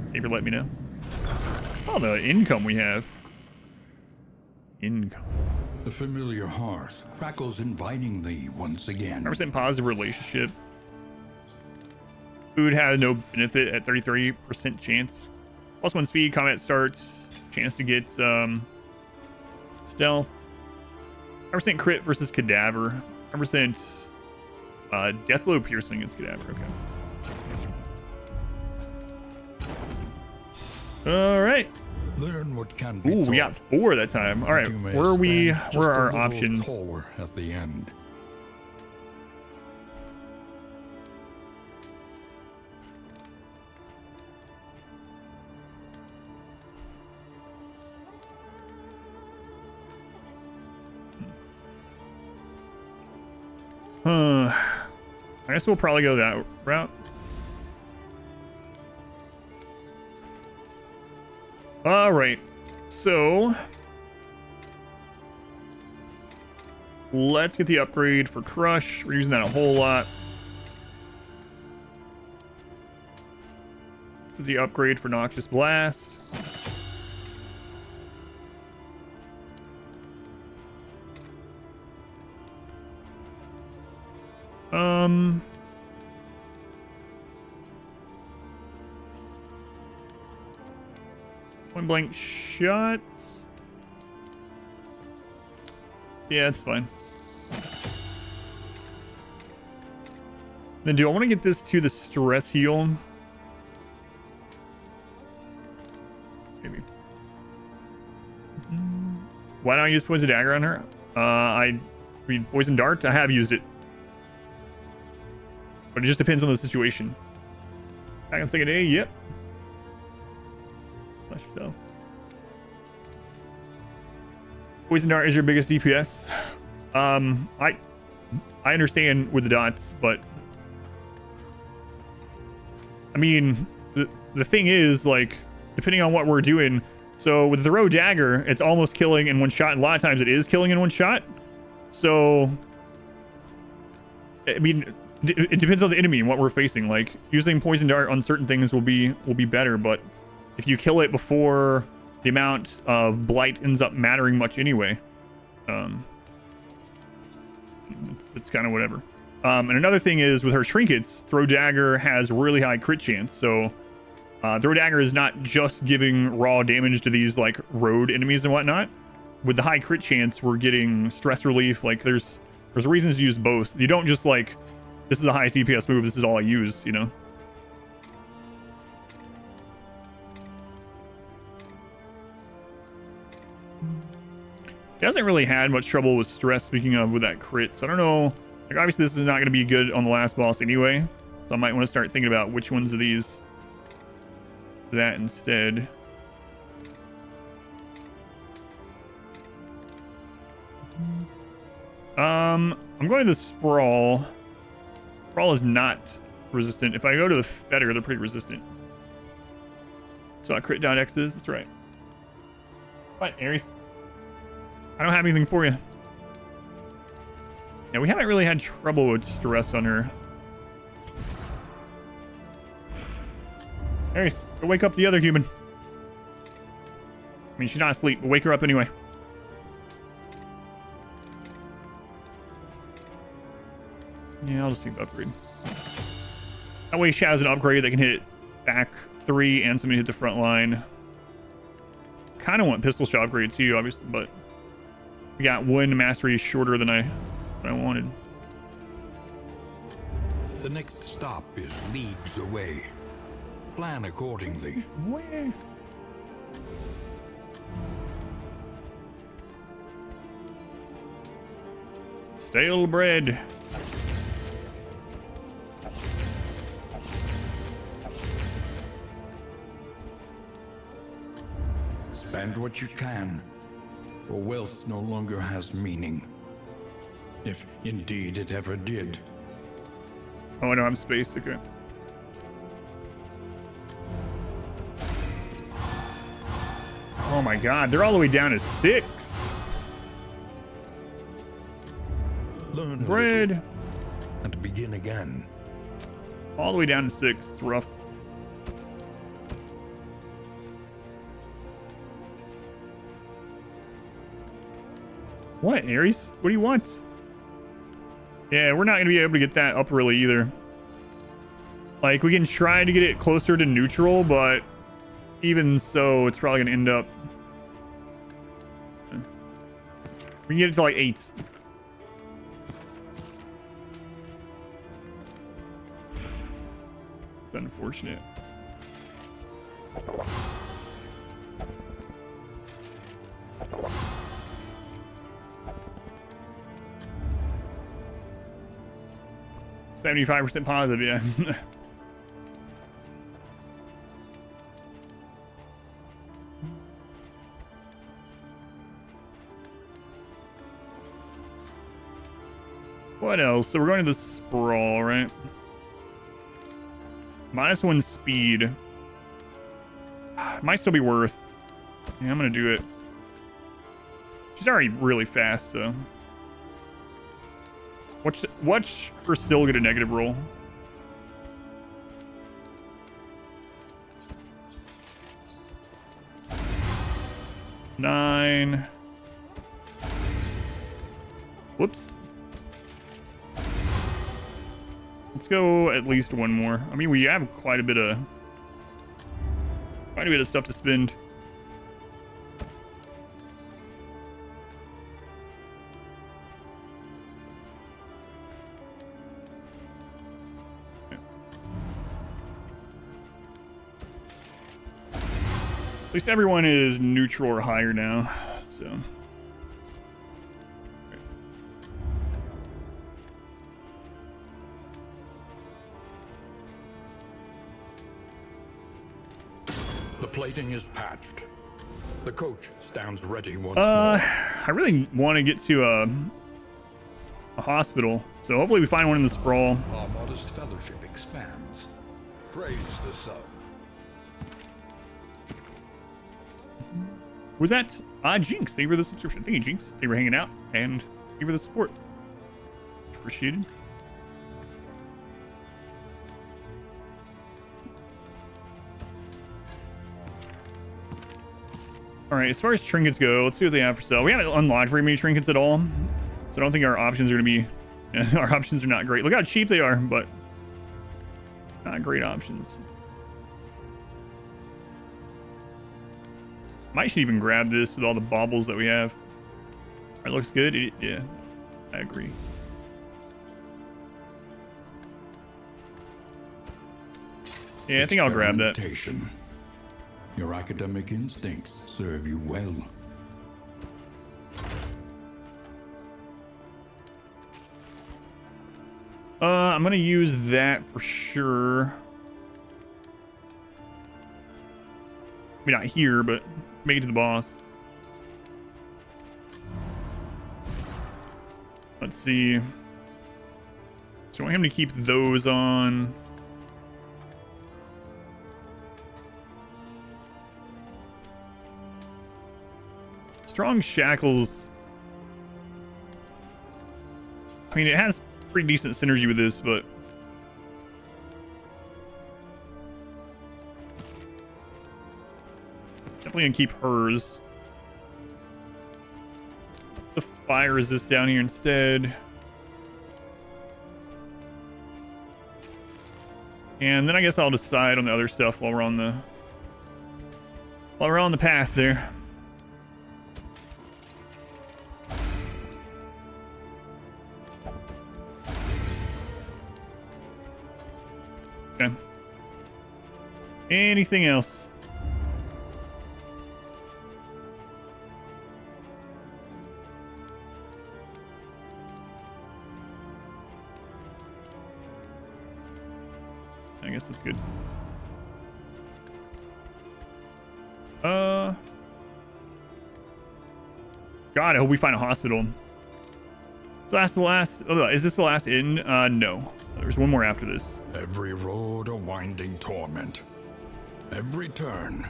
Thank you for letting me know. Oh, the income we have. Income. The familiar hearth crackles invitingly once again. 100% positive relationship. Food has no benefit at 33% chance. +1 speed, combat starts. Chance to get stealth. 100% crit versus cadaver. 100% deathblow piercing against cadaver. Okay. All right. Learn what can be Ooh, we got 4 that time. All right, where are we? Where are our options? Taller at the end. I guess we'll probably go that route. All right, so let's get the upgrade for Crush. We're using that a whole lot. This is the upgrade for Noxious Blast. Point blank shots. Yeah, it's fine. Then do I want to get this to the stress heal? Maybe. Why don't I use Poison Dagger on her? I mean, Poison Dart, I have used it. But it just depends on the situation. Back on second A, yep. Flash yourself. Poison Dart is your biggest DPS. I understand with the dots, but I mean, the thing is, like, depending on what we're doing. So with the Throw Dagger, it's almost killing in one shot. And a lot of times it is killing in one shot. So, I mean, it depends on the enemy and what we're facing. Like, using Poison Dart on certain things will be better, but if you kill it before the amount of blight ends up mattering much anyway, it's kind of whatever. And another thing is with her trinkets, Throw Dagger has really high crit chance. So Throw Dagger is not just giving raw damage to these like road enemies and whatnot. With the high crit chance, we're getting stress relief. Like there's reasons to use both. You don't just like, this is the highest DPS move, this is all I use, you know? He hasn't really had much trouble with stress, speaking of, with that crit. So I don't know. Like, obviously, this is not going to be good on the last boss anyway. So I might want to start thinking about which ones of these that instead. I'm going to the Sprawl. Sprawl is not resistant. If I go to the Fetter, they're pretty resistant. So crit dot X is, that's right. What, Ares? I don't have anything for you. Yeah, we haven't really had trouble with stress on her. Ares, go wake up the other human. I mean, she's not asleep, but wake her up anyway. Yeah, I'll just keep upgrade. That way she has an upgrade that can hit back 3 and somebody hit the front line. Kind of want pistol shot upgrade too, obviously, but we got one mastery shorter than I wanted. The next stop is leagues away. Plan accordingly. Where? Stale bread. Spend what you can, for wealth no longer has meaning. If indeed it ever did. Oh no, I'm space. Okay. Oh my god, they're all the way down to 6. The learn a Bread. little, and begin again. All the way down to 6. It's rough. What, Ares? What do you want? Yeah, we're not going to be able to get that up really either. Like, we can try to get it closer to neutral, but even so, it's probably going to end up... We can get it to like 8. It's unfortunate. %75% positive, yeah. What else? So we're going to the Sprawl, right? -1 speed. Might still be worth. Yeah, I'm gonna do it. She's already really fast, so. Watch her still get a negative roll. Nine. Whoops. Let's go at least one more. I mean, we have quite a bit of stuff to spend. At least everyone is neutral or higher now, so. The plating is patched. The coach stands ready once more. I really want to get to a hospital, so hopefully we find one in the Sprawl. Our modest fellowship expands. Praise the sun. Was that Jinx? Thank you for the subscription. Thank you, Jinx. Thank you for hanging out, and thank you for the support. Appreciated. All right, as far as trinkets go, let's see what they have for sale. We haven't unlocked very many trinkets at all, so I don't think our options are going to be... our options are not great. Look how cheap they are, but not great options. Might should even grab this with all the baubles that we have. All right, looks good. Yeah, I agree. Yeah, I think I'll grab that. Experimentation. Your academic instincts serve you well. I'm gonna use that for sure. Maybe not here, but make it to the boss. Let's see. So I want him to keep those on. Strong shackles. I mean, it has pretty decent synergy with this, but definitely gonna keep hers. The fire resist down here instead. And then I guess I'll decide on the other stuff while we're on the path there. Okay. Anything else? I guess that's good. God, I hope we find a hospital. Is this the last inn? No. There's one more after this. Every road a winding torment. Every turn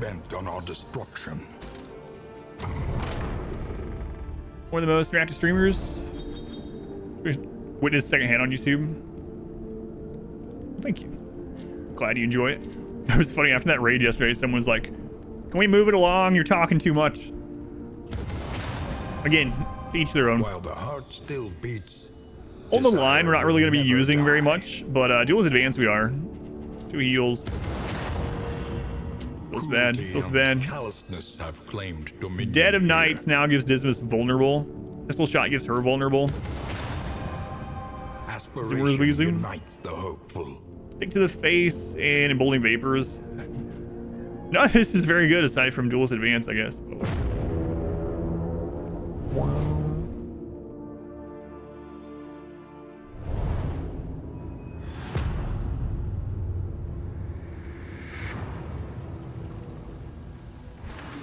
bent on our destruction. One of the most reactive streamers. Witness secondhand on YouTube. Thank you. Glad you enjoy it. It was funny after that raid yesterday. Someone was like, "Can we move it along? You're talking too much." Again, to each their own. While the heart still beats. On the line, we're not really going to be desire will using never very die. much, but duel's advanced we are. 2 heals. Feels bad. Cruelty Feels and bad. callousness have claimed dominion Dead of here. Night now gives Dismas vulnerable. Pistol shot gives her vulnerable. Aspiration losing. unites the hopeful. Kick to the face and emboldening vapors. None of this is very good aside from duel's advance, I guess. But...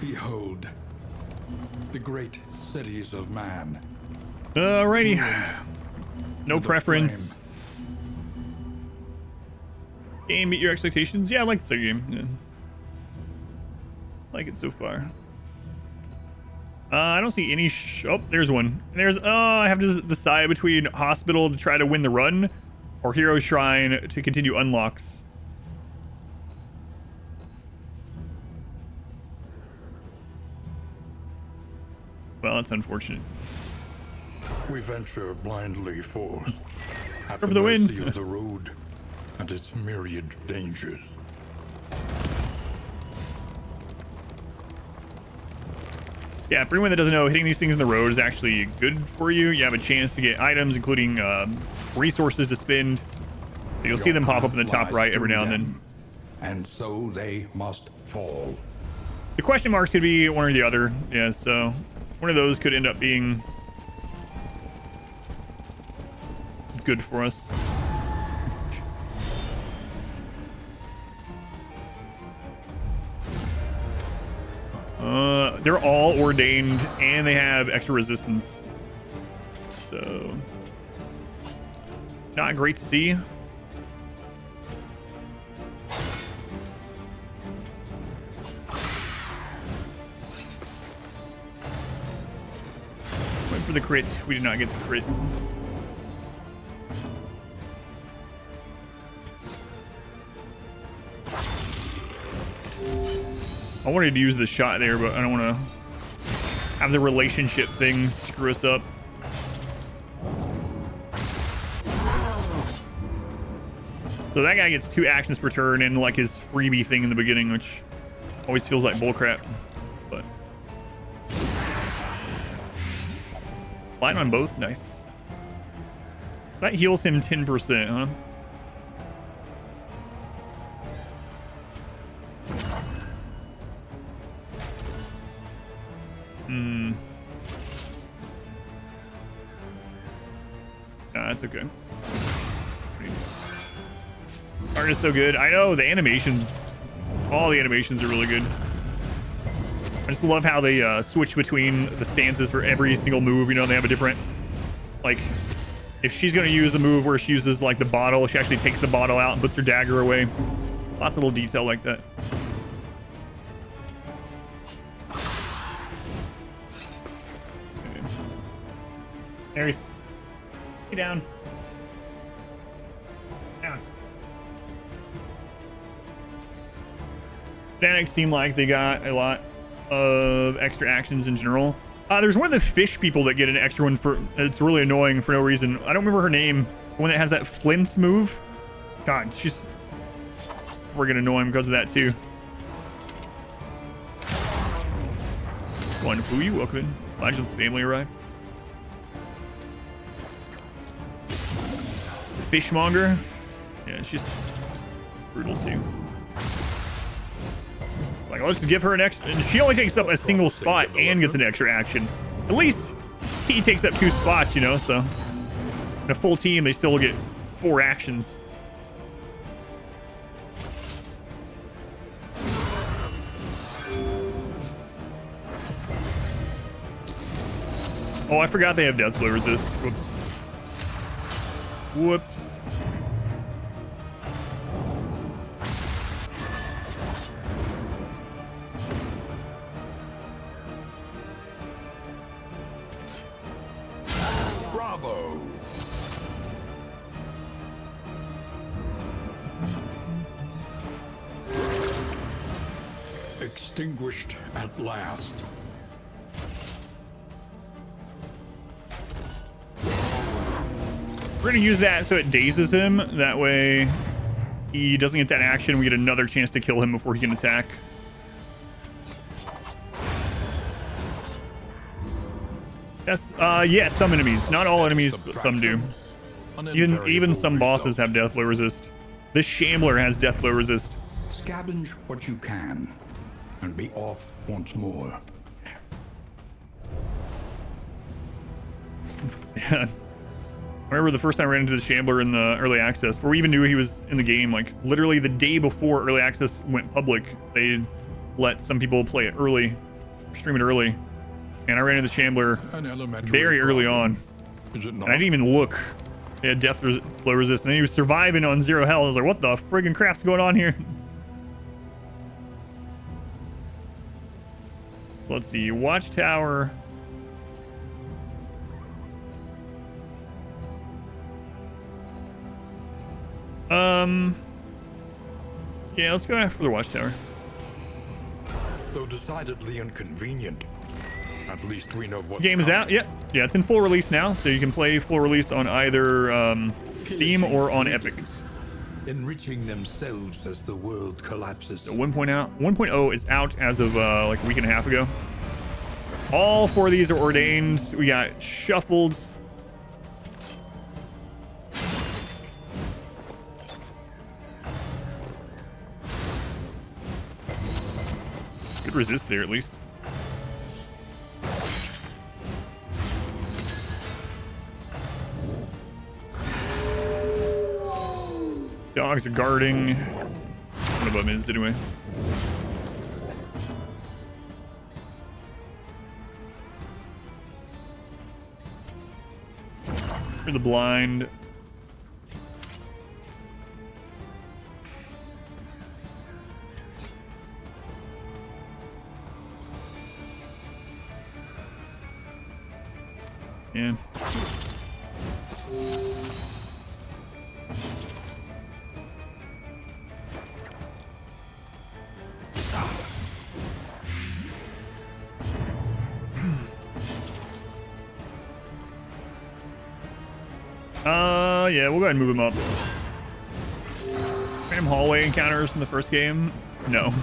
Behold, the great cities of man. Alrighty. No With a preference. Game meet your expectations? Yeah, I like the game. Yeah. Like it so far. I don't see any. Oh, there's one. There's. Oh, I have to decide between hospital to try to win the run, or hero shrine to continue unlocks. Well, that's unfortunate. We venture blindly forth at For the the win. mercy of the road and its myriad dangers. Yeah, for anyone that doesn't know, hitting these things in the road is actually good for you. You have a chance to get items, including resources to spend. You'll see them pop up in the top right every now and then. And so they must fall. The question marks could be one or the other. Yeah, so one of those could end up being good for us. They're all ordained and they have extra resistance. So not great to see. Went for the crit. We did not get the crit. I wanted to use the shot there, but I don't want to have the relationship thing screw us up. So that guy gets 2 actions per turn and like his freebie thing in the beginning, which always feels like bullcrap. But light on both, nice. So that heals him 10%, huh? Nah, that's okay. Art is so good. I know, the animations. All the animations are really good. I just love how they switch between the stances for every single move. You know, they have a different... Like, if she's going to use the move where she uses, like, the bottle, she actually takes the bottle out and puts her dagger away. Lots of little detail like that. Aries, get down. Down. Danik seem like they got a lot of extra actions in general. There's one of the fish people that get an extra one for. It's really annoying for no reason. I don't remember her name. The one that has that Flint's move. God, she's friggin' annoying because of that too. One Fuyu, welcome in. Legend's family arrived. Fishmonger. Yeah, she's brutal too. Like, let's just give her an extra. And she only takes up a single spot and gets an extra action. At least he takes up 2 spots, you know, so in a full team, they still get 4 actions. Oh, I forgot they have death blow resist. Whoops. Whoops. Bravo! extinguished at last. We're gonna use that so it dazes him. That way he doesn't get that action. We get another chance to kill him before he can attack. Yes, yeah, some enemies. Not all enemies, but some do. Even some bosses have death blow resist. This Shambler has death blow resist. Scavenge what you can and be off once more. Yeah. I remember the first time I ran into the Shambler in the early access, before we even knew he was in the game, like literally the day before early access went public, they let some people play it early, stream it early, and I ran into the Shambler very early on. Is it not? And I didn't even look. He had death blow resist, and then he was surviving on 0 health. I was like, what the friggin' crap's going on here? So let's see, Watchtower. Yeah, let's go after the Watchtower. Though decidedly inconvenient, at least we know what Game is out. Yep. Yeah, it's in full release now, so you can play full release on either Steam or on Epic. enriching themselves as the world collapses. So 1.0 is out as of like a week and a half ago. All 4 of these are ordained. We got shuffled. Good resist there at least. Dogs are guarding. One of them is anyway. For the blind. Yeah. Yeah, we'll go ahead and move him up. Random hallway encounters from the first game? No.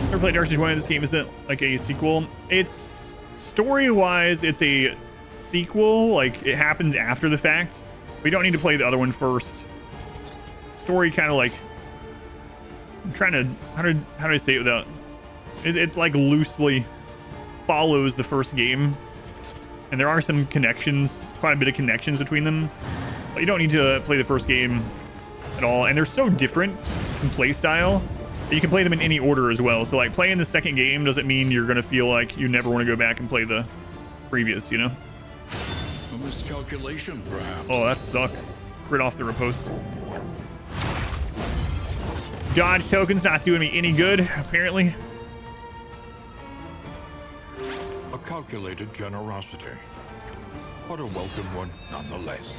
Never played Dark Souls 1. This game isn't like a sequel. It's story-wise, it's a sequel. Like it happens after the fact. We don't need to play the other one first. Story kind of like, I'm trying to, how do I say it without, it like loosely follows the first game. And there are some connections, quite a bit of connections between them. But you don't need to play the first game at all. And they're so different in play style that you can play them in any order as well. So like playing the second game doesn't mean you're going to feel like you never want to go back and play the previous, you know? A miscalculation, perhaps. Oh, that sucks. Crit off the riposte. Dodge token's not doing me any good, apparently. A calculated generosity, but a welcome one nonetheless.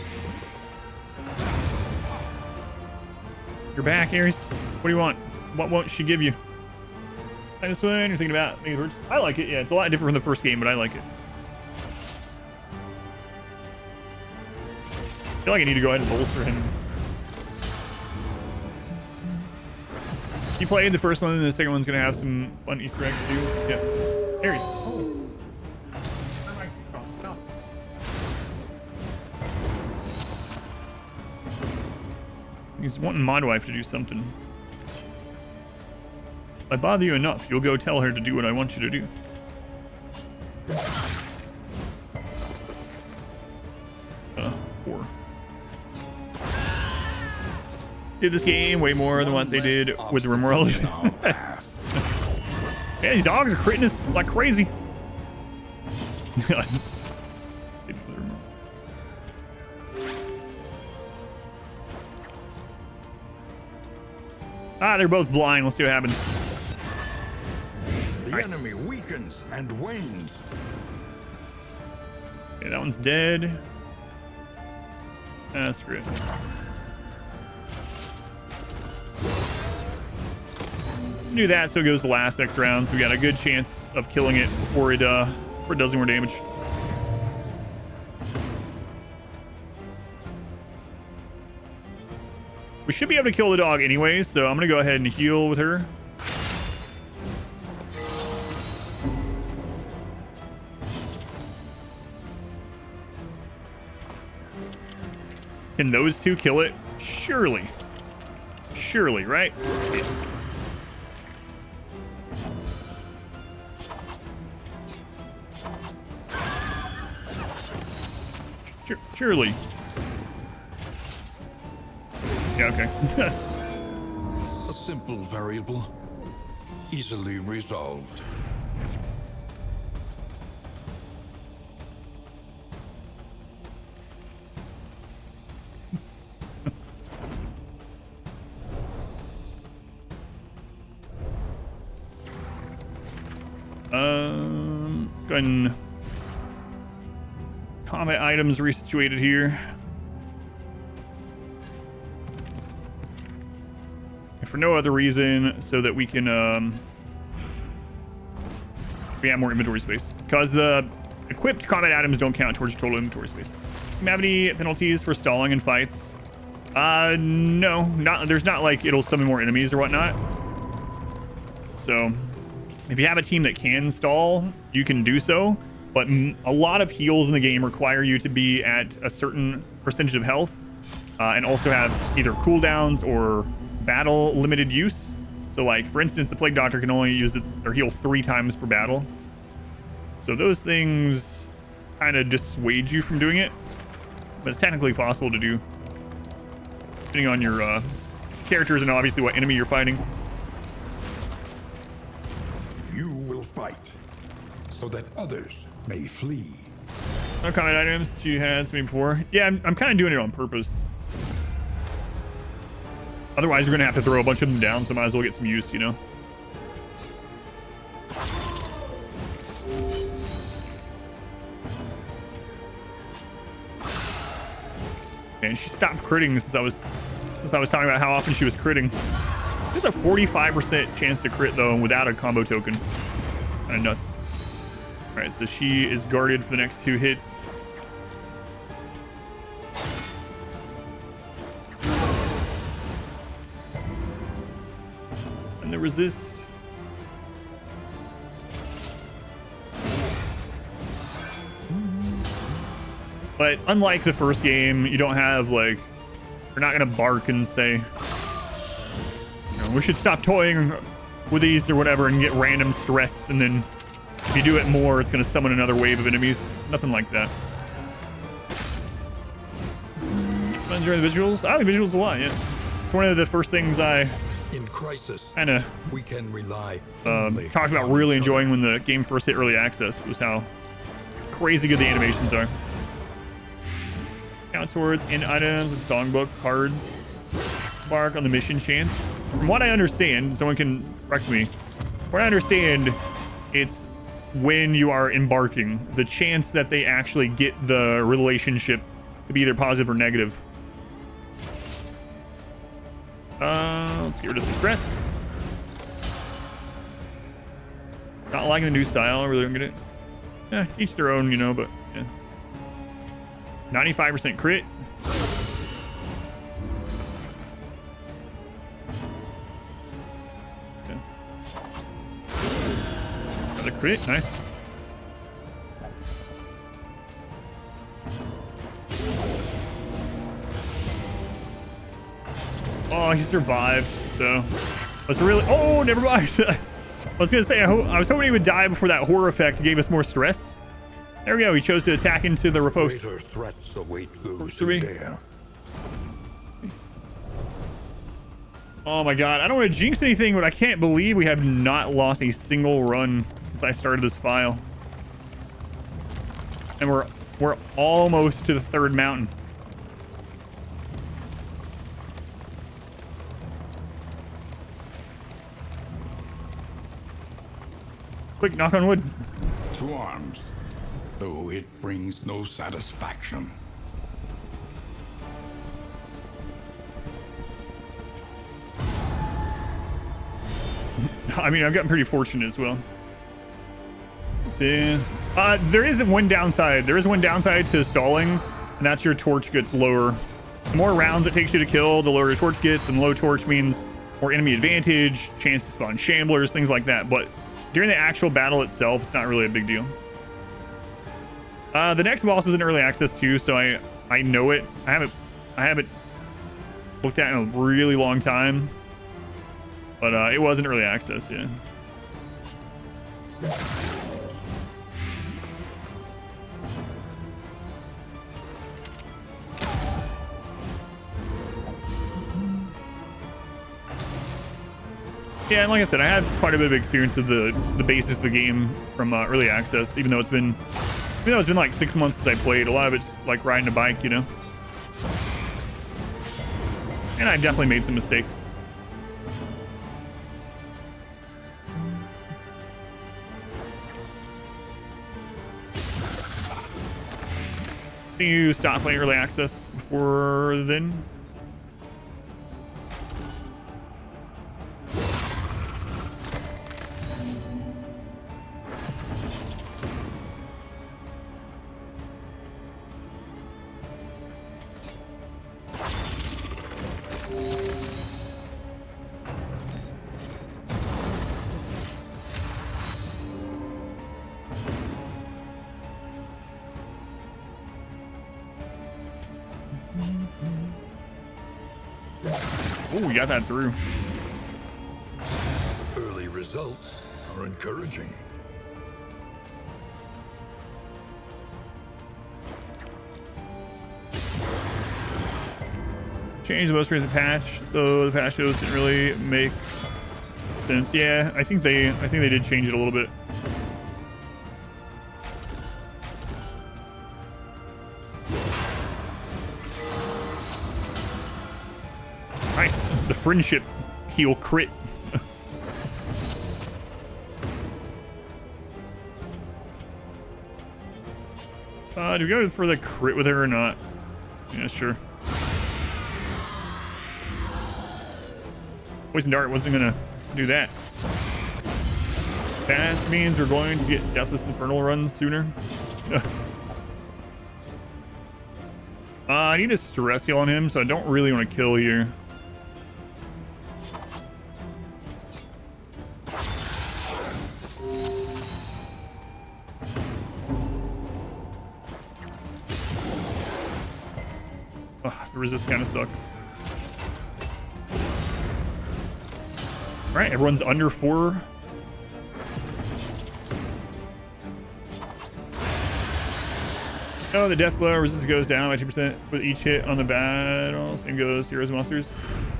You're back, Ares. What do you want? What won't she give you? Like this one? You're thinking about making it worse? I like it. Yeah, it's a lot different from the first game, but I like it. I feel like I need to go ahead and bolster him. You played the first one, and the second one's gonna have some fun Easter eggs too. Yeah. Ares. Oh. He's wanting my wife to do something. If I bother you enough, you'll go tell her to do what I want you to do. Four. Did this game way more than what they did with the Rimworld. Yeah, these dogs are critting us like crazy. Ah, they're both blind. Let's see what happens. The Nice. enemy weakens and wanes. Okay, that one's dead. Screw it. Do that so it goes the last next round, so we got a good chance of killing it before it does any more damage. We should be able to kill the dog anyway, so I'm gonna go ahead and heal with her. Can those two kill it? Surely. Surely, right? Yeah. Surely. Yeah, okay. A simple variable, easily resolved. Go ahead and combat items resituated here. If for no other reason, so that we can we have more inventory space, because the equipped combat items don't count towards your total inventory space. Do you have any penalties for stalling in fights? No, not. There's not like it'll summon more enemies or whatnot. So if you have a team that can stall, you can do so, but a lot of heals in the game require you to be at a certain percentage of health and also have either cooldowns or battle limited use. So like, for instance, the Plague Doctor can only use it or heal 3 times per battle. So those things kind of dissuade you from doing it, but it's technically possible to do, depending on your characters and obviously what enemy you're fighting. You will fight, so that others may flee. No combat items that you had to me before. Yeah, I'm kind of doing it on purpose. Otherwise, you're going to have to throw a bunch of them down, so might as well get some use, you know? And she stopped critting since I was talking about how often she was critting. There's a 45% chance to crit, though, without a combo token. Kind of nuts. All right, so she is guarded for the next 2 hits. And the resist. But unlike the first game, you don't have, like, you're not going to bark and say, you know, we should stop toying with these or whatever and get random stress, and then if you do it more, it's going to summon another wave of enemies. Nothing like that. I enjoy the visuals. I like the visuals a lot, yeah. It's one of the first things I In crisis, kind of we can rely talked about really enjoying when the game first hit early access, was how crazy good the animations are. Count towards end items and songbook cards. Mark on the mission chance. From what I understand, someone can correct me. From what I understand, it's when you are embarking, the chance that they actually get the relationship to be either positive or negative. Let's get rid of some stress. Not liking the new style. I really don't get it. Yeah, each their own, you know, but yeah. 95% crit. Okay. Another crit, nice. Oh, he survived, so I was really, oh, never mind. I was gonna say, I was hoping he would die before that horror effect gave us more stress. There we go. He chose to attack into the riposte. Greater threats await those Sorcery. who dare. Oh my god, I don't want to jinx anything, but I can't believe we have not lost a single run since I started this file. And we're almost to the 3rd mountain. Quick, knock on wood. To arms, though it brings no satisfaction. I mean, I've gotten pretty fortunate as well. See, there is one downside. There is one downside to stalling, and that's your torch gets lower. The more rounds it takes you to kill, the lower your torch gets, and low torch means more enemy advantage, chance to spawn shamblers, things like that. But during the actual battle itself, it's not really a big deal. The next boss is in early access too, so I know it. I haven't looked at it in a really long time, but it was in early access, yeah. Yeah, and like I said, I have quite a bit of experience with the basis of the game from early access, even though it's been like 6 months since I played. A lot of it's like riding a bike, you know. And I definitely made some mistakes. Can you stop playing early access before then? Oh, we got that through. Early results are encouraging. Change the most recent patch, though the patch shows didn't really make sense. Yeah, I think they did change it a little bit. Nice. The friendship heal crit. Do we go for the crit with her or not? Yeah, sure. Poison Dart wasn't gonna do that. That means we're going to get Deathless Infernal runs sooner. I need a stress heal on him, so I don't really want to kill here. The resist kind of sucks. All right, everyone's under 4. Oh, the death blow resistance goes down by 2% with each hit on the battle. Same goes heroes and monsters.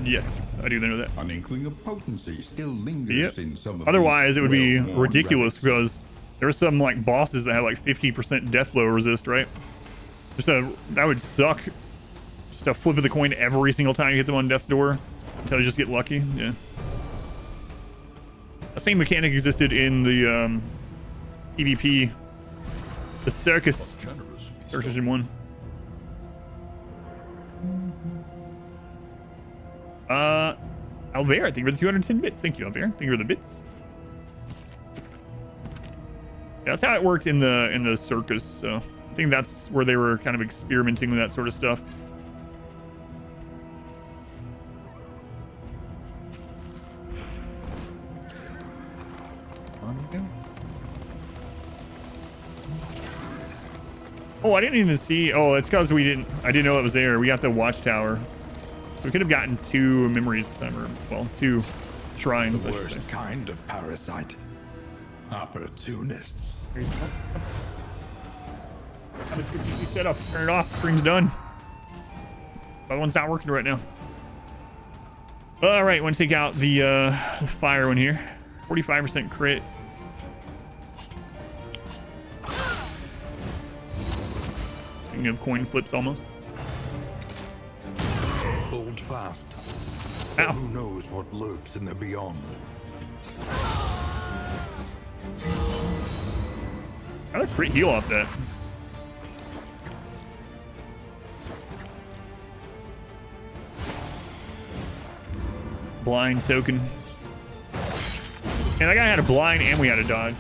Yes, I do know that. An inkling of potency still lingers in some of Otherwise, it would be well-worn ridiculous relics. because there are some like bosses that have like 50% death blow resist, right? That would suck. Just a flip of the coin every single time you hit them on death's door until you just get lucky. Yeah. The same mechanic existed in the PvP, the Circus version 1. Alvair, thank you for the 210 bits. Thank you, Alvair. Thank you for the bits. Yeah, that's how it worked in the Circus. So I think that's where they were kind of experimenting with that sort of stuff. Oh, I didn't even see. Oh, it's because I didn't know it was there. We got the watchtower. We could have gotten 2 memories this time, or well, 2 shrines. The worst kind of parasite. Opportunists. Got a PC set up. Turn it off. Stream's done. That one's not working right now. All right, want to take out the fire one here. 45% crit. Speaking of coin flips, almost. Hold fast. Ow. Who knows what lurks in the beyond? Got a crit heal off that. Blind token. And that guy had a blind and we had a dodge.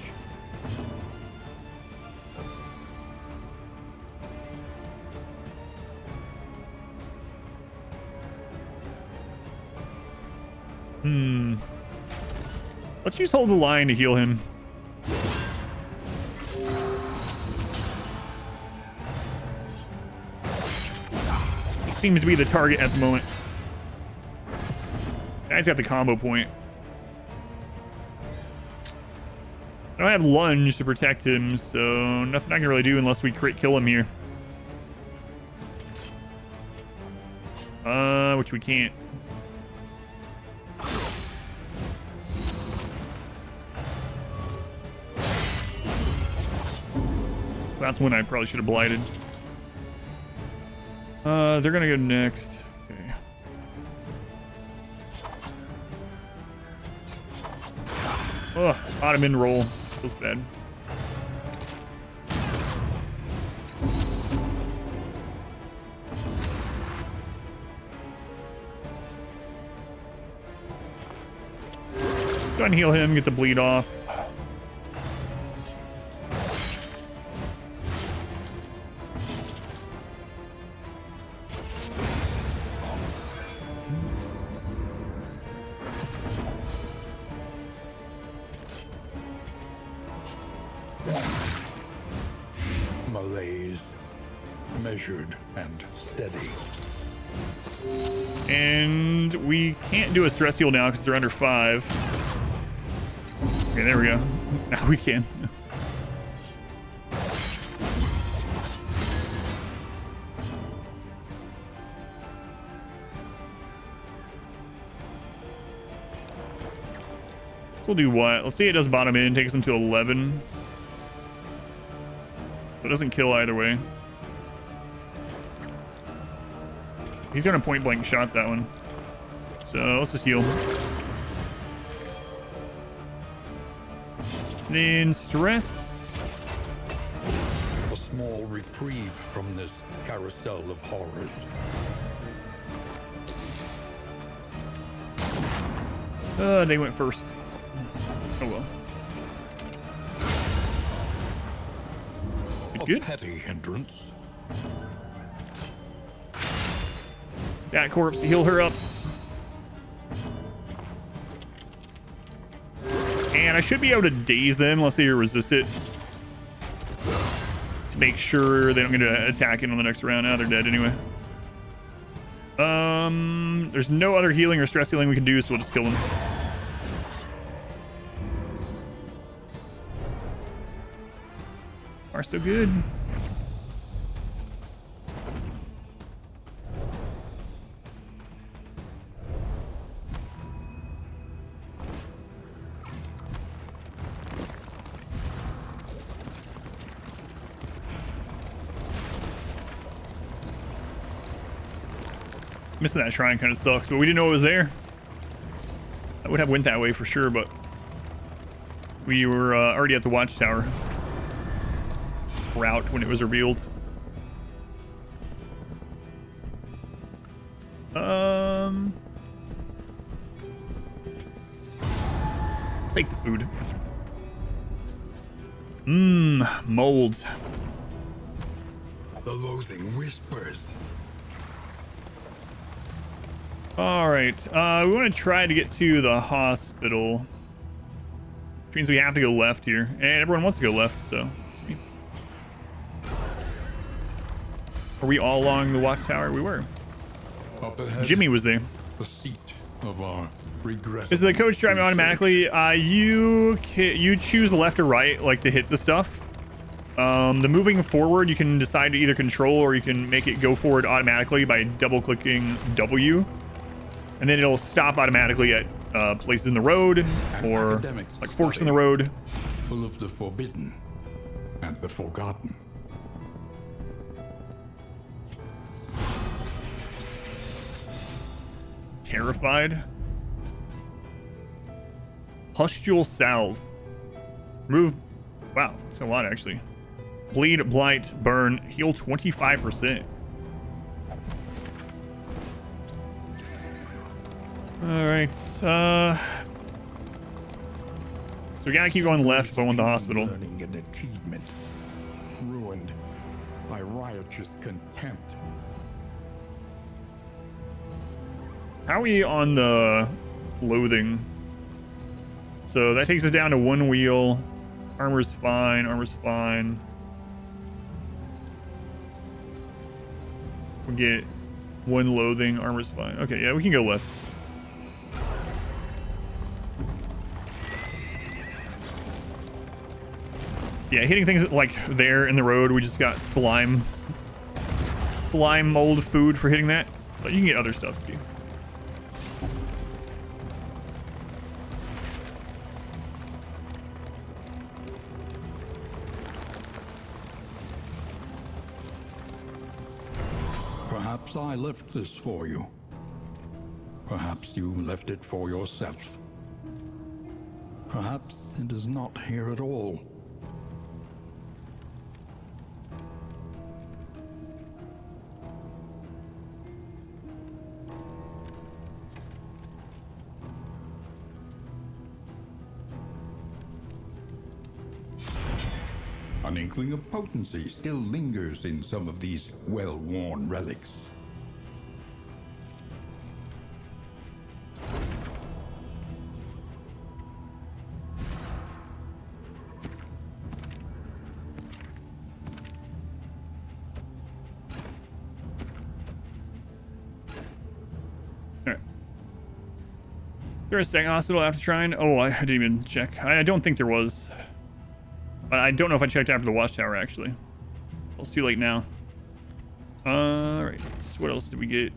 Let's use hold the line to heal him. He seems to be the target at the moment. Guy's got the combo point. I don't have lunge to protect him, so nothing I can really do unless we crit kill him here. Which we can't. That's when I probably should have blighted. They're gonna go next. Okay. Ugh, Ottoman roll. Feels bad. Go and heal him, get the bleed off. Malaise, measured and steady. And we can't do a stress heal now because they're under 5. Okay, there we go. Now we can. So we'll do what? Let's see, it does bottom in, takes them to 11. It doesn't kill either way. He's gonna point blank shot that one. So let's just heal. Then stress. A small reprieve from this carousel of horrors. They went first. Oh well. It's good. Petty hindrance. That corpse, heal her up. And I should be able to daze them unless they resist it. To make sure they don't get to attack it on the next round. Now they're dead anyway. There's no other healing or stress healing we can do, so we'll just kill them. Are so good. Missing that shrine kind of sucks, but we didn't know it was there. I would have went that way for sure, but we were already at the watchtower route when it was revealed. Take the food. Molds. The loathing whispers. All right, we want to try to get to the hospital, which means we have to go left here, and everyone wants to go left, so. Are we all along the watchtower? We were. Up ahead, Jimmy was there. the seat of our regret. Is the coach driving automatically? You choose left or right, like to hit the stuff. The moving forward, you can decide to either control or you can make it go forward automatically by double clicking W. And then it'll stop automatically at places in the road or like forks in the road. Full of the forbidden and the forgotten. Terrified. Pustule salve. Remove. Wow, that's a lot actually. Bleed, blight, burn, heal 25%. All right. So we gotta keep going left if I want the hospital. Learning and achievement ruined by riotous contempt. How are we on the loathing? So that takes us down to 1 wheel. Armor's fine. Armor's fine. We get 1 loathing. Armor's fine. Okay, yeah, we can go left. Yeah, hitting things like there in the road, we just got slime mold food for hitting that. But you can get other stuff too. Perhaps I left this for you. Perhaps you left it for yourself. Perhaps it is not here at all. An inkling of potency still lingers in some of these well-worn relics. All right. Is there a second hospital after shrine? Oh, I didn't even check. I don't think there was. I don't know if I checked after the watchtower, actually. Well, it's too late now. Alright, so what else did we get?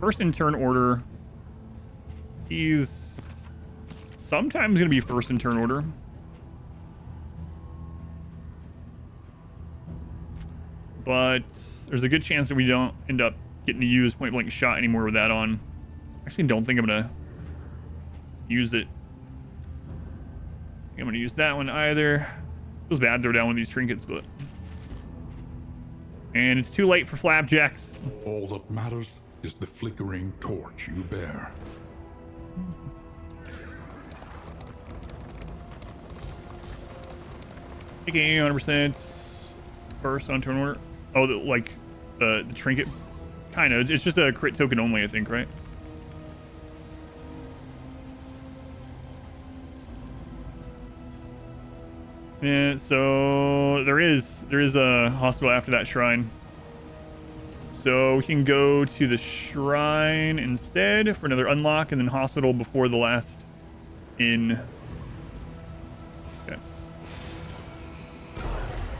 First in turn order. He's sometimes going to be first in turn order. But there's a good chance that we don't end up getting to use point blank shot anymore with that on. Actually, don't think I'm going to use it. I'm gonna use that one either. Feels bad to throw down one of these trinkets, but... And it's too late for flapjacks. All that matters is the flickering torch you bear. Taking 100% first on turn order. Oh, the trinket? Kind of. It's just a crit token only, I think, right? Yeah, so there is a hospital after that shrine. So we can go to the shrine instead for another unlock, and then hospital before the last inn. Okay.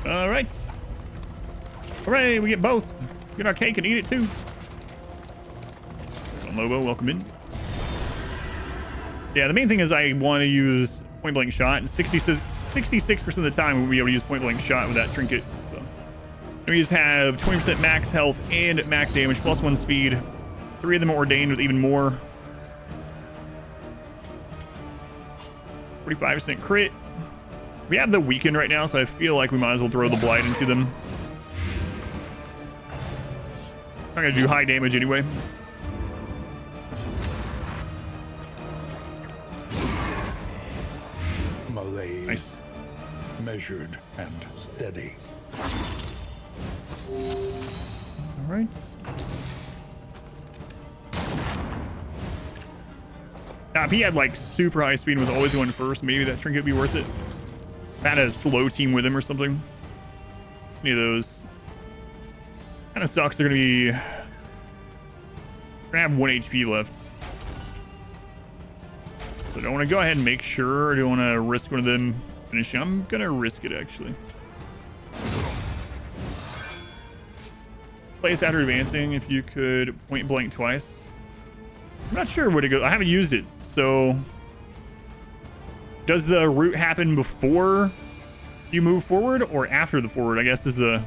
All right. Hooray, we get both. Get our cake and eat it too. Lobo, welcome in. Yeah, the main thing is I want to use point blank shot, and 66% of the time we'll be able to use point blank shot with that trinket. So we just have 20% max health and max damage, plus 1 speed. 3 of them are ordained with even more. 45% crit. We have the weaken right now, so I feel like we might as well throw the blight into them. I'm gonna do high damage anyway. Malaise. Nice. Measured and steady. All right. Now, if he had like super high speed and was always going first, maybe that trinket would be worth it. Had a slow team with him or something. Any of those. Kind of sucks. They're gonna have 1 HP left. So I don't want to go ahead and make sure. I don't want to risk one of them finishing. I'm gonna risk it actually. Place after advancing. If you could point blank twice. I'm not sure where to go. I haven't used it. So does the route happen before you move forward or after the forward? I guess is the...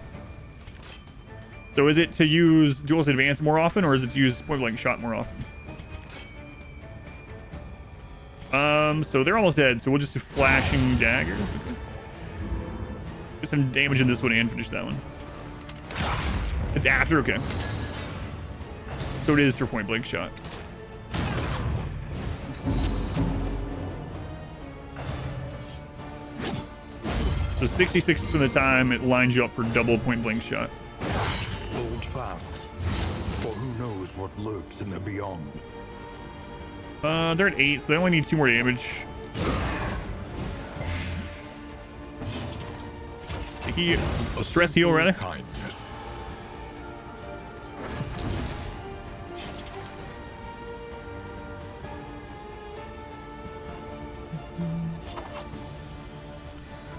So is it to use duelist advance more often, or is it to use point blank shot more often? So they're almost dead, so we'll just do flashing daggers. Okay. Get some damage in this one and finish that one. It's after, okay. So it is for point blank shot. So 66% of the time, it lines you up for double point blank shot. Hold fast, for who knows what lurks in the beyond. They're at 8, so they only need 2 more damage. A stress heal, rather. Kindness.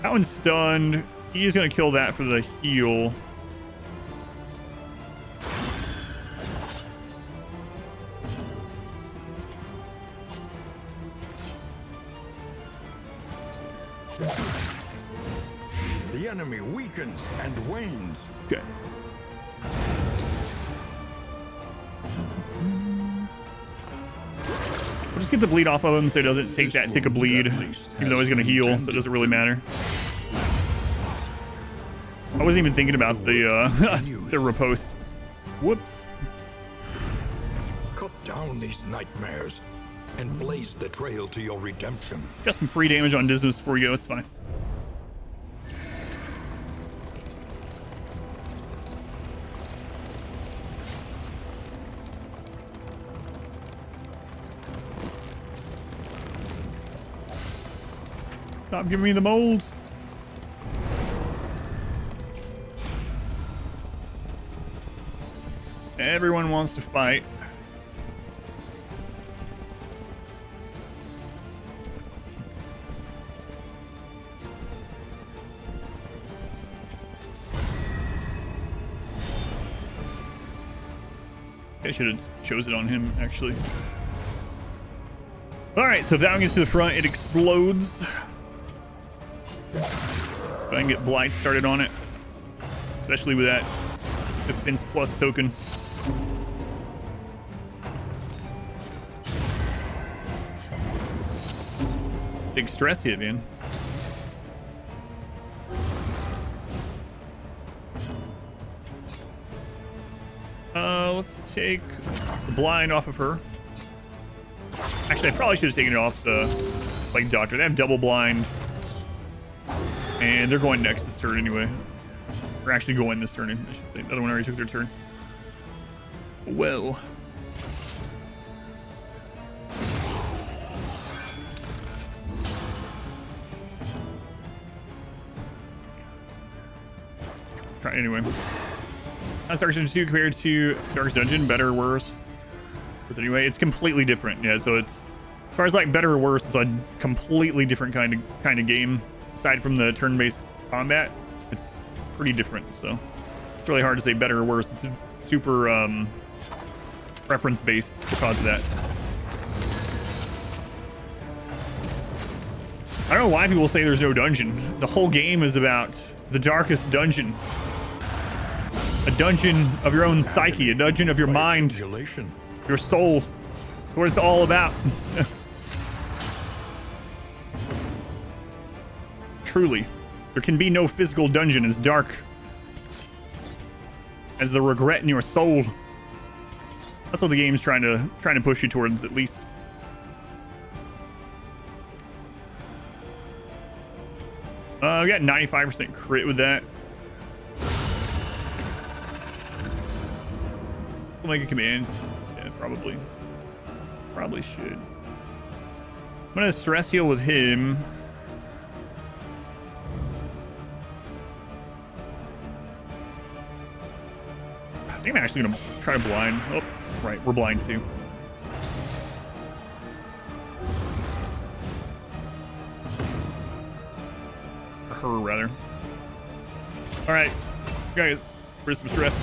That one's stunned. He's gonna kill that for the heal. The enemy weakens and wanes. Okay. We'll just get the bleed off of him so he doesn't take a bleed, even though he's gonna heal, so it doesn't really matter. I wasn't even thinking about the the riposte. Whoops. Cut down these nightmares and blaze the trail to your redemption. Just some free damage on Dismas before we go, it's fine. Stop giving me the molds. Everyone wants to fight. I should have chosen it on him, actually. All right, so if that one gets to the front, it explodes. If I can get Blight started on it, especially with that defense plus token. Big stress hit, man. Let's take the blind off of her. Actually, I probably should have taken it off the like doctor. They have double blind, and they're going next this turn anyway. Or actually going this turn, I should say. The other one already took their turn. Well. Try anyway. How's Darkest Dungeon 2 compared to Darkest Dungeon? Better or worse? But anyway, it's completely different. Yeah, so it's as far as like better or worse, it's a completely different kind of game. Aside from the turn-based combat, it's pretty different. So it's really hard to say better or worse. It's super preference-based because of that. I don't know why people say there's no dungeon. The whole game is about the darkest dungeon. A dungeon of your own psyche, a dungeon of your mind, your soul. That's what it's all about. Truly, there can be no physical dungeon as dark as the regret in your soul. That's what the game's trying to push you towards, at least. We got 95% crit with that. We'll make a command. Yeah, probably should. I'm gonna stress heal with him. I think I'm actually gonna try to blind. Oh, right, we're blind too. Or her, rather. All right, guys, for some stress.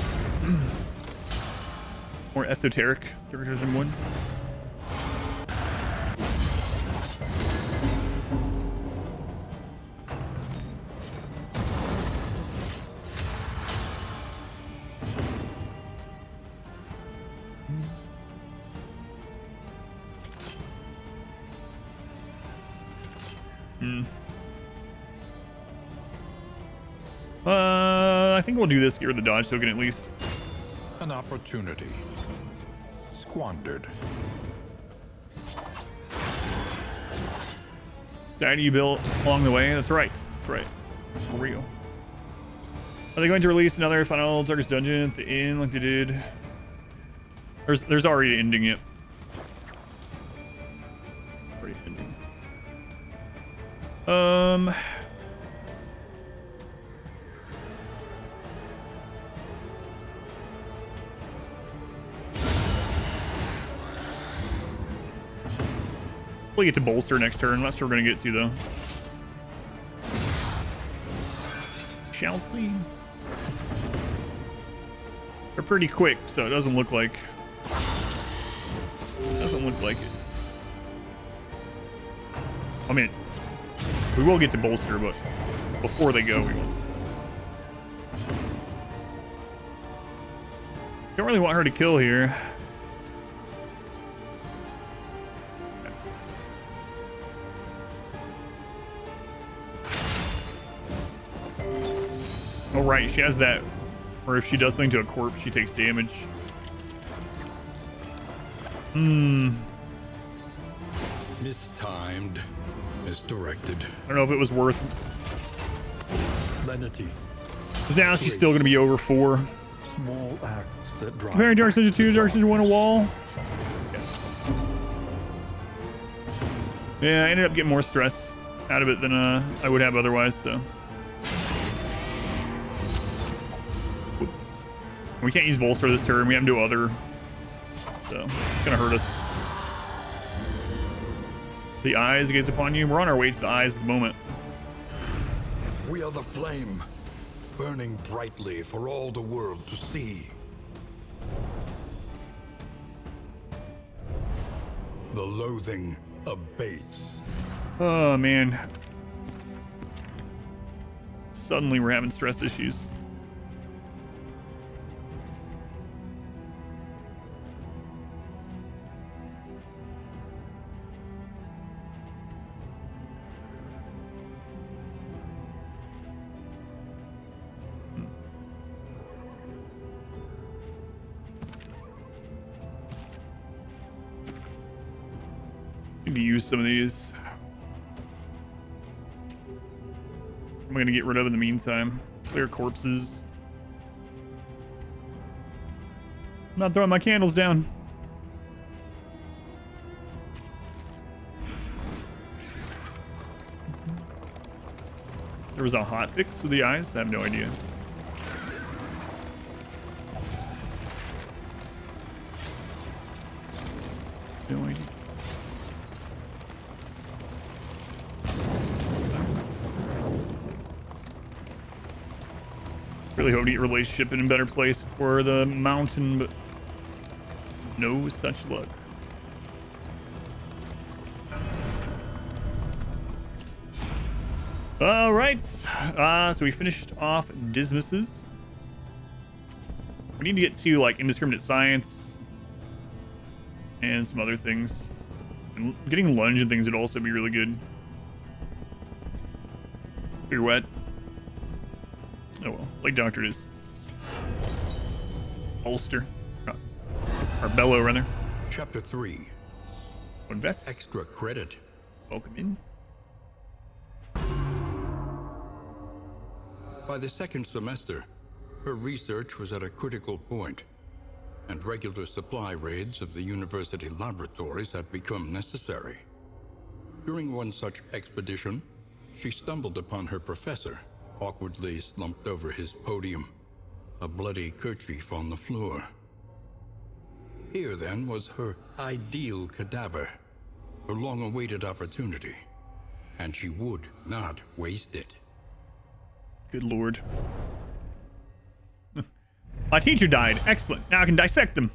More esoteric characters in one. I think we'll do this, get rid of the dodge token at least. An opportunity squandered. Sanity you built along the way. That's right. That's right. For real. Are they going to release another final Darkest Dungeon at the end like they did? There's already an ending it. Already ending. We'll get to bolster next turn. I'm not sure we're gonna get to though. Shall see. They're pretty quick, so it doesn't look like it. I mean, we will get to bolster, but before they go, we will. Don't really want her to kill here. Oh, right, she has that, or if she does something to a corpse, she takes damage. Mistimed. Misdirected. I don't know if it was worth. Lenity. Because now she's still going to be over 4. Small acts that drive. Comparing Dark Dungeon 2 to Dark Dungeon 1 a wall. Yes. Yeah, I ended up getting more stress out of it than I would have otherwise, so. Whoops. We can't use bolster this turn. We have to do other. So, it's going to hurt us. The eyes gaze upon you. We're on our way to the eyes at the moment. We are the flame, burning brightly for all the world to see. The loathing abates. Oh, man. Suddenly we're having stress issues. Need to use some of these. I'm gonna get rid of in the meantime. Clear corpses. I'm not throwing my candles down. There was a hot fix of the eyes. I have no idea. No idea. Really hope to get relationship in a better place for the mountain, but no such luck. All right, so we finished off Dismisses. We need to get to like indiscriminate science and some other things. And getting lunge and things would also be really good. You're wet. Oh well, like Doctor it is. Bolster. Or bellow, rather. Chapter 3. Invest. Extra credit. Welcome in. By the second semester, her research was at a critical point, and regular supply raids of the university laboratories had become necessary. During one such expedition, she stumbled upon her professor, awkwardly slumped over his podium, a bloody kerchief on the floor. Here, then, was her ideal cadaver, her long-awaited opportunity, and she would not waste it. Good lord. My teacher died. Excellent. Now I can dissect them.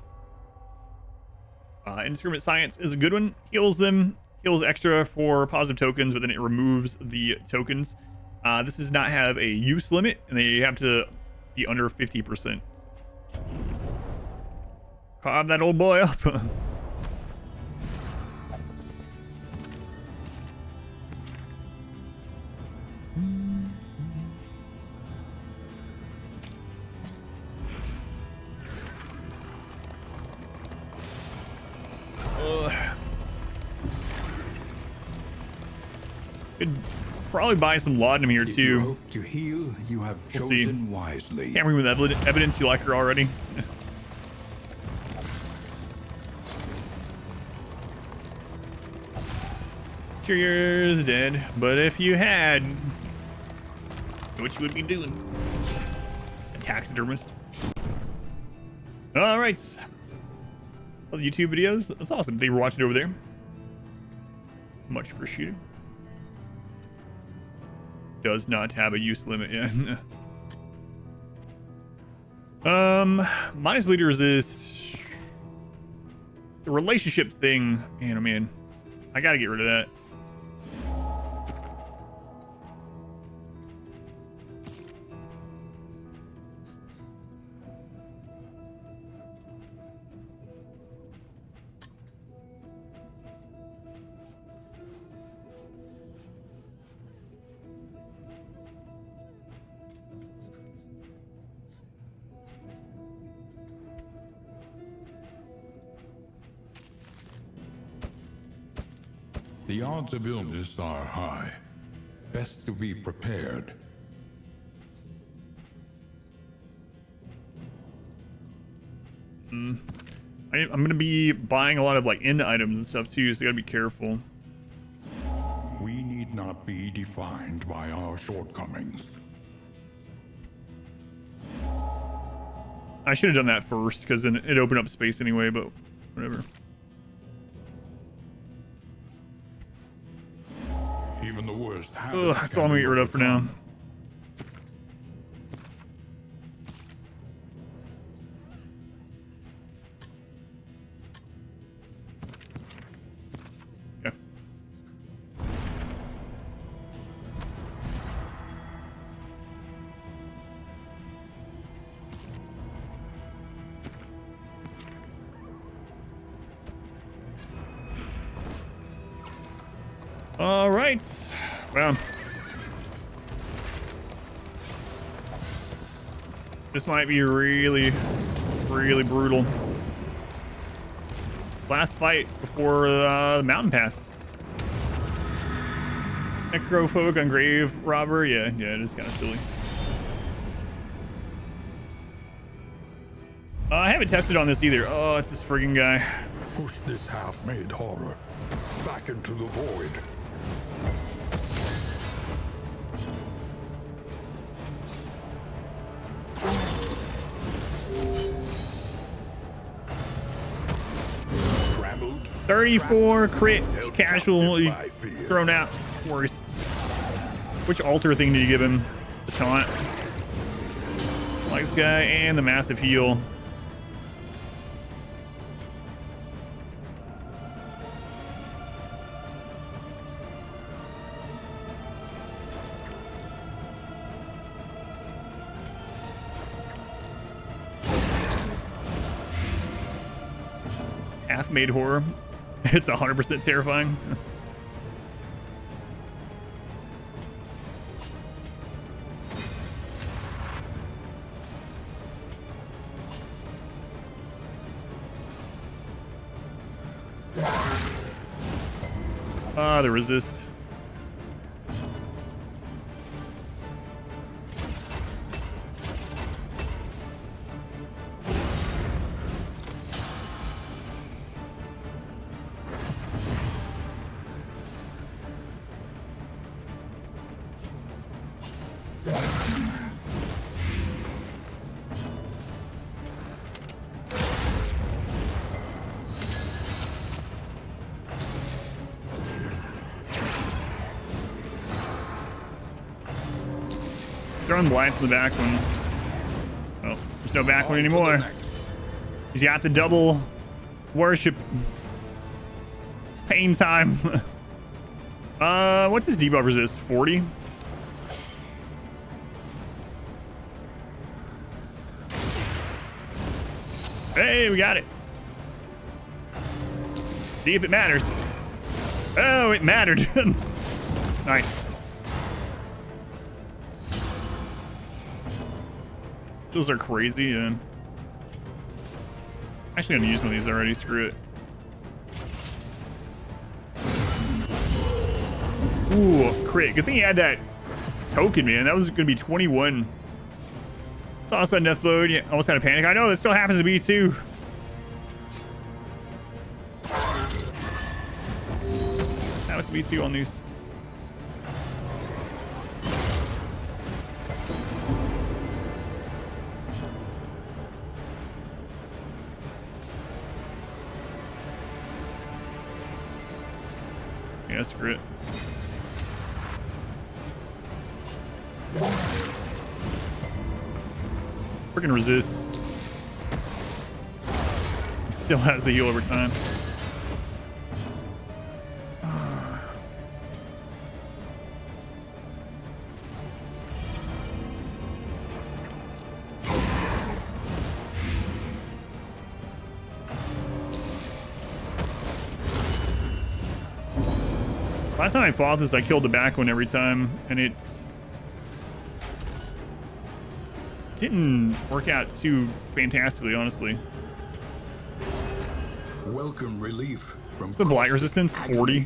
Indiscriminate science is a good one. Heals them. Heals extra for positive tokens, but then it removes the tokens. This does not have a use limit, and they have to be under 50%. Carve that old boy up. probably buy some laudanum here If you too. hope to heal, you have We'll see. chosen wisely. Tampering with evidence, you like her already. Sure, yours dead, but if you had, what you would be doing? A taxidermist. All right. All the YouTube videos. That's awesome. They were watching over there. Much appreciated. Does not have a use limit yet. Minus bleed resist. The relationship thing. Man, oh man. I gotta get rid of that. The odds of illness are high. Best to be prepared. I'm gonna be buying a lot of like end items and stuff too, so you gotta be careful. We need not be defined by our shortcomings. I should have done that first, because then it opened up space anyway, but whatever. Even the worst Ugh, habits that's all can I'm gonna be get rid of for now. overcome. Yeah. All right. Well, this might be really, really brutal. Last fight before the mountain path. Necrophobic on grave robber. Yeah, it is kind of silly. I haven't tested on this either. Oh, it's this friggin' guy. Push this half-made horror back into the void. Trampled, 34 crit, held casually captive by fear. thrown out. Worse. Which altar thing did you give him? The taunt. Like this guy and the massive heal. Half-made horror. It's 100% terrifying. Ah, the resist. Throwing blinds in the back one. Oh, there's no back one On to the anymore. next. He's got the double worship. It's pain time. What's his debuff resist? 40? Hey, we got it. See if it matters. Oh, it mattered. Nice. Those are crazy, and actually gonna use one of these already. Screw it. Ooh, crit. Good thing he had that token, man. That was going to be 21. Saw a sudden death blow. Yeah, almost had a panic. I know that still happens to me too. Happens to me too on these. Yeah, screw it. Freaking resists. Still has the heal over time. Last time I fought this, I killed the back one every time, and it's didn't work out too fantastically, honestly. Welcome relief from What's the blight resistance? 40.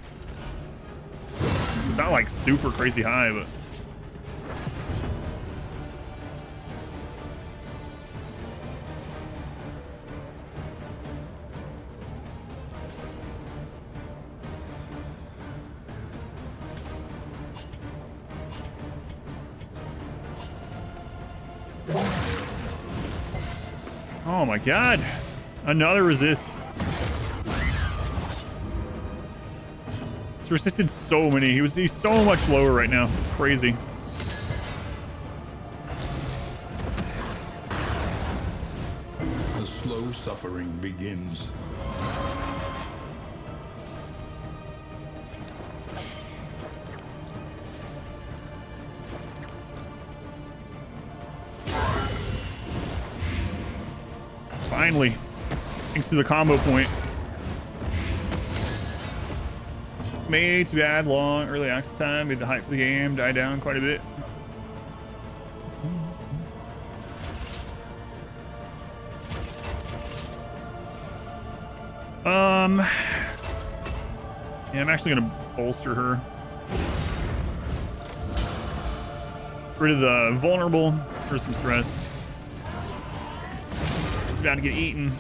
It's not like super crazy high, but oh my god, another resist. It's resisted so many. He's so much lower right now. Crazy. The slow suffering begins. Finally, thanks to the combo point. Made too bad, long early access time, made the hype for the game die down quite a bit. Yeah, I'm actually gonna bolster her. Get rid of the vulnerable for some stress. It's about to get eaten.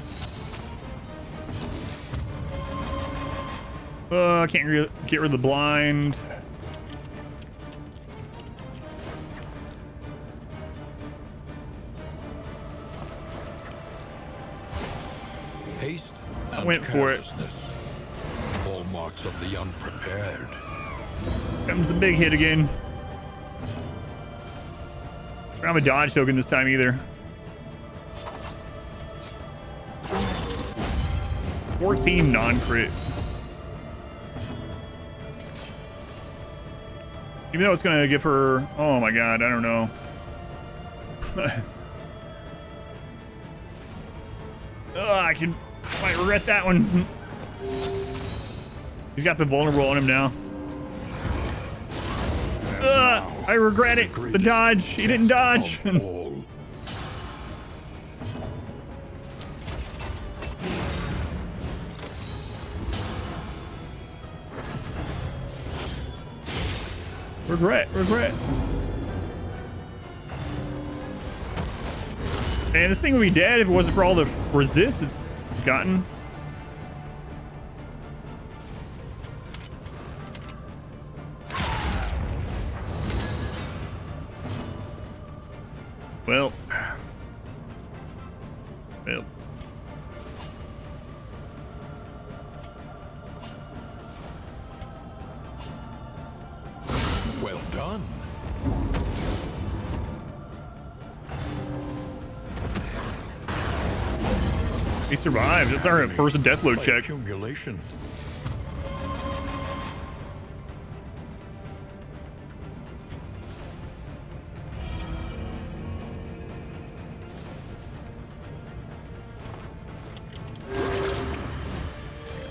I can't get rid of the blind. Haste I and went for it. carelessness, hallmarks of the unprepared. Comes the big hit again. I don't have a dodge token this time either. 14 non-crit. Even though it's gonna give her, oh my god, I don't know. I might regret that one. He's got the vulnerable on him now. I regret it. The dodge. He didn't dodge. Regret. Man, this thing would be dead if it wasn't for all the resist it's gotten. Well. Well done. He survived. That's our first death load check. Accumulation.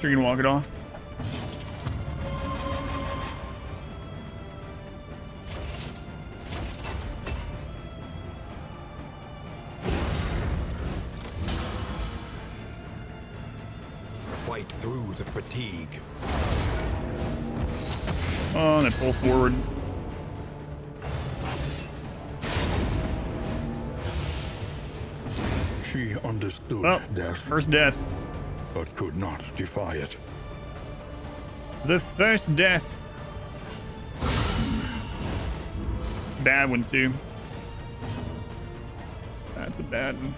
You're gonna walk it off. Fight through the fatigue. Oh, and they pull forward. She understood Oh, death, first death. but could not defy it. The first death. Bad one, too. That's a bad one.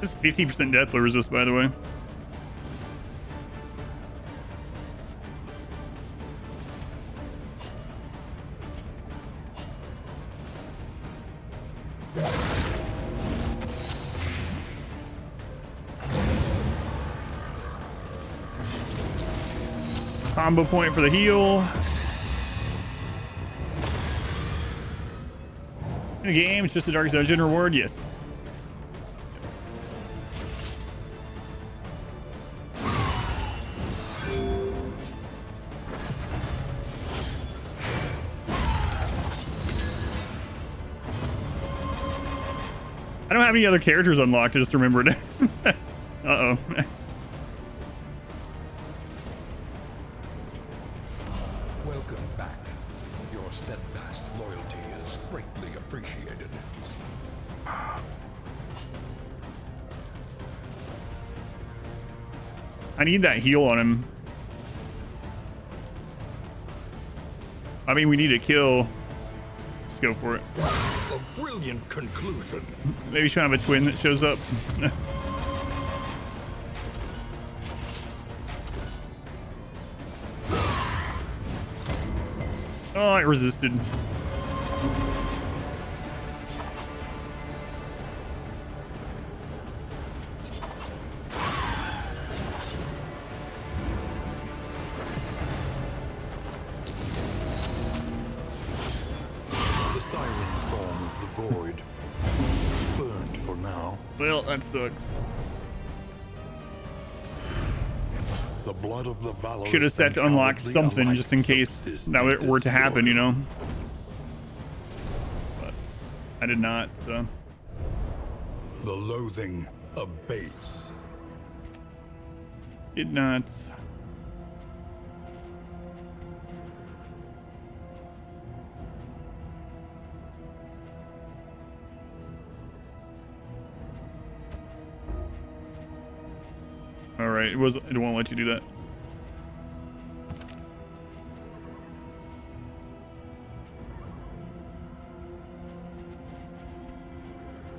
This is 50% death resist, by the way. Combo point for the heal. In a game, it's just a Darkest Dungeon reward, yes. I don't have any other characters unlocked, I just remembered. Uh-oh. Welcome back. Your steadfast loyalty is greatly appreciated. I need that heal on him. I mean, we need a kill. Let's go for it. A brilliant conclusion. Maybe he's trying to have a twin that shows up. Oh, it resisted. The siren song of the void. Burned for now. Well, that sucks. The blood of the valorous Should have set to and unlock cowardly something alike just in case this that were to happen, you soil. know? But I did not, so. The loathing abates. Did not. All right, it won't let you do that.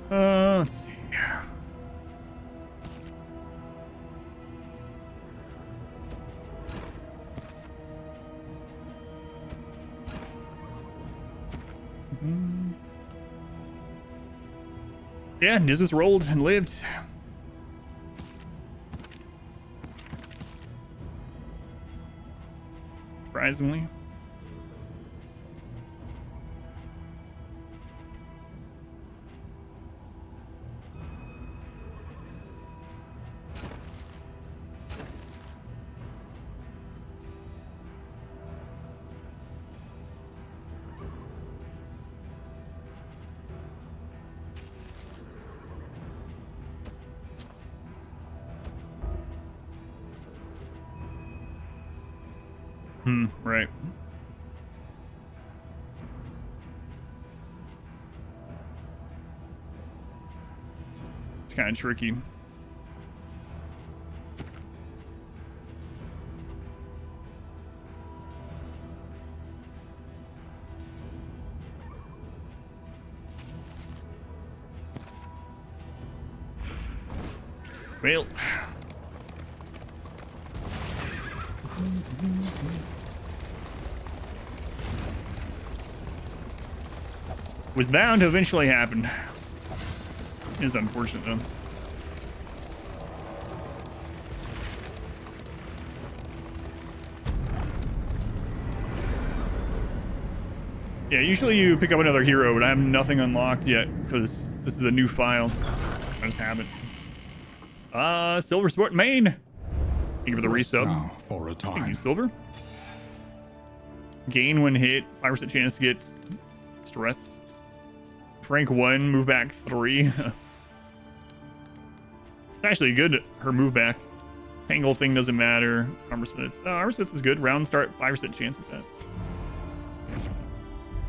Let's see. Yeah, Nizus rolled and lived. Surprisingly. Right. It's kind of tricky. Well. Was bound to eventually happen. It is unfortunate though. Yeah, usually you pick up another hero, but I have nothing unlocked yet because this is a new file. I just haven't. Silver Sport Main. Thank you for the resub. Now for a Thank you, time. Silver. Gain when hit, 5% chance to get stress. Frank 1, move back 3. It's actually good, her move back. Tangle thing doesn't matter. Armor Smith. Armor Smith is good. Round start, 5% chance at that.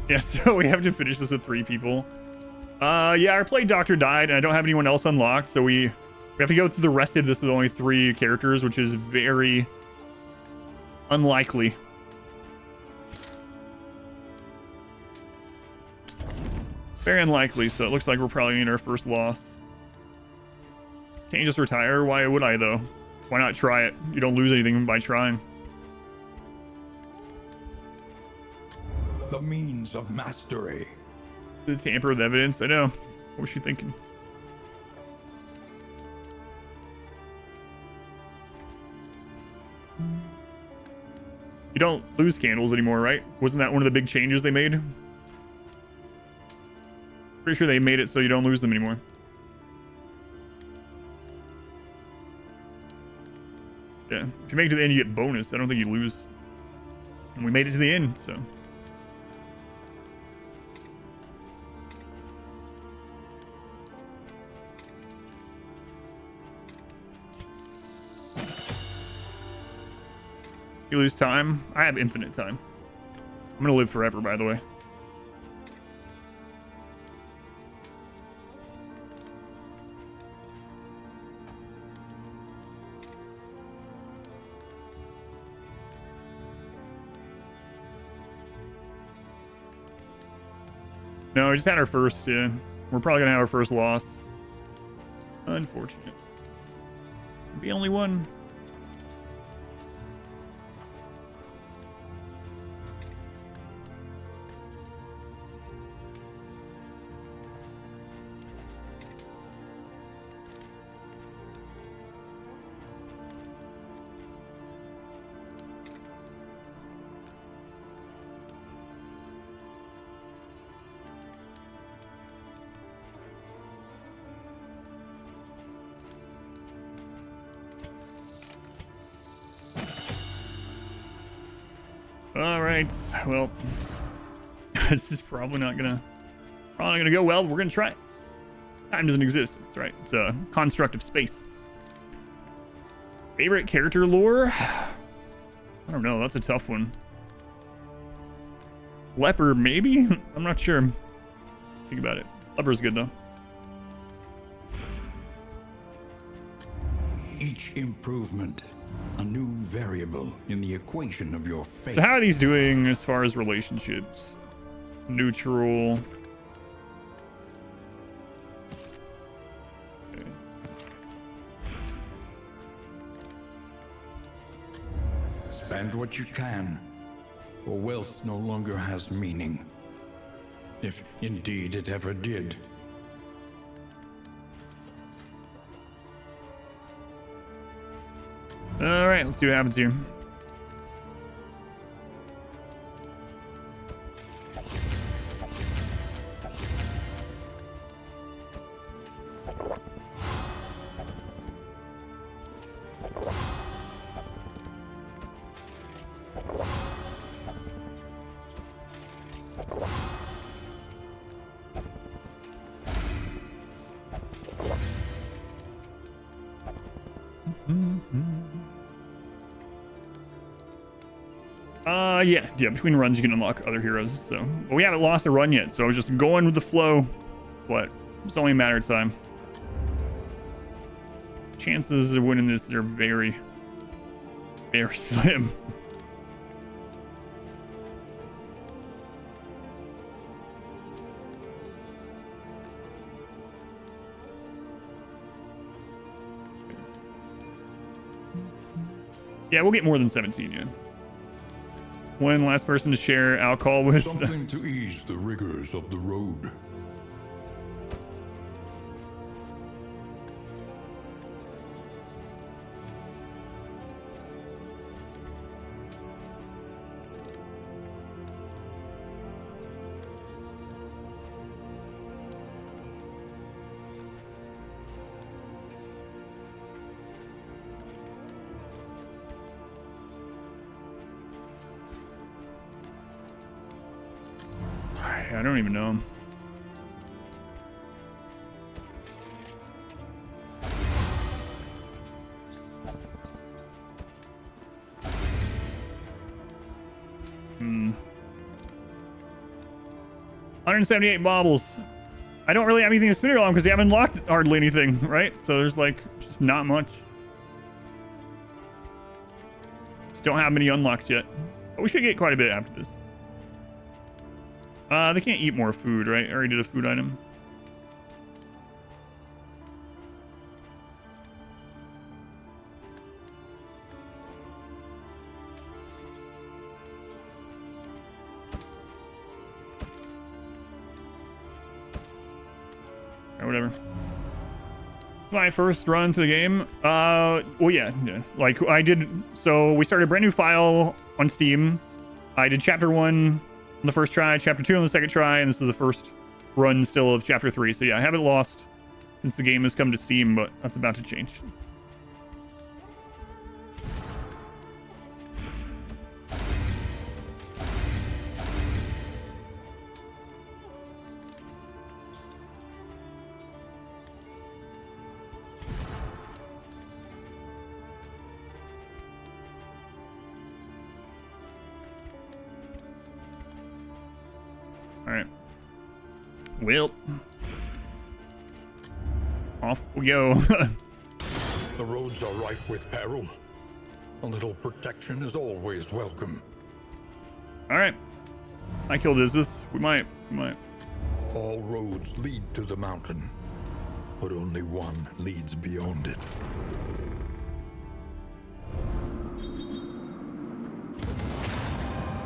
Yeah, so we have to finish this with 3 people. Yeah, our play doctor died, and I don't have anyone else unlocked, so we have to go through the rest of this with only 3 characters, which is very unlikely. Very unlikely, so it looks like we're probably in our first loss. Can't you just retire? Why would I, though? Why not try it? You don't lose anything by trying. The means of mastery. The tamper with evidence, I know. What was she thinking? You don't lose candles anymore, right? Wasn't that one of the big changes they made? Pretty sure they made it so you don't lose them anymore. Yeah, if you make it to the end, you get bonus. I don't think you lose. And we made it to the end, so. You lose time. I have infinite time. I'm gonna live forever, by the way. No, we just had our first, yeah. We're probably gonna have our first loss. Unfortunate. The only one. All right, well, this is probably not gonna go well, but we're gonna try it. Time doesn't exist. That's right. It's a construct of space. Favorite character lore? I don't know. That's a tough one. Leper, maybe? I'm not sure. Think about it. Leper's good though. Each improvement, a new variable in the equation of your fate. So how are these doing as far as relationships? Neutral. Okay. Spend what you can, for wealth no longer has meaning. If indeed it ever did. All right, let's see what happens here. Yeah, between runs you can unlock other heroes, so. But we haven't lost a run yet, so I was just going with the flow. What? It's only a matter of time. Chances of winning this are very, very slim. Yeah, we'll get more than 17, yeah. One last person to share alcohol with. Something to ease the rigors of the road. I don't even know. Hmm. 178 baubles. I don't really have anything to spin it on because they haven't unlocked hardly anything, right? So there's like just not much. Just don't have many unlocks yet. But we should get quite a bit after this. They can't eat more food, right? I already did a food item. Or whatever. It's my first run through the game. Well, yeah. Like I did. So we started a brand new file on Steam. I did chapter 1 on the first try, chapter 2 on the second try, and this is the first run still of chapter 3. So yeah, I haven't lost since the game has come to Steam, but that's about to change. All right. Well, off we go. The roads are rife with peril. A little protection is always welcome. All right. I killed Isbis. We might. All roads lead to the mountain, but only one leads beyond it.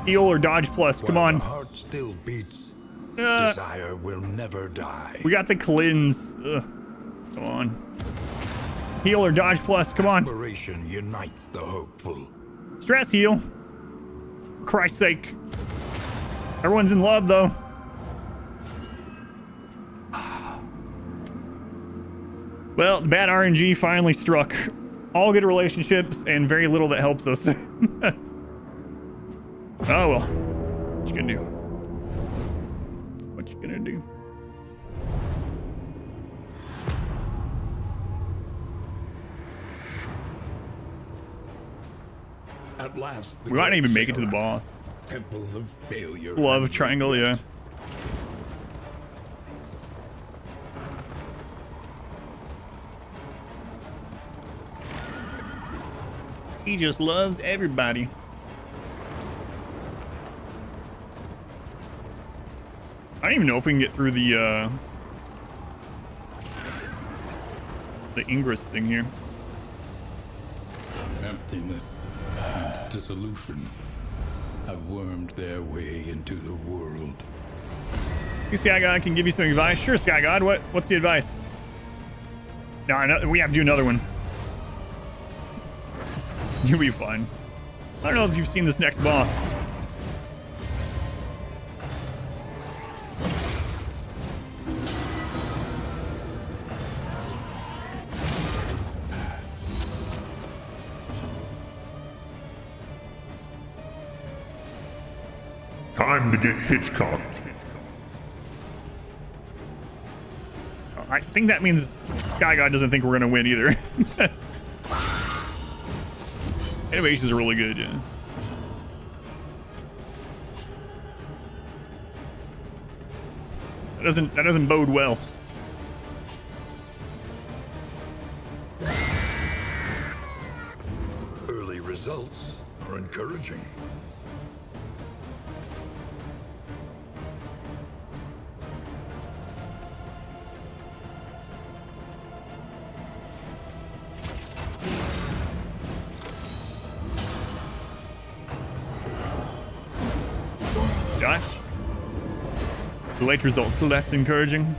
Heal or dodge plus. Come While on. the heart still beats, desire will never die. We got the cleanse. Ugh. Come on. Heal or dodge plus. Come on. Aspiration unites the hopeful. Stress heal. For Christ's sake. Everyone's in love, though. Well, the bad RNG finally struck. All good relationships and very little that helps us. Oh, well. What you gonna do? What you gonna do? At last, We might not even make it to the boss. Temple of failure. Love triangle, yeah. He just loves everybody. I don't even know if we can get through the Ingress thing here. Emptiness and dissolution have wormed their way into the world. You Sky God can give you some advice. Sure, Sky God. What's the advice? No, we have to do another one. You'll be fine. I don't know if you've seen this next boss. Time to get hitchcocked. I think that means Sky God doesn't think we're gonna win either. Animations are really good, yeah. That doesn't bode well. Early results are encouraging. shot. The late results less encouraging.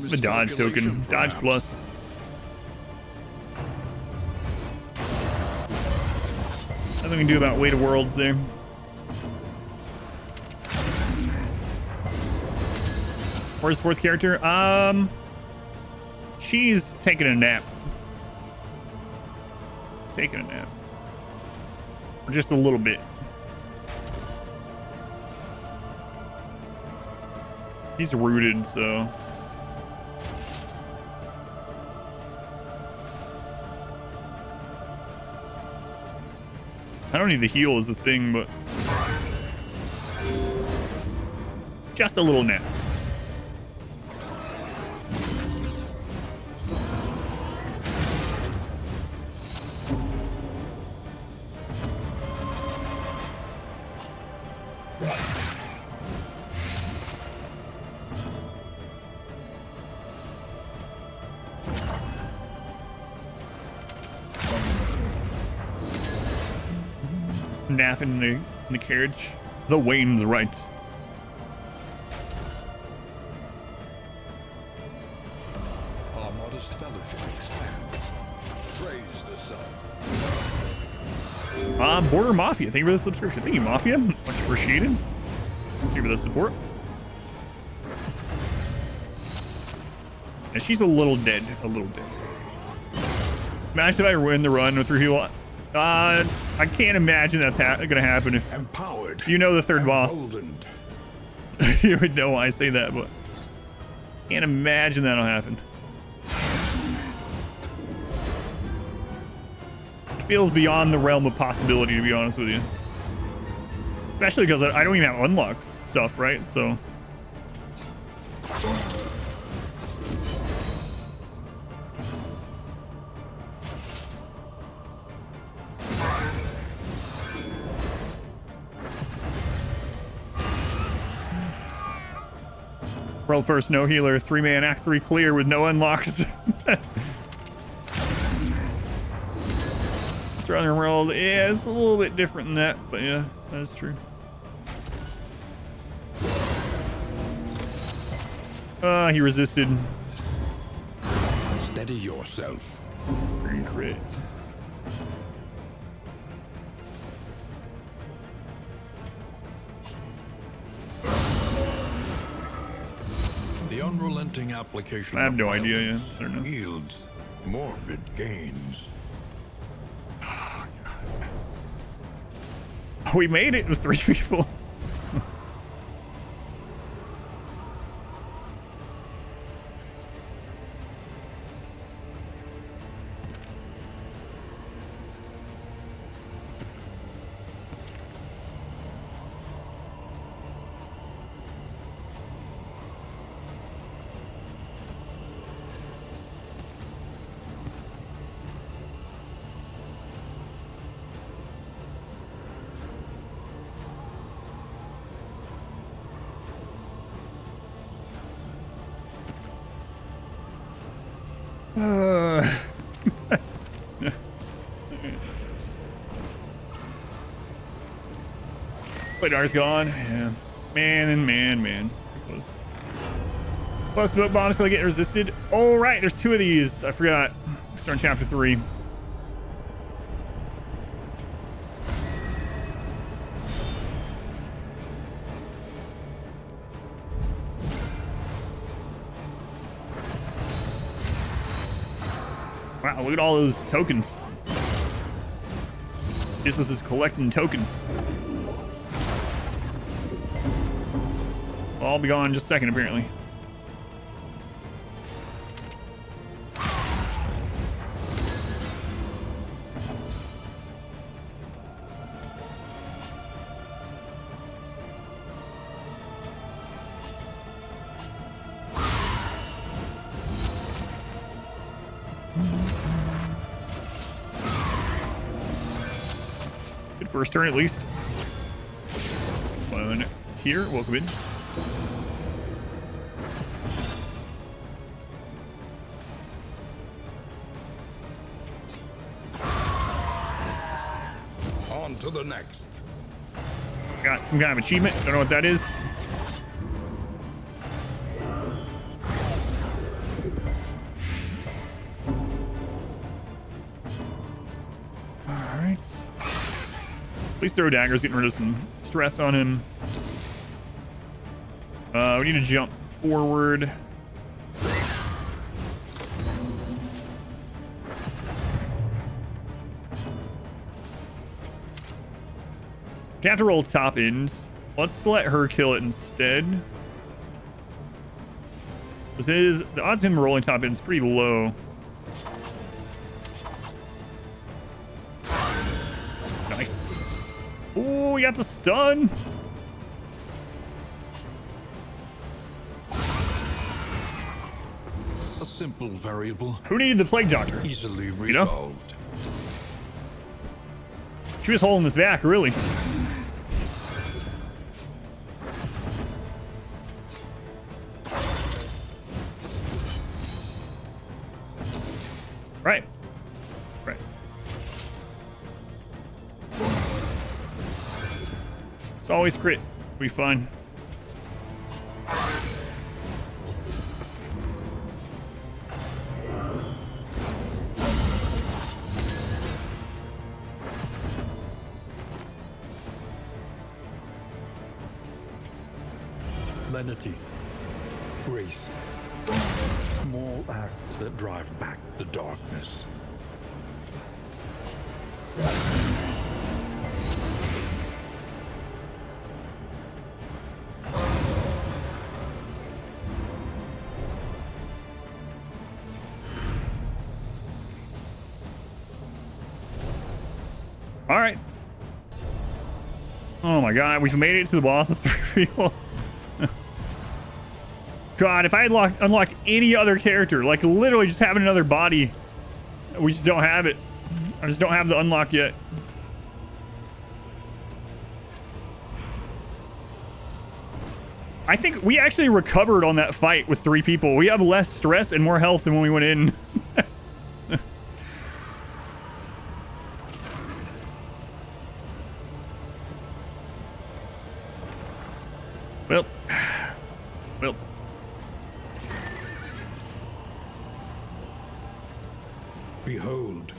The dodge token, dodge plus. Nothing we can do about weight of worlds there. Where's the fourth character? She's taking a nap. Taking a nap. Or just a little bit. He's rooted, so. I don't need the heal as the thing, but just a little nap. Napping in the carriage. The Wayne's right. Our modest fellowship expands. Praise the sun. Border Mafia, thank you for the subscription. Thank you, Mafia. Much appreciated. Thank you for the support. And she's a little dead. A little dead. Imagine if I win the run with her heal. I can't imagine that's gonna happen if Empowered. you know the third boss. Emboldened. You would know why I say that, but can't imagine that'll happen. It feels beyond the realm of possibility, to be honest with you. Especially because I don't even have unlock stuff, right? So. World first, no healer, 3-man, act 3 clear with no unlocks. Australian world, yeah, it's a little bit different than that, but yeah, that's true. He resisted. Steady yourself. Green crit. The unrelenting application I have of no idea, yeah. violence I don't know. yields morbid gains. We made it with 3 people. Dar's gone. Yeah. Man. Close. Close smoke bomb's gonna get resisted. Oh, right. There's 2 of these. I forgot. Starting chapter 3. Wow, look at all those tokens. This is collecting tokens. I'll be gone in just a second, apparently. Good first turn, at least. One tier, welcome in. to the next. Got some kind of achievement. Don't know what that is. All right. Please throw daggers, getting rid of some stress on him. We need to jump forward. We have to roll top ends. Let's let her kill it instead. The odds of him rolling top ends pretty low. Nice. Oh, we got the stun. A simple variable, Who needed the plague doctor? easily know? resolved. She was holding us back, really. Right. Right. It's always crit. We'll be fine. Lenity, grace, small acts that drive back the darkness. All right. Oh my god, we've made it to the boss with 3 people. God, if I had unlocked any other character, like literally just having another body, we just don't have it. I just don't have the unlock yet. I think we actually recovered on that fight with 3 people. We have less stress and more health than when we went in. Well. Behold,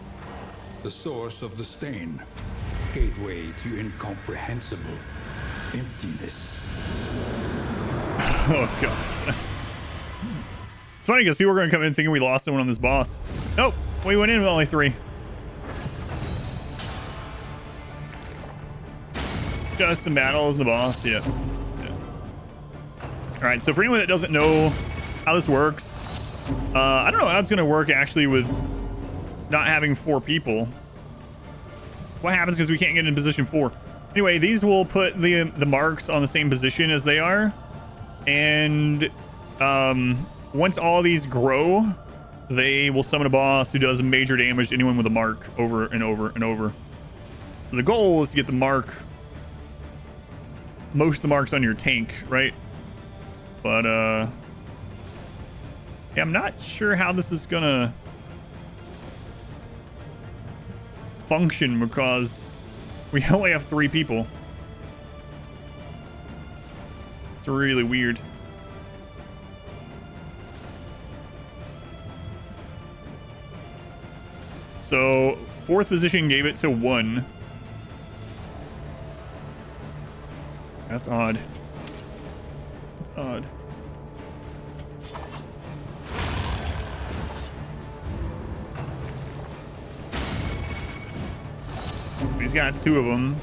the source of the stain, gateway to incomprehensible emptiness. Oh, God. It's funny because people are going to come in thinking we lost someone on this boss. Nope, we went in with only 3. Just some battles and the boss, yeah. All right, so for anyone that doesn't know how this works, I don't know how it's going to work actually with not having 4 people. What happens because we can't get in position 4? Anyway, these will put the marks on the same position as they are. And once all these grow, they will summon a boss who does major damage to anyone with a mark over and over and over. So the goal is to get the mark, most of the marks on your tank, right? But yeah, I'm not sure how this is gonna function because we only have 3 people. It's really weird. So 4th position gave it to 1. That's odd. That's odd. He's got 2 of them.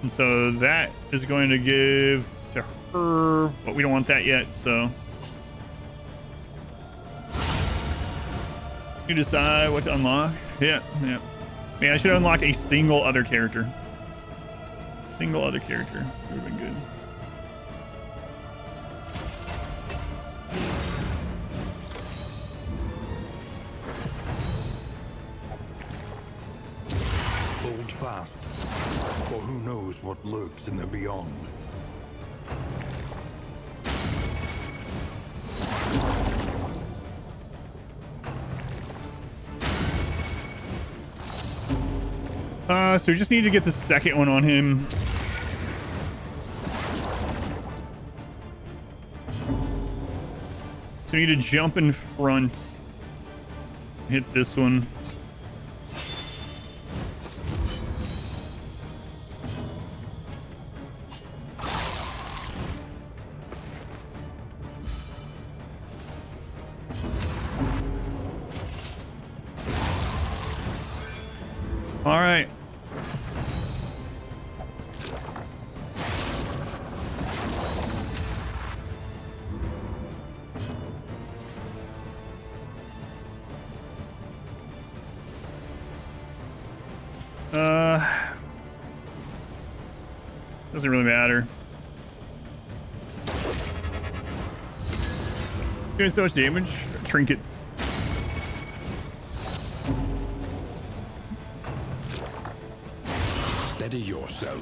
And so that is going to give to her, but we don't want that yet, so you decide what to unlock. Yeah. Man, I should have unlocked a single other character. Single other character would have been good. Hold fast, for who knows what lurks in the beyond. So we just need to get the second one on him. So we need to jump in front. Hit this one. All right. Doesn't really matter. Doing so much damage. Trinkets. Steady yourself.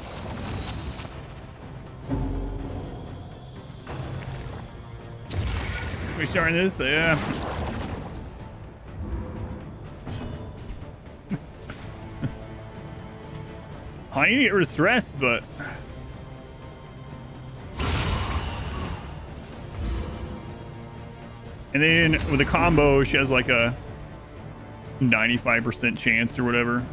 We starting this? Yeah. I need to get rid of stress, but and then with a combo, she has like a 95% chance or whatever.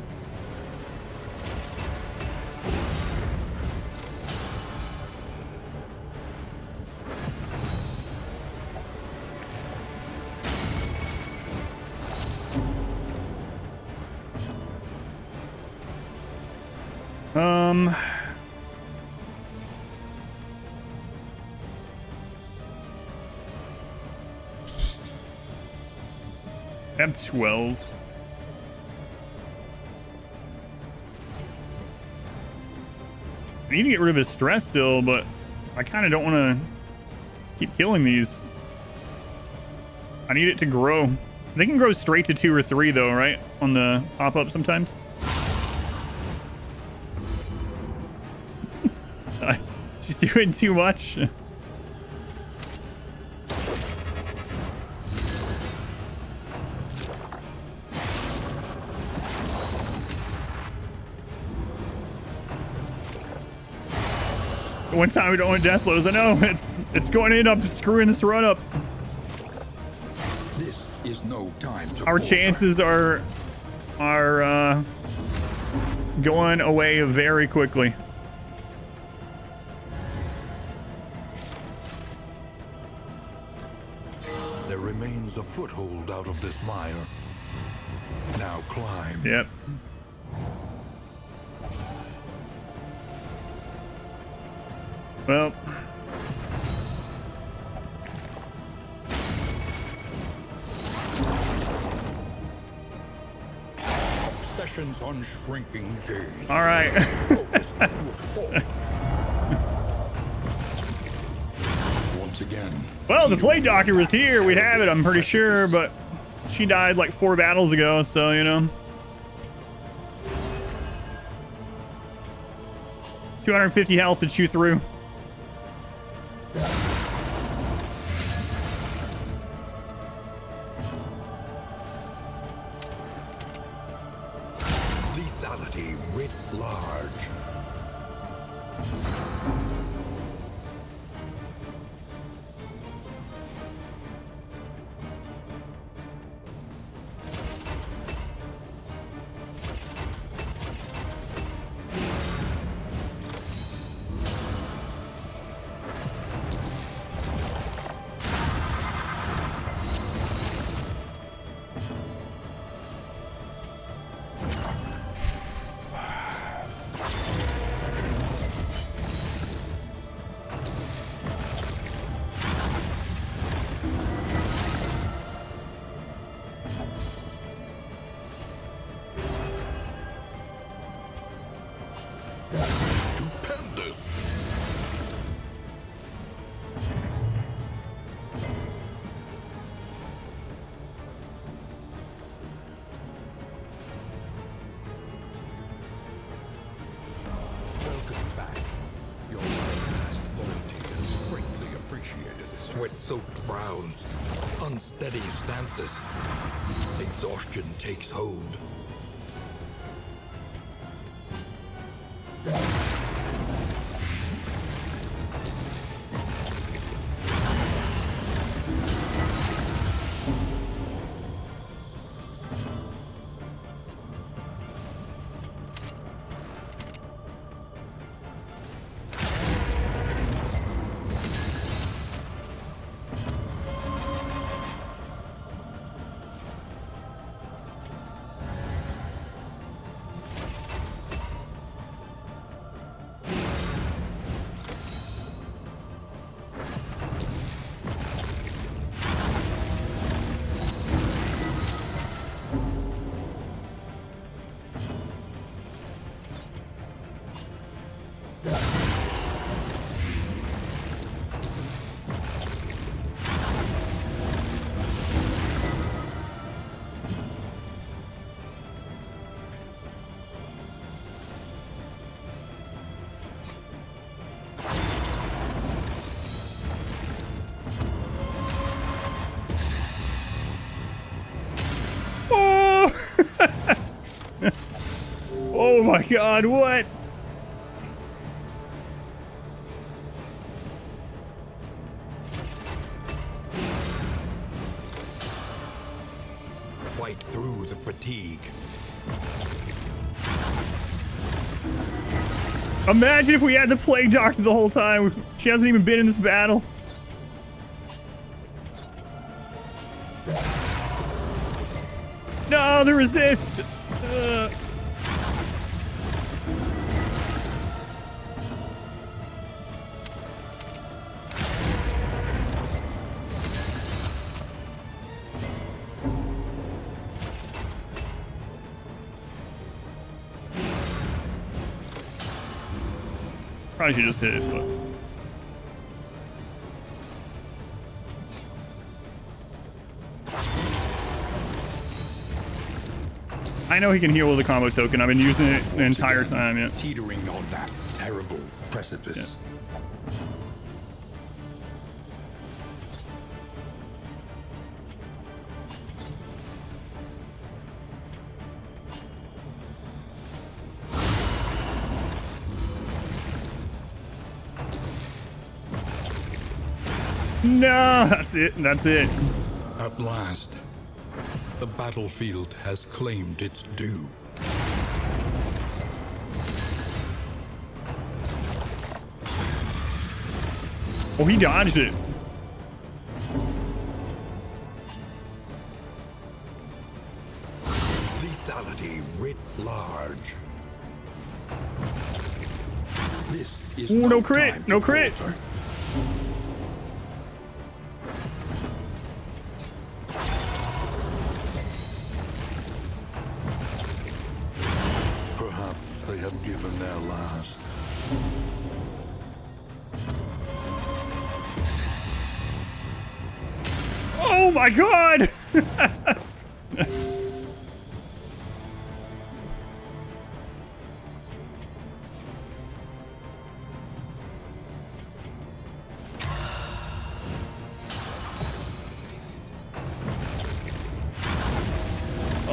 I have 12. I need to get rid of his stress still, but I kind of don't want to keep killing these. I need it to grow. They can grow straight to 2 or 3 though, right? On the pop-up sometimes. She's doing too much. One time we don't want death blows. I know it's going to end up screwing this run up. This is no time to Our chances are going away very quickly. There remains a foothold out of this mire. Now climb. Yep. Well, Obsessions on shrinking days. all right. Once again. Well, the plague doctor was here. We'd have it, I'm pretty sure, but she died like 4 battles ago, so you know. 250 health to chew through. Lethality writ large. Sweat-soaked brows, unsteady stances. Exhaustion takes hold. Oh my god, what? Fight through the fatigue. Imagine if we had the Plague Doctor the whole time. She hasn't even been in this battle. No, the resist. Probably should just hit it, but. I know he can heal with the combo token. I've been using it the entire time, yeah. Teetering on that terrible precipice. No, that's it. That's it. At last, the battlefield has claimed its due. Oh, he dodged it. Lethality writ large. This is Ooh, no crit, time no to crit. falter. Perhaps they have given their last. Oh my god!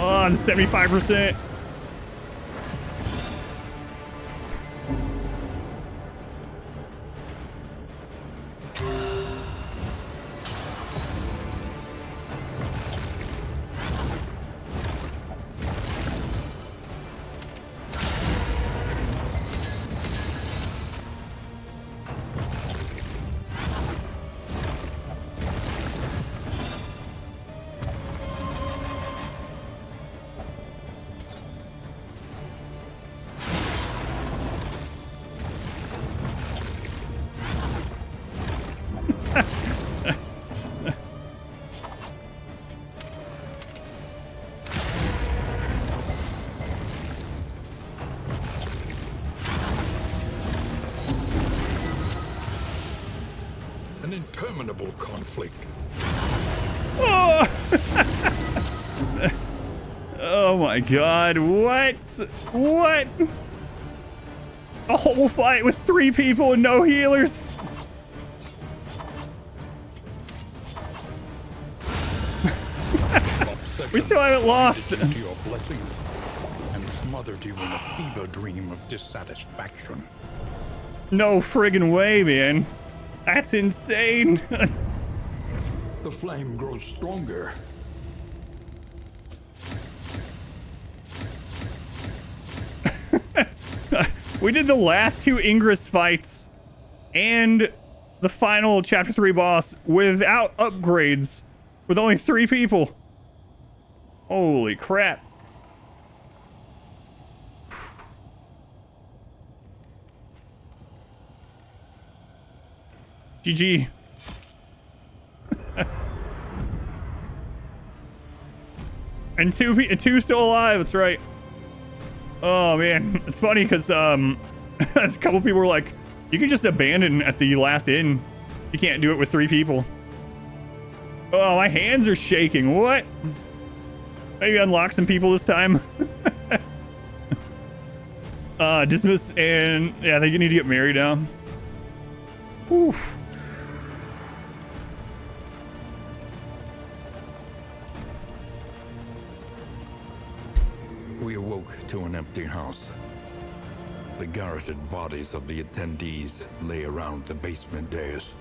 Oh, 75%. An interminable conflict. Oh! Oh my god, what? What? A whole fight with 3 people and no healers? We still haven't lost. Into your blessings and smothered you in a fever dream of dissatisfaction. No friggin' way, man. That's insane. The flame grows stronger. We did the last 2 Ingress fights and the final chapter 3 boss without upgrades with only 3 people. Holy crap. GG. And two still alive, that's right. Oh man, it's funny because a couple people were like, you can just abandon at the last inn. You can't do it with 3 people. Oh, my hands are shaking. What? Maybe unlock some people this time. Dismiss and yeah, they need to get married now. Whew. We awoke to an empty house. The garroted bodies of the attendees lay around the basement dais,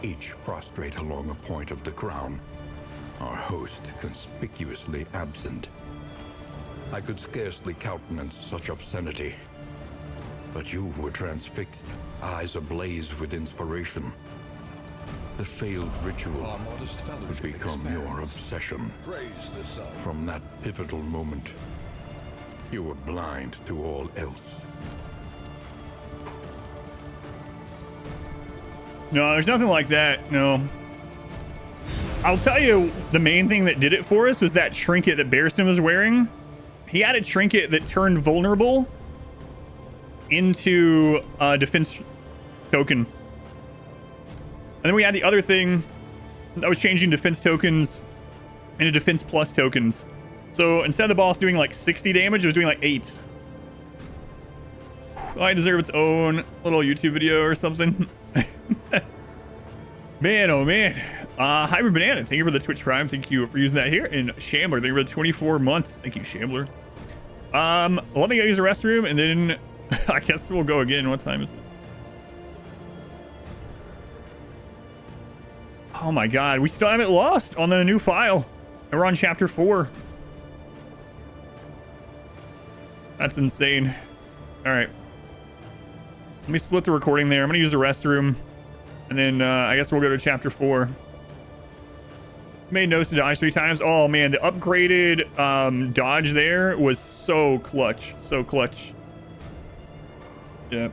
each prostrate along a point of the crown, our host conspicuously absent. I could scarcely countenance such obscenity, but you were transfixed, eyes ablaze with inspiration. The failed ritual Our modest would fellowship become expands. your obsession. Praise the sun. From that pivotal moment, you were blind to all else. No, there's nothing like that. No. I'll tell you, the main thing that did it for us was that trinket that Bearston was wearing. He had a trinket that turned vulnerable into a defense token. And then we had the other thing that was changing defense tokens into defense plus tokens. So instead of the boss doing like 60 damage, it was doing like 8. I deserve its own little YouTube video or something. Man, oh man. Hybrid Banana, thank you for the Twitch Prime. Thank you for using that here. And Shambler, thank you for the 24 months. Thank you, Shambler. Let me go use the restroom and then I guess we'll go again. What time is it? Oh my god, we still haven't lost on the new file. And we're on chapter 4. That's insane. All right. Let me split the recording there. I'm gonna use the restroom. And then I guess we'll go to chapter 4. Made notes to dodge 3 times. Oh man, the upgraded dodge there was so clutch. So clutch. Yep.